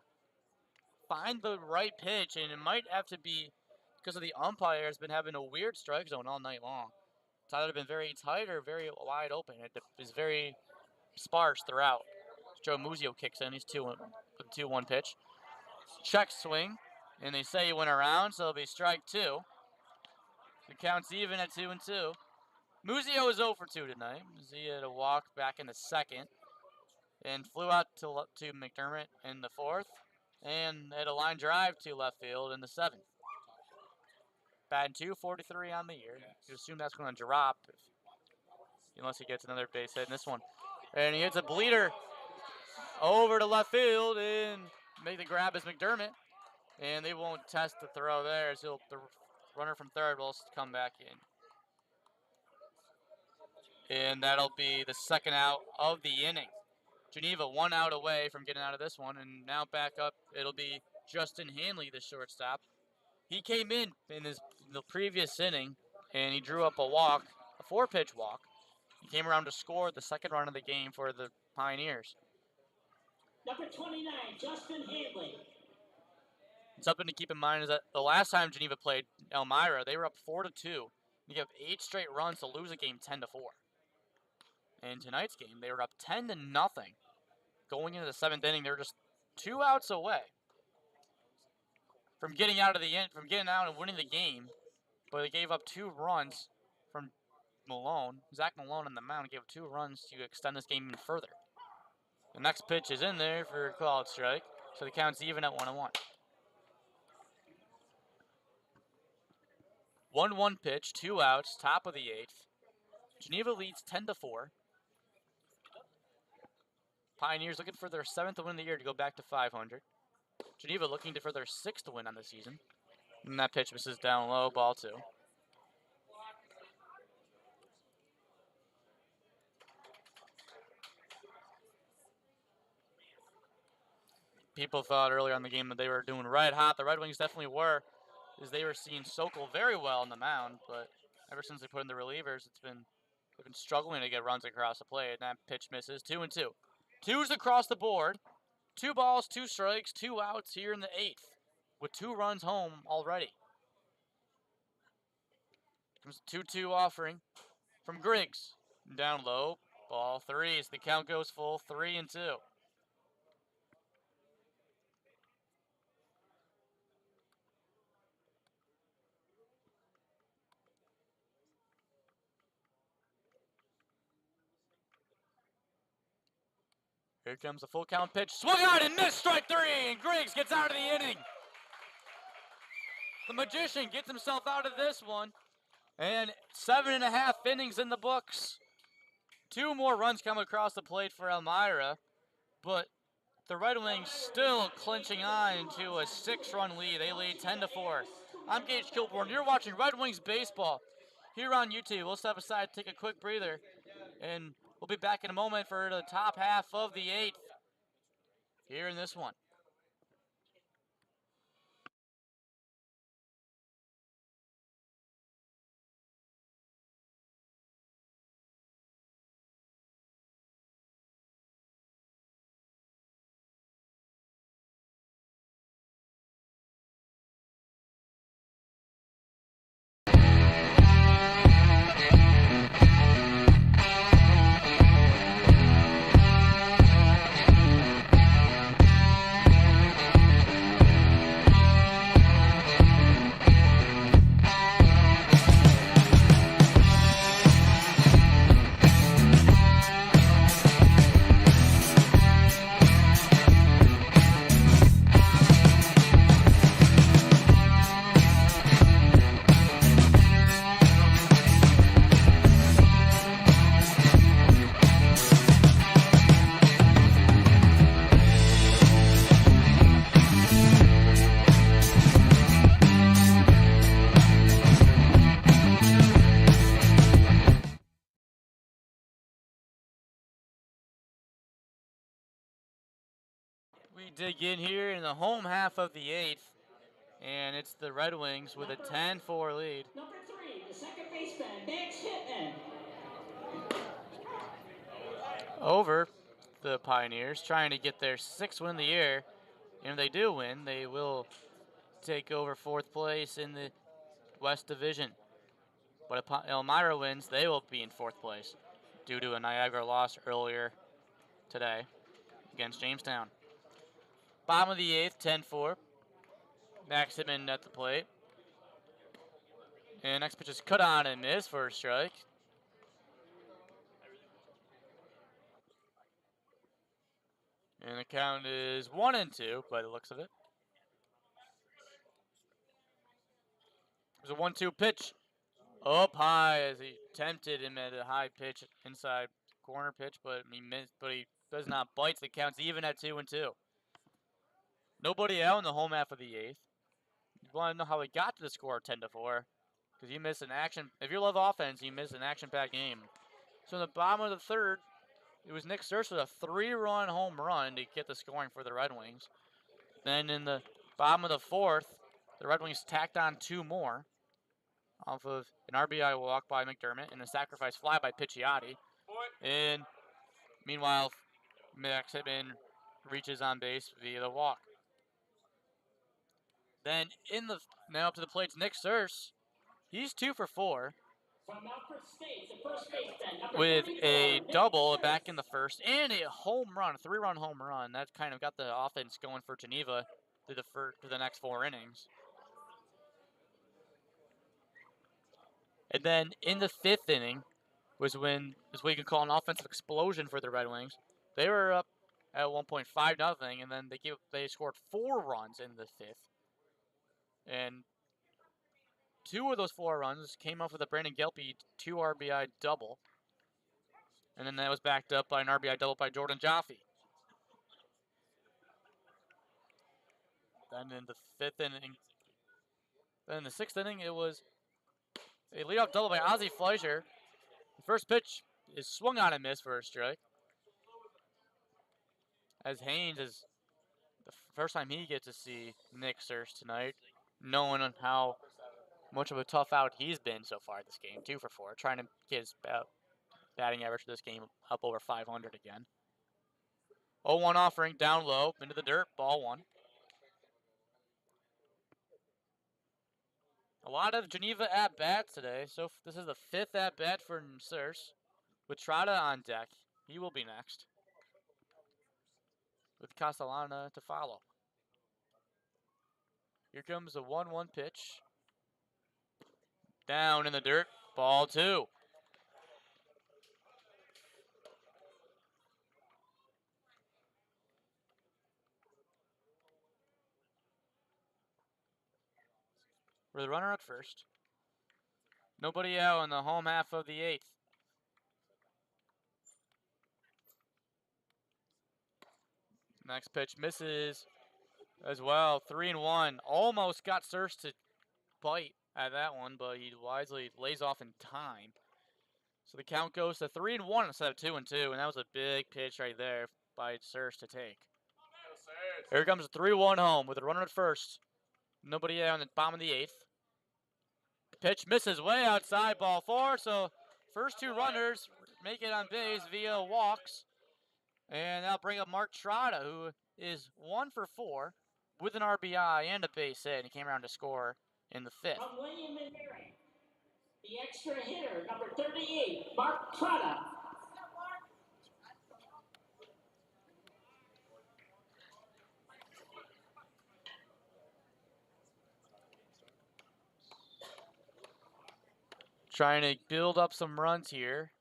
find the right pitch. And it might have to be because of the umpire has been having a weird strike zone all night long. It's either been very tight or very wide open. It is very sparse throughout. Joe Muzio kicks in. He's 2-1 with a 2-1 pitch. Check swing, and they say he went around, so it'll be strike 2. The count's even at 2-2. Muzio is 0 for 2 tonight. He had a walk back in the second and flew out to McDermott in the 4th and had a line drive to left field in the 7th. Batting .243 on the year. You assume that's going to drop unless he gets another base hit in this one. And he hits a bleeder over to left field and make the grab as McDermott. And they won't test the throw there, so the runner from third will come back in. And that'll be the second out of the inning. Geneva 1 out away from getting out of this one, and now back up, it'll be Justin Hanley, the shortstop. He came in the previous inning, and he drew up a walk, a 4-pitch walk. He came around to score the second run of the game for the Pioneers. Number 29, Justin Hanley. Something to keep in mind is that the last time Geneva played Elmira, they were up 4-2. You have 8 straight runs to lose a game 10-4. In tonight's game, they were up 10-0. Going into the 7th inning, they're just 2 outs away from getting out and winning the game. But they gave up 2 runs from Malone. Zach Malone on the mound gave up 2 runs to extend this game even further. The next pitch is in there for a called strike, so the count's even at 1-1. 1-1 pitch, 2 outs, top of the 8th. Geneva leads 10-4. Pioneers looking for their 7th win of the year to go back to 500. Geneva looking for their 6th win on the season. And that pitch misses down low, ball 2. People thought earlier on the game that they were doing red hot. The Red Wings definitely were, as they were seeing Sokol very well on the mound, but ever since they put in the relievers, they've been struggling to get runs across the plate. And that pitch misses. 2-2. 2's across the board. 2 balls, 2 strikes, 2 outs here in the 8th, with 2 runs home already. Comes a 2-2 offering from Griggs. Down low, ball 3. So the count goes full, 3-2. Here comes a full count pitch. Swung out and missed, strike 3, and Griggs gets out of the inning. The Magician gets himself out of this one, and 7.5 innings in the books. 2 more runs come across the plate for Elmira, but the Red Wings still clinching on to a 6-run lead. They lead 10-4. I'm Gage Kilborn. You're watching Red Wings baseball here on YouTube. We'll step aside, take a quick breather, and we'll be back in a moment for the top half of the 8th here in this one. We dig in here in the home half of the 8th, and it's the Red Wings with a 10-4 lead. Number 3, the second baseman, Max Hitman. Over the Pioneers, trying to get their 6th win of the year. And if they do win, they will take over 4th place in the West Division. But if Elmira wins, they will be in 4th place due to a Niagara loss earlier today against Jamestown. Bottom of the 8th, 10-4. Max Hitman at the plate. And next pitch is cut on and miss for a strike. And the count is 1-2 by the looks of it. There's a 1-2 pitch up high as he tempted him at a high pitch inside corner pitch, but he missed. But he does not bite. The count's even at 2-2. Nobody out in the home half of the 8th. You want to know how he got to the score of 10-4? Because you miss an action. If you love offense, you miss an action-packed game. So in the bottom of the 3rd, it was Nick Search with a 3-run home run to get the scoring for the Red Wings. Then in the bottom of the 4th, the Red Wings tacked on 2 more off of an RBI walk by McDermott and a sacrifice fly by Picciotti. And meanwhile, Max Hitman reaches on base via the walk. Then now up to the plate's Nick Searce. He's 2 for 4. From Alfred States, the first baseman, number With 34, a Nick double Searce. back in the 1st and a home run, a 3-run home run. That kind of got the offense going for Geneva through the next 4 innings. And then in the 5th inning was when you can call an offensive explosion for the Red Wings. They were up at 1.5-0, and then they scored 4 runs in the 5th. And 2 of those 4 runs came off with a Brandon Gelpe 2 RBI double. And then that was backed up by an RBI double by Jordan Jaffe. Then in the 5th inning, then in the 6th inning, it was a leadoff double by Ozzie Fleischer. The first pitch is swung on and missed for a strike. As Haynes is the first time he gets to see Nick Searce tonight, knowing how much of a tough out he's been so far this game. 2 for 4, trying to get his batting average for this game up over 500 again. 0-1 offering, down low, into the dirt, ball 1. A lot of Geneva at-bats today, so this is the 5th at-bat for Searce, with Trotta on deck. He will be next, with Castellana to follow. Here comes the 1-1 pitch. Down in the dirt, ball 2. We're the runner at first. Nobody out in the home half of the 8th. Next pitch misses as well. 3-1. Almost got Searce to bite at that one, but he wisely lays off in time. So the count goes to 3-1 instead of 2-2, and that was a big pitch right there by Searce to take. Here comes a 3-1 home with a runner at first. Nobody out in the bottom of the 8th. Pitch misses way outside, ball 4. So first 2 runners make it on base via walks. And that'll bring up Mark Trotta, who is 1 for 4 with an RBI and a base hit. And he came around to score in the 5th. From William and Mary, the extra hitter, number 38, Mark Trotta. Trying to build up some runs here.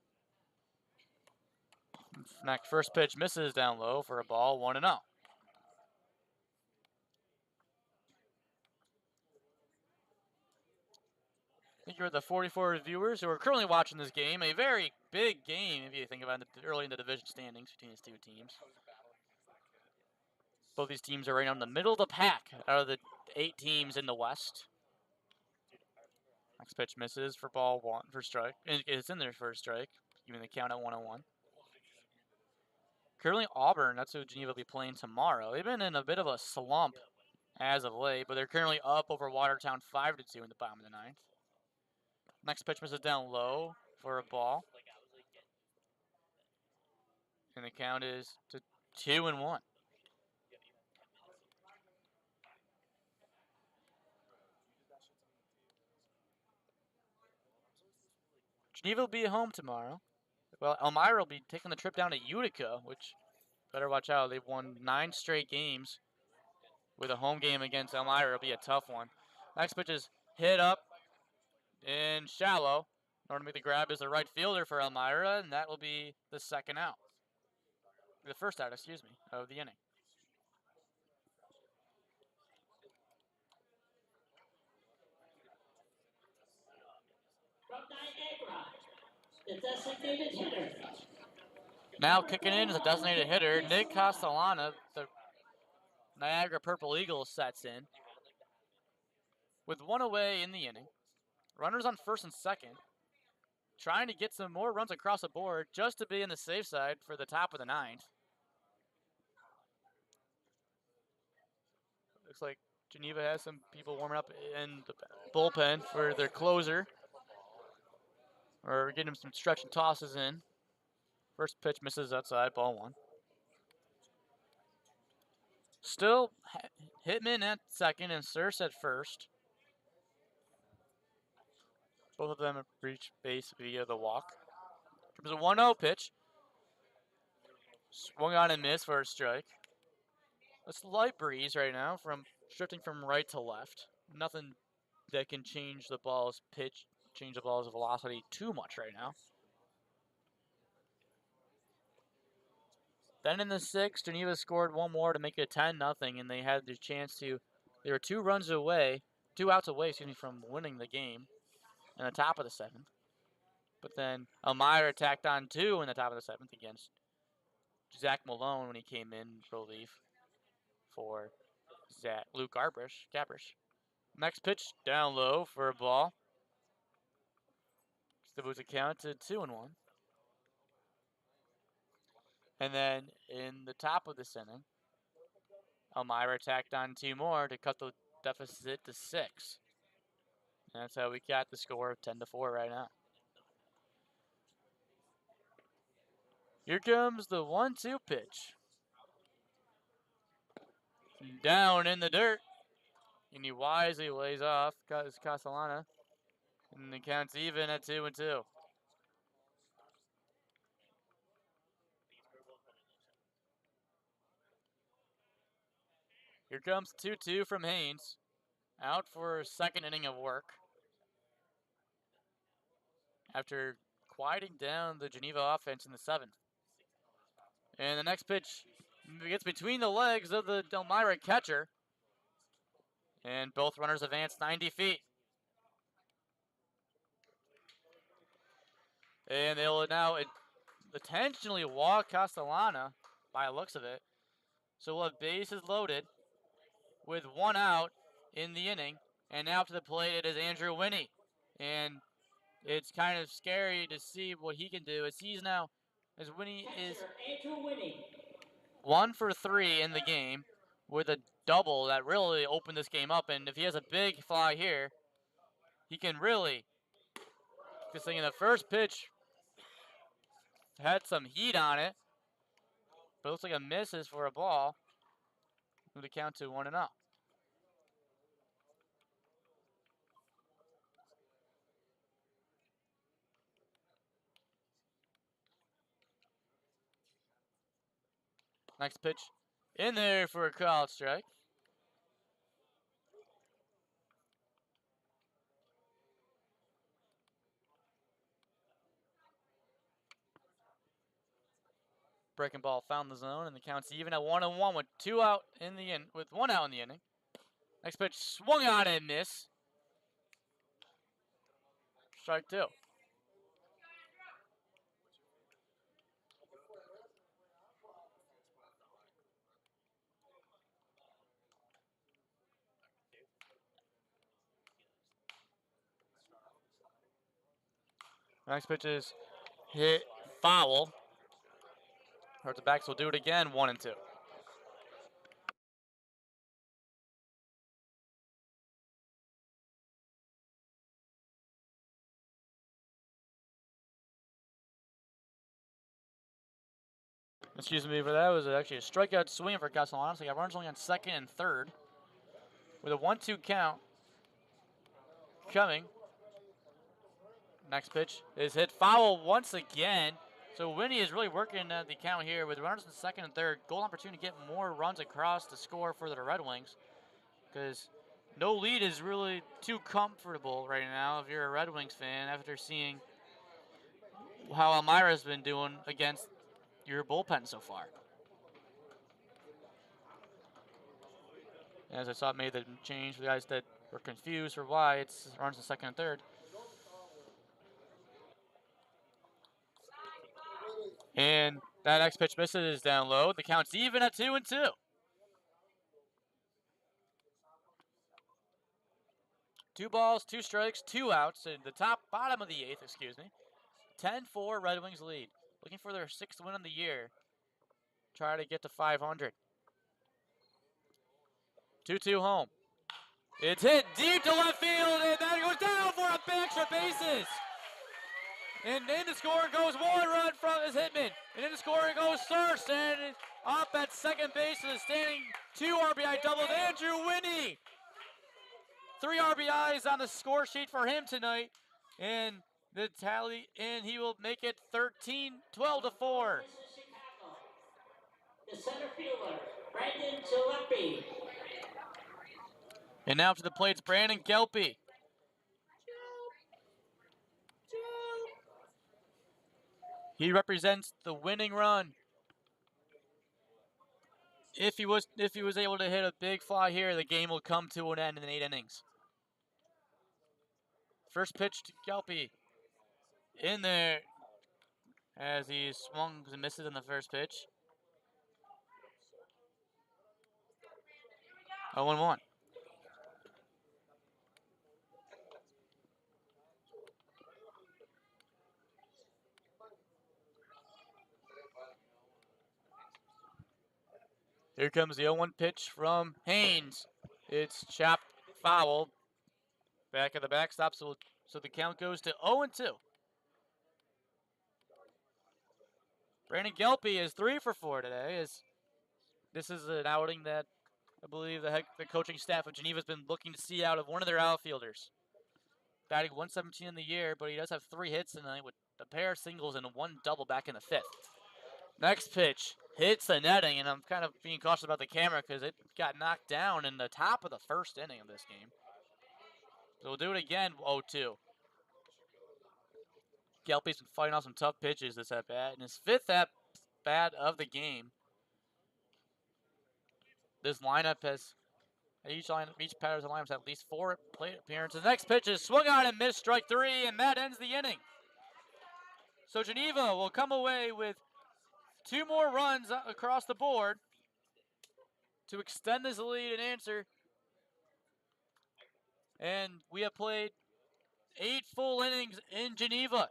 Next first pitch misses down low for a ball, 1-0. I think you're the 44 viewers who are currently watching this game. A very big game if you think about it early in the division standings between these 2 teams. Both these teams are right now in the middle of the pack out of the 8 teams in the West. Next pitch misses for ball 1 for strike. It's in there for a strike, even the count at 1-1. Currently Auburn, that's who Geneva will be playing tomorrow. They've been in a bit of a slump as of late, but they're currently up over Watertown 5-2 in the bottom of the ninth. Next pitch misses down low for a ball. And the count is to 2-1. Geneva will be at home tomorrow. Well, Elmira will be taking the trip down to Utica, which better watch out. They've won 9 straight games. With a home game against Elmira, it'll be a tough one. Next pitch is hit up in shallow. In order to make the grab is the right fielder for Elmira, and that will be the second out. The first out, excuse me, of the inning. From Niagara, the designated hitter. Now kicking in as a designated hitter, Nick Castellana, the Niagara Purple Eagles, sets in. With one away in the inning. Runners on first and second. Trying to get some more runs across the board just to be in the safe side for the top of the ninth. Looks like Geneva has some people warming up in the bullpen for their closer. Or getting some stretch and tosses in. First pitch misses outside, ball 1. Still Hitman at second and Surse at first. Both of them have reached base via the walk. Comes a 1-0 pitch. Swung on and missed for a strike. A slight breeze right now from shifting from right to left. Nothing that can change the ball's pitch, change the ball's velocity too much right now. Then in the 6th, Geneva scored one more to make it 10-0, and they had the chance to. They were 2 outs away, from winning the game in the top of the 7th. But then Elmira tacked on 2 in the top of the 7th against Zach Malone when he came in relief for Luke Gabrish. Next pitch down low for a ball. That was a count to 2-1. And then in the top of this inning, Elmira tacked on 2 more to cut the deficit to 6. And that's how we got the score of 10-4 right now. Here comes the 1-2 pitch. Down in the dirt. And he wisely lays off Castellana. And the count's even at 2-2. Here comes 2-2 from Haynes. Out for a second inning of work. After quieting down the Geneva offense in the 7th. And the next pitch gets between the legs of the Elmira catcher. And both runners advance 90 feet. And they'll now intentionally walk Castellana by the looks of it. So we'll have bases loaded with 1 out in the inning. And now to the plate it is Andrew Winnie. And it's kind of scary to see what he can do as Winnie is 1 for 3 in the game with a double that really opened this game up. And if he has a big fly here, he can really this thing in the first pitch had some heat on it, but it looks like a misses for a ball. Move the count to 1-0. Next pitch in there for a called strike. Breaking ball found the zone, and the count's even at 1-1 with 1 out in the inning. Next pitch swung on and miss. Strike 2. Next pitch is hit foul. Hurts the backs will do it again, 1-2. Excuse me for that. It was actually a strikeout swing for Castellanos. He got runners only on second and third. With a 1-2 count coming. Next pitch is hit foul once again. So Winnie is really working at the count here with runners in second and third. Goal opportunity to get more runs across to score for the Red Wings. Because no lead is really too comfortable right now if you're a Red Wings fan after seeing how Elmira's been doing against your bullpen so far. As I saw, it made the change for the guys that were confused for why it's runs in second and third. And that next pitch misses down low. The count's even at 2-2. 2 balls, 2 strikes, 2 outs in the bottom of the 8th, excuse me. 10-4 Red Wings lead. Looking for their 6th win of the year. Try to get to 500. 2-2 home. It's hit deep to left field, and that goes down for a big extra bases. And in the score goes 1 run from his Hitman. And in the score goes Surst, and up at second base is standing 2 RBI doubles, Andrew Winnie. 3 RBIs on the score sheet for him tonight. And the tally, and he will make it 12-4. The center fielder, Brandon Gillespie. And now to the plate, it's Brandon Gelpy. He represents the winning run. If he was able to hit a big fly here, the game will come to an end in 8 innings. First pitch to Gelpy. In there as he swung and misses in the first pitch. 0-1. Here comes the 0-1 pitch from Haynes. It's chopped foul. Back of the backstop, so the count goes to 0-2. Brandon Gelpy is 3 for 4 today. This is an outing that I believe the coaching staff of Geneva has been looking to see out of one of their outfielders. Batting 117 in the year, but he does have 3 hits tonight with a pair of singles and 1 double back in the 5th. Next pitch hits the netting, and I'm kind of being cautious about the camera because it got knocked down in the top of the first inning of this game. So we'll do it again, 0-2. Gelpy's been fighting off some tough pitches this at-bat, and his 5th at-bat of the game. This lineup has, each Patterson lineup has at least 4 plate appearances. The next pitch is swung on and missed, strike 3, and that ends the inning. So Geneva will come away with 2 more runs across the board to extend this lead and answer. And we have played 8 full innings in Geneva.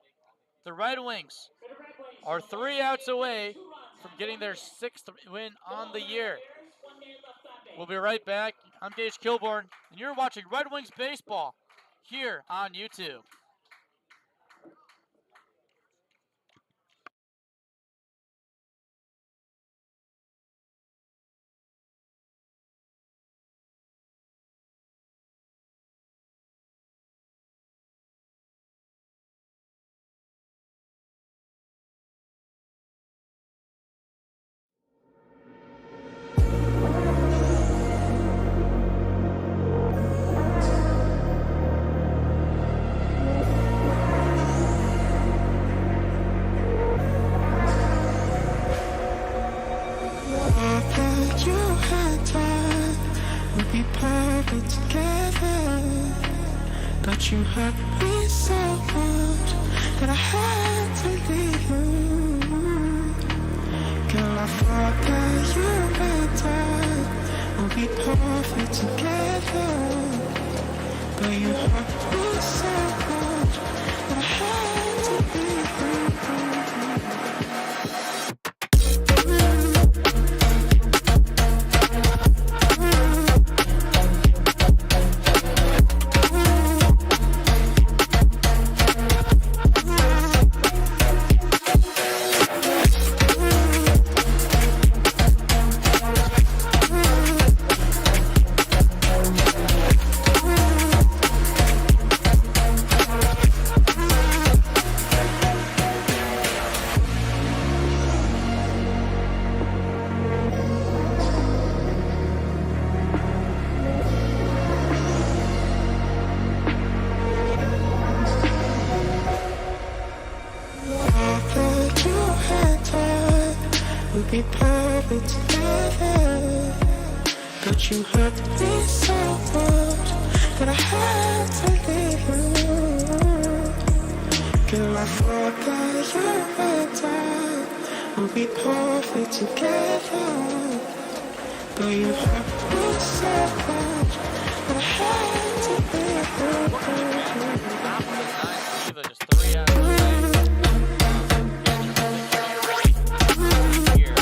The Red Wings are 3 outs away from getting their 6th win on the year. We'll be right back. I'm Gage Kilborn, and you're watching Red Wings Baseball here on YouTube. But you hurt me so much that I had to leave you. Girl, I thought that you and I would be perfect together. But you hurt me so much that I had to leave you. be perfect together. But you hurt me so much that I had to leave you. Girl, I forgot you're better. We'll be perfect together. But you hurt me so much that I had to leave you. Geneva just 3 out of 6. Here.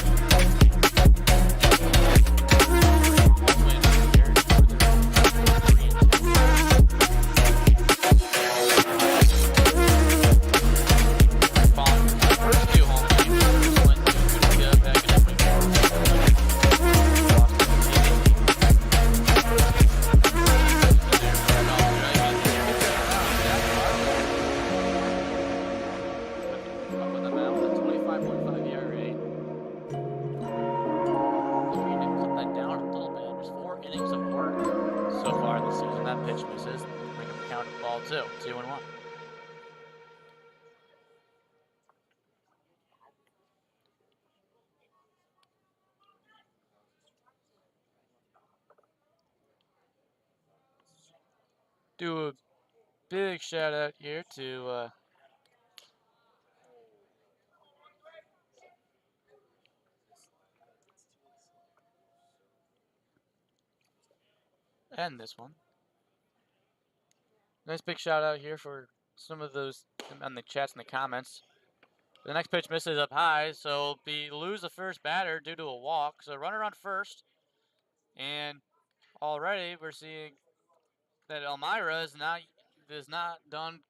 Home win here. First 2 home games. Went to Geneva back in pitch misses, bring up the count at ball 2, 2-1. Do a big shout out here to end this one. Nice big shout out here for some of those on the chats and the comments. The next pitch misses up high, so lose the first batter due to a walk. So runner on first, and already we're seeing that Elmira is not done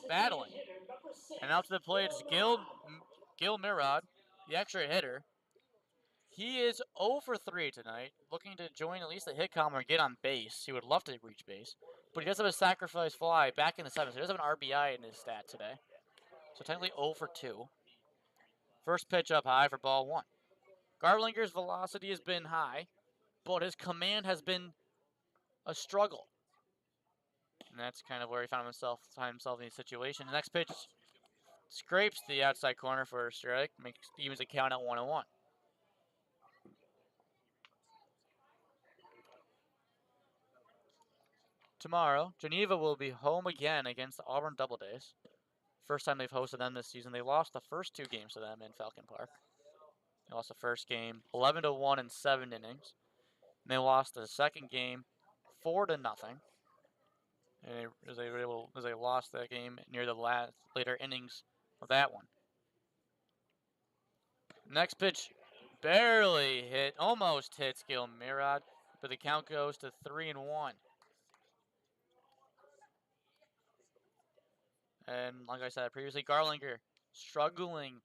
battling. And out to the plate is Gil Mirad, the extra hitter. He is 0 for 3 tonight, looking to join at least the hit column or get on base. He would love to reach base, but he does have a sacrifice fly back in the 7th, so he does have an RBI in his stat today. So technically 0 for 2. First pitch up high for ball 1. Garlinger's velocity has been high, but his command has been a struggle. And that's kind of where he found himself in the situation. The next pitch scrapes the outside corner for a strike, evens the count at 1-1. Tomorrow, Geneva will be home again against the Auburn Double Days. First time they've hosted them this season. They lost the first 2 games to them in Falcon Park. They lost the first game 11-1 in 7 innings. And they lost the second game 4-0. And they lost that game near the later innings of that one. Next pitch barely hit, almost hits Gil Mirad, but the count goes to 3-1. And like I said previously, Garlinger struggling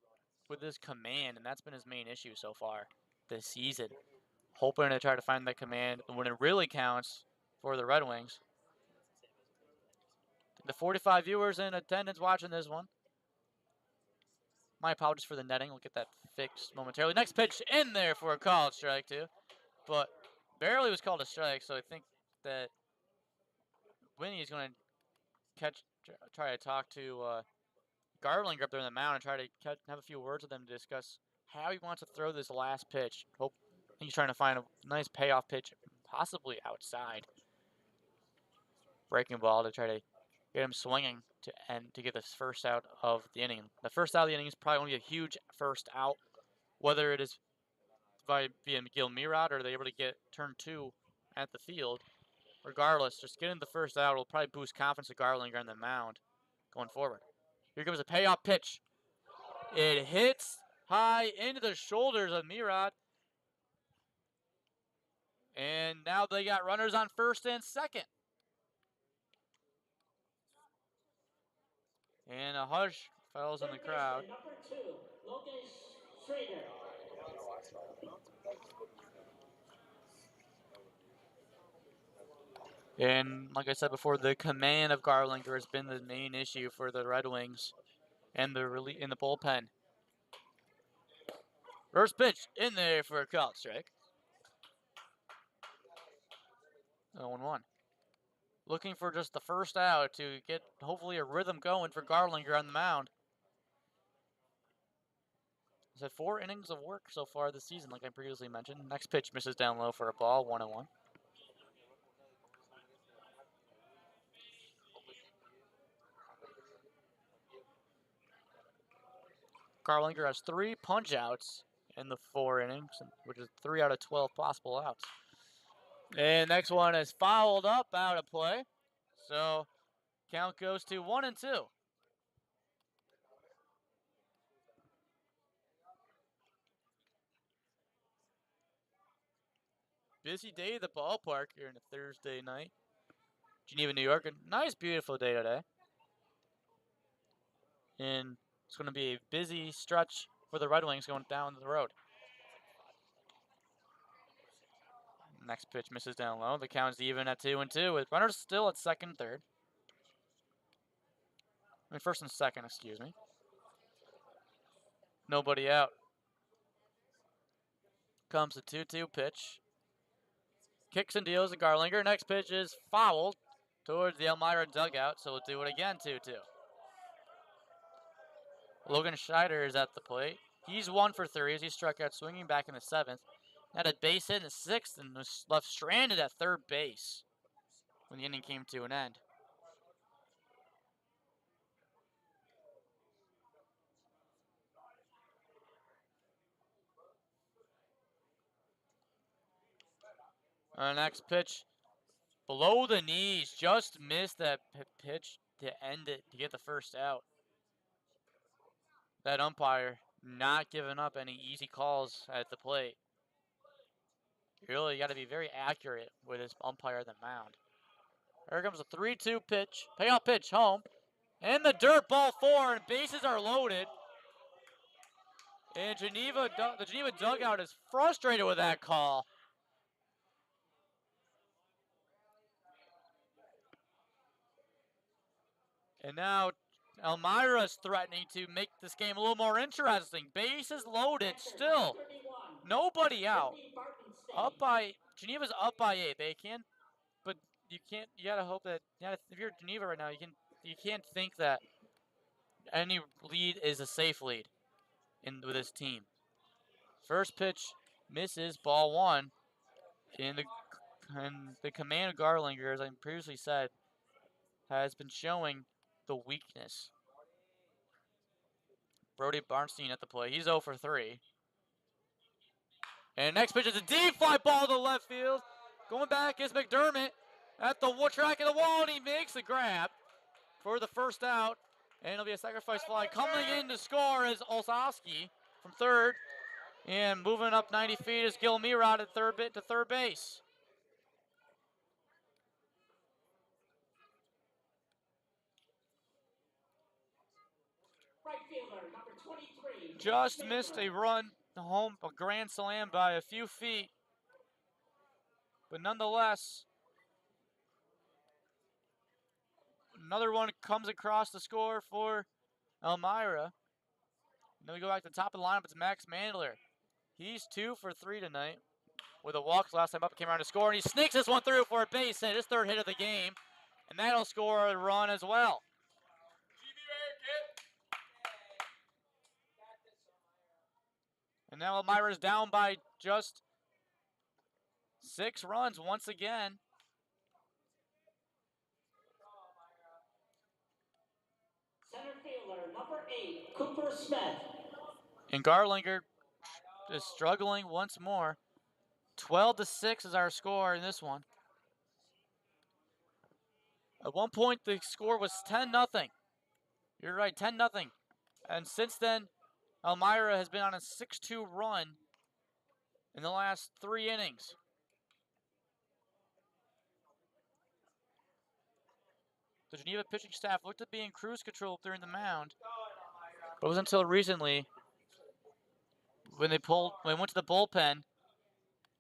with his command, and that's been his main issue so far this season. Hoping to try to find that command when it really counts for the Red Wings. The 45 viewers in attendance watching this one. My apologies for the netting. We'll get that fixed momentarily. Next pitch in there for a called strike too. But barely was called a strike, so I think that Winnie is going to try to talk to Garlinger up there in the mound and try to have a few words with him to discuss how he wants to throw this last pitch. I think he's trying to find a nice payoff pitch, possibly outside. Breaking ball to try to get him swinging to get this first out of the inning. The first out of the inning is probably going to be a huge first out, via Gil Mirad or they're able to get turn 2 at the field. Regardless, just getting the first out will probably boost confidence of Garlinger on the mound going forward. Here comes a payoff pitch. It hits high into the shoulders of Mirad. And now they got runners on first and second. And a hush falls in the crowd. And like I said before, the command of Garlinger has been the main issue for the Red Wings and in the bullpen. First pitch in there for a called strike. 0-1. Looking for just the first out to get hopefully a rhythm going for Garlinger on the mound. He's had 4 innings of work so far this season, like I previously mentioned. Next pitch misses down low for a ball, 1-1. Garlinger has 3 punch outs in the 4 innings, which is 3 out of 12 possible outs. And next one is fouled up out of play. So count goes to 1-2. Busy day at the ballpark here on a Thursday night. Geneva, New York. A nice, beautiful day today. And it's going to be a busy stretch for the Red Wings going down the road. Next pitch misses down low. The count's even at 2-2 with runners still at second, third. I mean, first and second, excuse me. Nobody out. Comes the 2-2 pitch. Kicks and deals to Garlinger. Next pitch is fouled towards the Elmira dugout, so we'll do it again, 2-2. Logan Scheider is at the plate. He's 1 for 3 as he struck out swinging back in the 7th. Had a base hit in the 6th and was left stranded at third base when the inning came to an end. Next pitch, below the knees, just missed that pitch to end it, to get the first out. That umpire not giving up any easy calls at the plate. You really got to be very accurate with his umpire at the mound. Here comes a 3-2 pitch, payoff pitch home, and the dirt, ball 4, and bases are loaded. And the Geneva dugout is frustrated with that call. And now Elmira's threatening to make this game a little more interesting. Bases loaded still. Nobody out. Geneva's up by 8. They can, but you gotta hope that, if you're Geneva right now, you can't think that any lead is a safe lead with this team. First pitch misses, ball 1. And the command of Garlinger, as I previously said, has been showing the weakness. Brody Barnstein at the plate. He's 0 for 3. And next pitch is a deep fly ball to left field. Going back is McDermott at the track of the wall, and he makes the grab for the first out. And it'll be a sacrifice fly. Coming in to score is Olszewski from third. And moving up 90 feet is Elmira at third base. Right fielder, number 23. Just missed a run home, a grand slam by a few feet. But nonetheless, another one comes across the score for Elmira. And then we go back to the top of the lineup. It's Max Mandler. He's 2 for 3 tonight with a walk. Last time up, came around to score, and he sneaks this one through for a base hit, his 3rd hit of the game. And that'll score a run as well. And now Elmira's down by just 6 runs once again. Center fielder, number 8, Cooper Smith. And Garlinger is struggling once more. 12-6 is our score in this one. At one point, the score was 10-0. You're right, 10-0. And since then, Elmira has been on a 6-2 run in the last 3 innings. The Geneva pitching staff looked to be in cruise control during the mound, but it was until recently, when they went to the bullpen,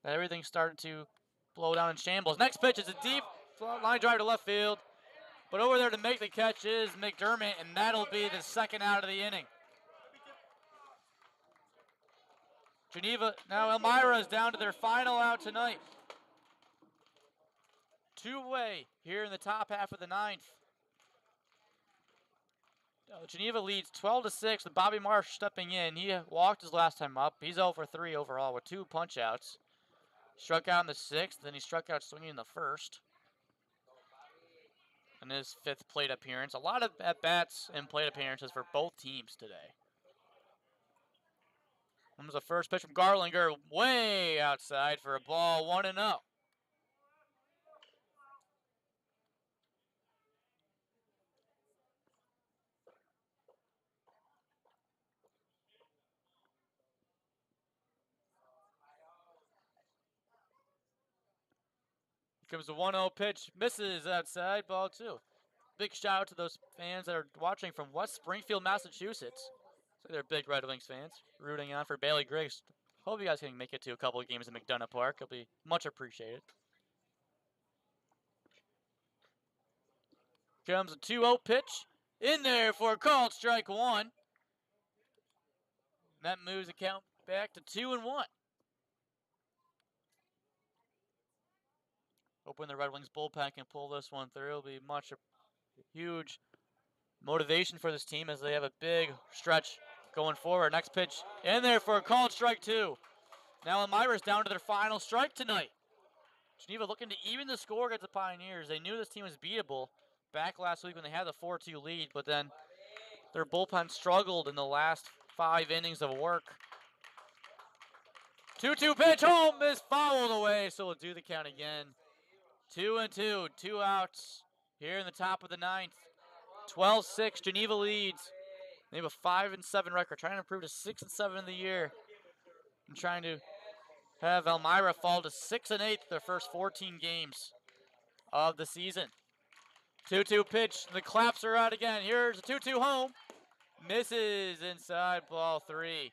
that everything started to blow down in shambles. Next pitch is a deep line drive to left field, but over there to make the catch is McDermott, and that'll be the 2nd out of the inning. Geneva, now Elmira is down to their final out tonight. 2-way here in the top half of the 9th. Geneva leads 12-6 with Bobby Marsh stepping in. He walked his last time up. He's 0 for 3 overall with 2 punch-outs. Struck out in the 6th, then he struck out swinging in the 1st. In his 5th plate appearance. A lot of at-bats and plate appearances for both teams today. Comes the first pitch from Garlinger, way outside for a ball, 1-0. Comes the 1-0 pitch, misses outside, ball 2. Big shout out to those fans that are watching from West Springfield, Massachusetts. So they're big Red Wings fans, rooting on for Bailey Griggs. Hope you guys can make it to a couple of games in McDonough Park. It'll be much appreciated. Comes a 2-0 pitch, in there for a called strike 1. That moves the count back to 2-1. Hoping the Red Wings bullpen can pull this one through. It'll be much huge motivation for this team as they have a big stretch going forward. Next pitch in there for a called strike 2. Now Elmira's down to their final strike tonight. Geneva looking to even the score against the Pioneers. They knew this team was beatable back last week when they had the 4-2 lead, but then their bullpen struggled in the last 5 innings of work. 2-2 pitch, home is fouled away, so we'll do the count again. 2-2, 2 outs here in the top of the 9th. 12-6, Geneva leads. They have a 5-7 record, trying to improve to 6-7 in the year. And trying to have Elmira fall to 6-8 their first 14 games of the season. 2-2 pitch, the claps are out again. Here's a 2-2 home. Misses inside, ball 3.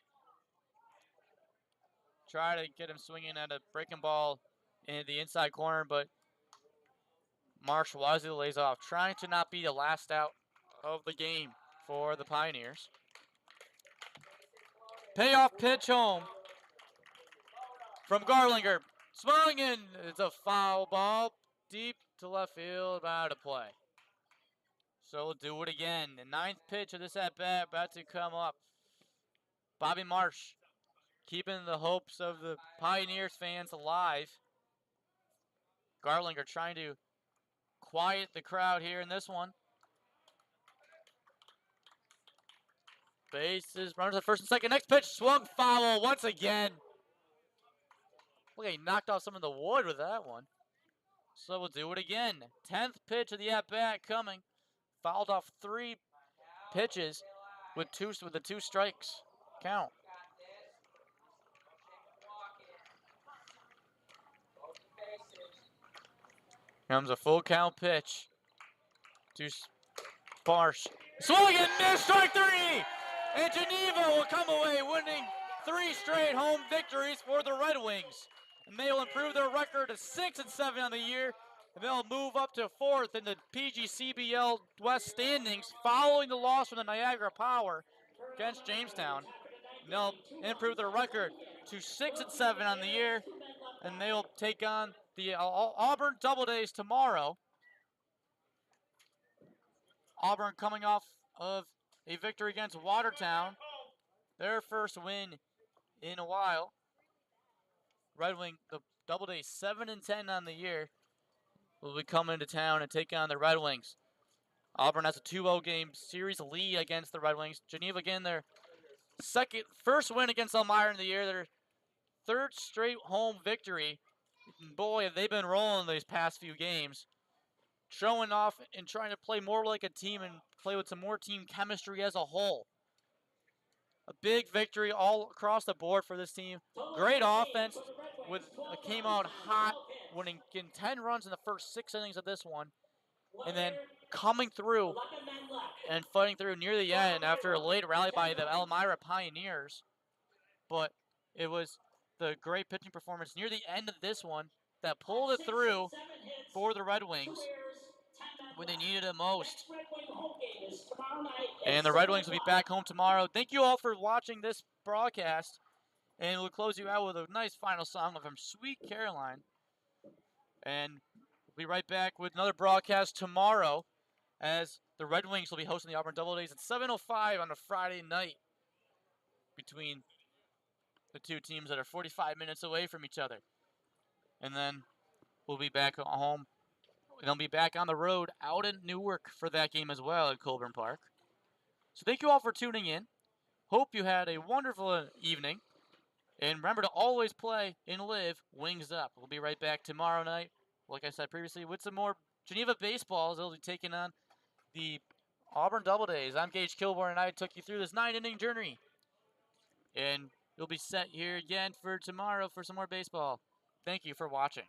Try to get him swinging at a breaking ball in the inside corner, but Marsh wisely lays off, trying to not be the last out of the game for the Pioneers. Payoff pitch home from Garlinger. Swung in. It's a foul ball deep to left field, about to play. So we'll do it again. The 9th pitch of this at-bat about to come up. Bobby Marsh keeping the hopes of the Pioneers fans alive. Garlinger trying to quiet the crowd here in this one. Bases, runners at first and second. Next pitch, swung foul once again. Look, he knocked off some of the wood with that one. So we'll do it again. 10th pitch of the at-bat coming. Fouled off 3 pitches with the 2 strikes count. Comes a full count pitch to Marsh. Swung and missed, strike 3! And Geneva will come away winning 3 straight home victories for the Red Wings. And they will improve their record to 6-7 on the year. And they'll move up to 4th in the PGCBL West standings following the loss from the Niagara Power against Jamestown. And they'll improve their record to 6-7 on the year. And they'll take on the Auburn Double Days tomorrow. Auburn coming off of a victory against Watertown. Their first win in a while. Red Wing, the Double Days 7-10 on the year, will be coming to town and take on the Red Wings. Auburn has a 2-0 game series lead against the Red Wings. Geneva again, their first win against Elmira in the year. Their 3rd straight home victory. And boy, have they been rolling these past few games. Showing off and trying to play more like a team and play with some more team chemistry as a whole. A big victory all across the board for this team. Great offense came out hot, getting 10 runs in the first 6 innings of this one. And then coming through and fighting through near the end after a late rally by the Elmira Pioneers. But it was the great pitching performance near the end of this one that pulled it through for the Red Wings when they needed it most. And the Red Wings will be back home tomorrow. Thank you all for watching this broadcast. And we'll close you out with a nice final song from Sweet Caroline. And we'll be right back with another broadcast tomorrow as the Red Wings will be hosting the Auburn Doubledays at 7:05 on a Friday night between the two teams that are 45 minutes away from each other. And then we'll be back home. They'll be back on the road out in Newark for that game as well at Colburn Park. So thank you all for tuning in. Hope you had a wonderful evening. And remember to always play and live Wings Up. We'll be right back tomorrow night, like I said previously, with some more Geneva baseballs. They'll be taking on the Auburn Doubledays. I'm Gage Kilborn, and I took you through this 9-inning journey. And you'll be set here again for tomorrow for some more baseball. Thank you for watching.